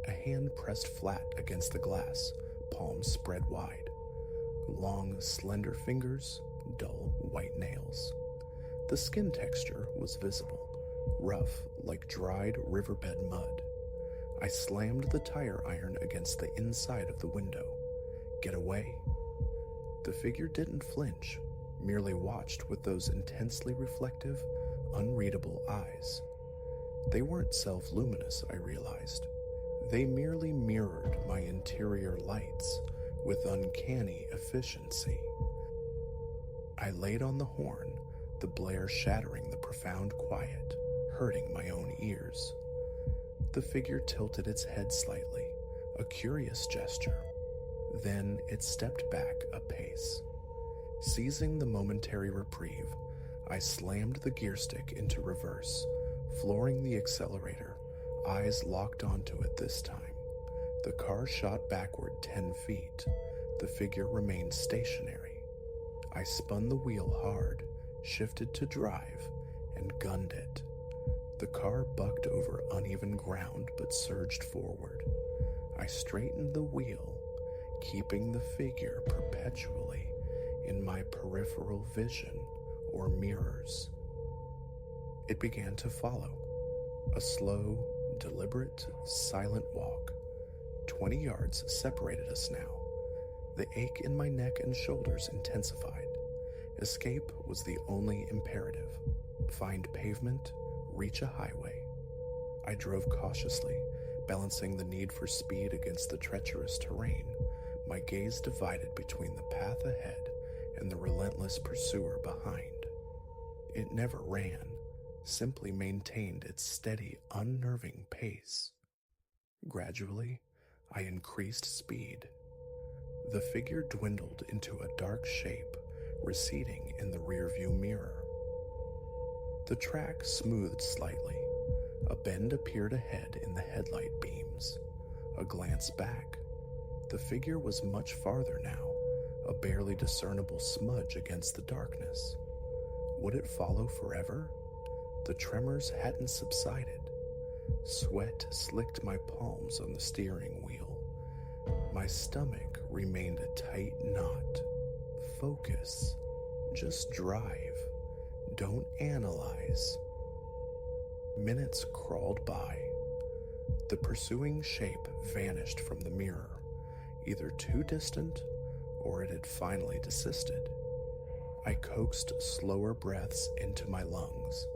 A hand pressed flat against the glass, palms spread wide. Long, slender fingers, dull white nails. The skin texture was visible, rough like dried riverbed mud. I slammed the tire iron against the inside of the window. Get away. The figure didn't flinch, merely watched with those intensely reflective, unreadable eyes. They weren't self-luminous, I realized. They merely mirrored my interior lights with uncanny efficiency. I laid on the horn, the blare shattering the profound quiet, hurting my own ears. The figure tilted its head slightly, a curious gesture. Then it stepped back a pace. Seizing the momentary reprieve, I slammed the gear stick into reverse, flooring the accelerator, eyes locked onto it this time. The car shot backward 10 feet. The figure remained stationary. I spun the wheel hard, shifted to drive, and gunned it. The car bucked over uneven ground but surged forward. I straightened the wheel, keeping the figure perpetually in my peripheral vision or mirrors. It began to follow, a slow, deliberate, silent walk. 20 yards separated us now. The ache in my neck and shoulders intensified. Escape was the only imperative. Find pavement, reach a highway. I drove cautiously, balancing the need for speed against the treacherous terrain, my gaze divided between the path ahead and the relentless pursuer behind. It never ran, simply maintained its steady, unnerving pace. Gradually, I increased speed. The figure dwindled into a dark shape, receding in the rearview mirror. The track smoothed slightly. A bend appeared ahead in the headlight beams. A glance back. The figure was much farther now, a barely discernible smudge against the darkness. Would it follow forever? The tremors hadn't subsided. Sweat slicked my palms on the steering wheel. My stomach remained a tight knot. Focus. Just drive. Don't analyze. Minutes crawled by. The pursuing shape vanished from the mirror, either too distant or it had finally desisted. I coaxed slower breaths into my lungs,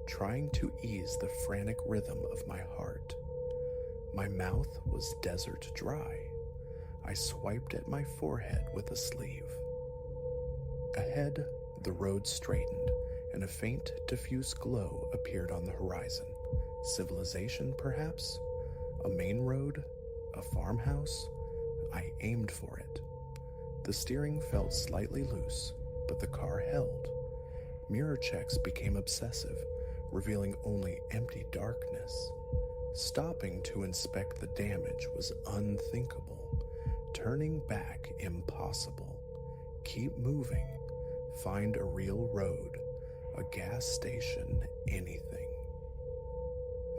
trying to ease the frantic rhythm of my heart. My mouth was desert dry. I swiped at my forehead with a sleeve. Ahead, the road straightened, and a faint, diffuse glow appeared on the horizon. Civilization, perhaps? A main road? A farmhouse? I aimed for it. The steering felt slightly loose, but the car held. Mirror checks became obsessive, revealing only empty darkness. Stopping to inspect the damage was unthinkable. Turning back impossible. Keep moving. Find a real road. A gas station, anything.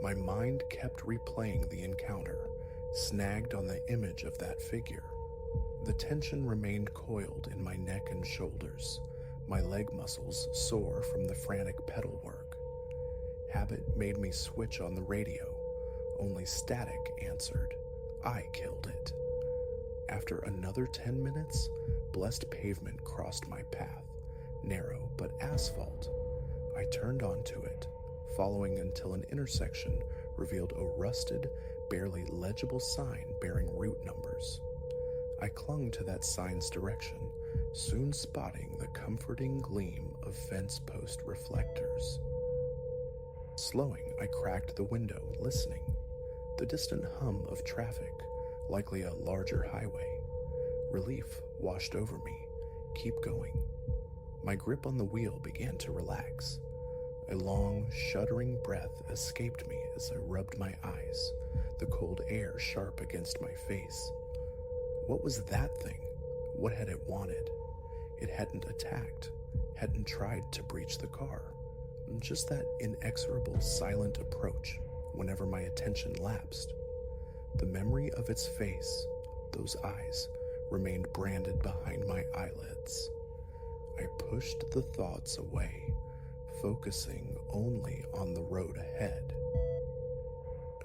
My mind kept replaying the encounter, snagged on the image of that figure. The tension remained coiled in my neck and shoulders, my leg muscles sore from the frantic pedal work. Habit made me switch on the radio. Only static answered. I killed it. After another 10 minutes, blessed pavement crossed my path, narrow but asphalt. I turned onto it, following until an intersection revealed a rusted, barely legible sign bearing route numbers. I clung to that sign's direction, soon spotting the comforting gleam of fence post reflectors. Slowing, I cracked the window, listening. The distant hum of traffic, likely a larger highway. Relief washed over me. Keep going. My grip on the wheel began to relax. A long, shuddering breath escaped me as I rubbed my eyes, the cold air sharp against my face. What was that thing? What had it wanted? It hadn't attacked, hadn't tried to breach the car. Just that inexorable, silent approach whenever my attention lapsed. The memory of its face, those eyes, remained branded behind my eyelids. I pushed the thoughts away, focusing only on the road ahead.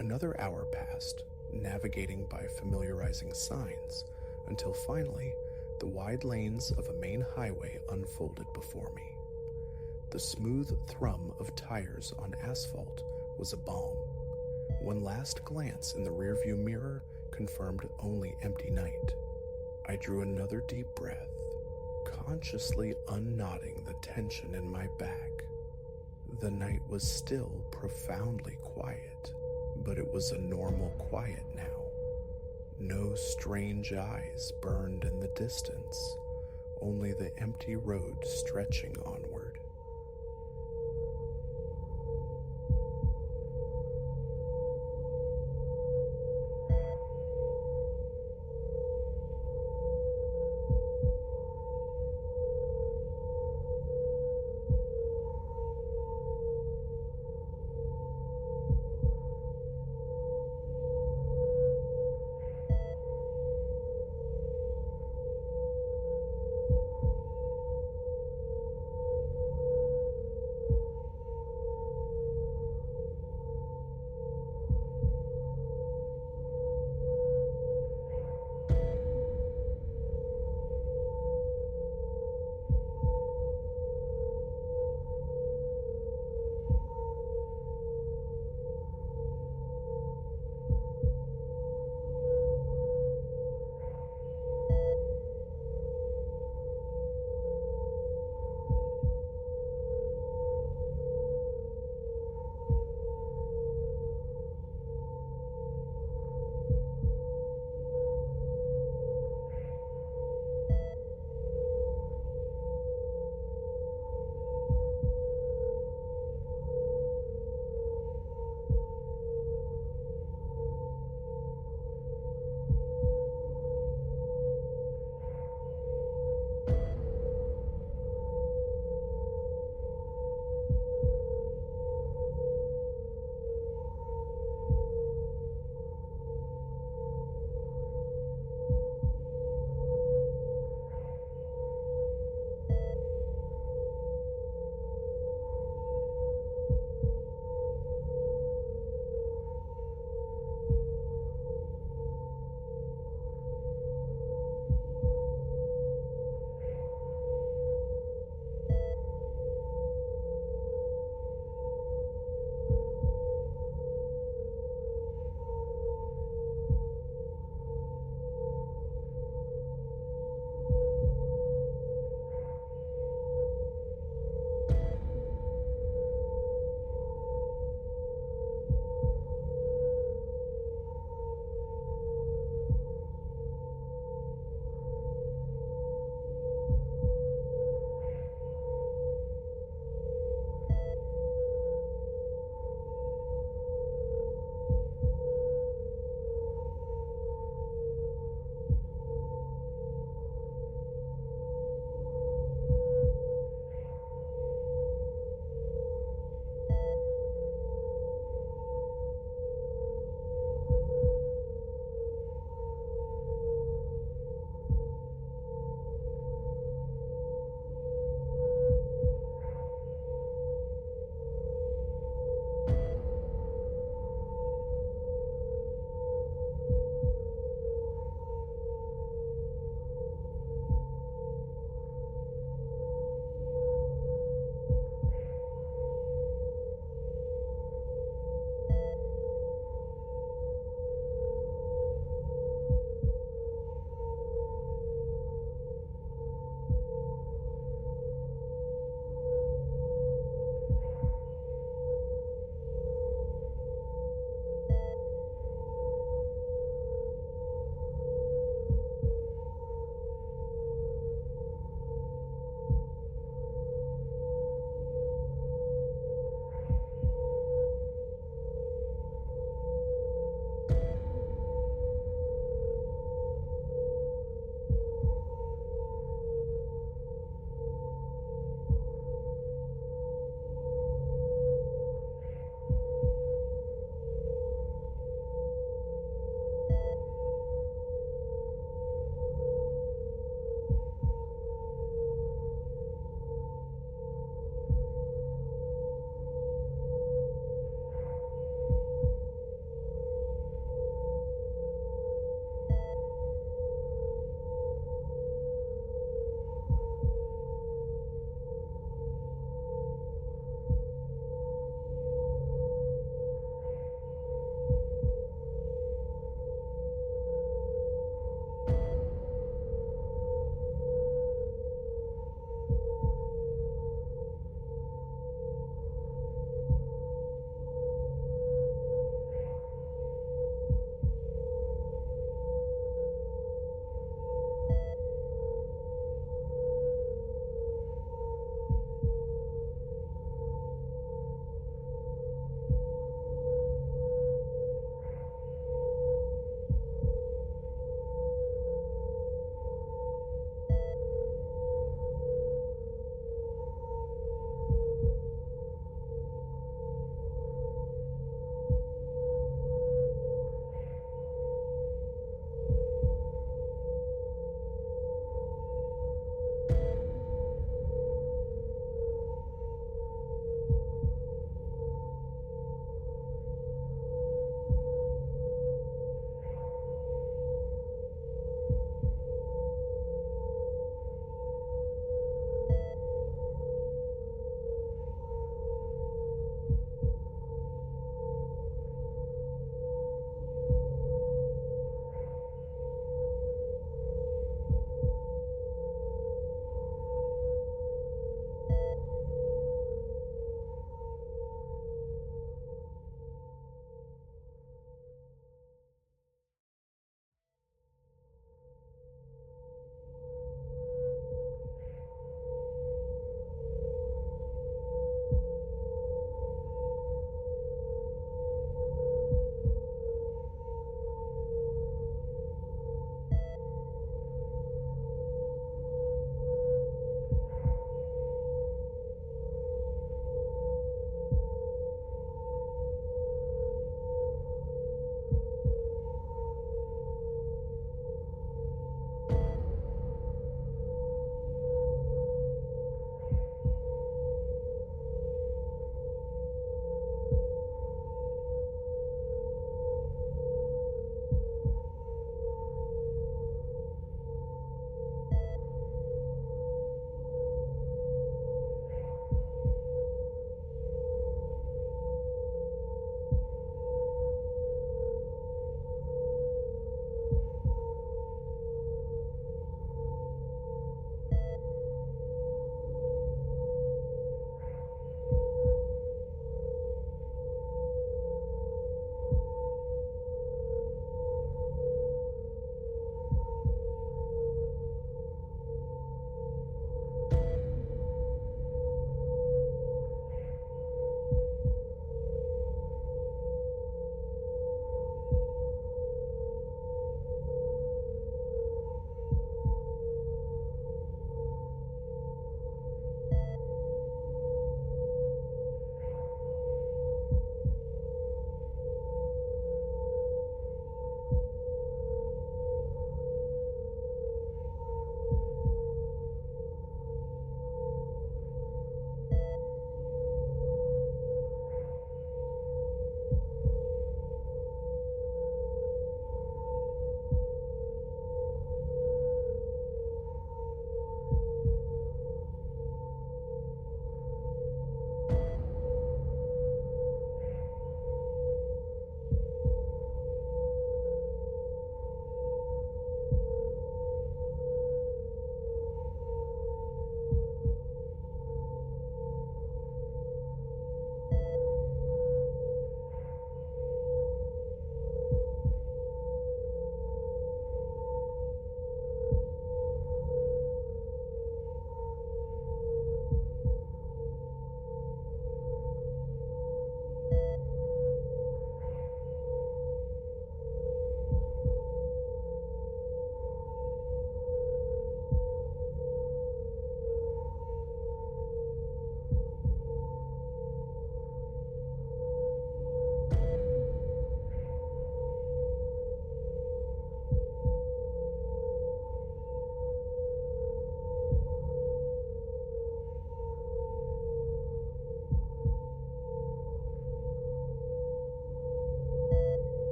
Another hour passed, navigating by familiarizing signs, until finally, the wide lanes of a main highway unfolded before me. The smooth thrum of tires on asphalt was a balm. One last glance in the rearview mirror confirmed only empty night. I drew another deep breath, consciously unknotting the tension in my back. The night was still profoundly quiet, but it was a normal quiet now. No strange eyes burned in the distance, only the empty road stretching onward.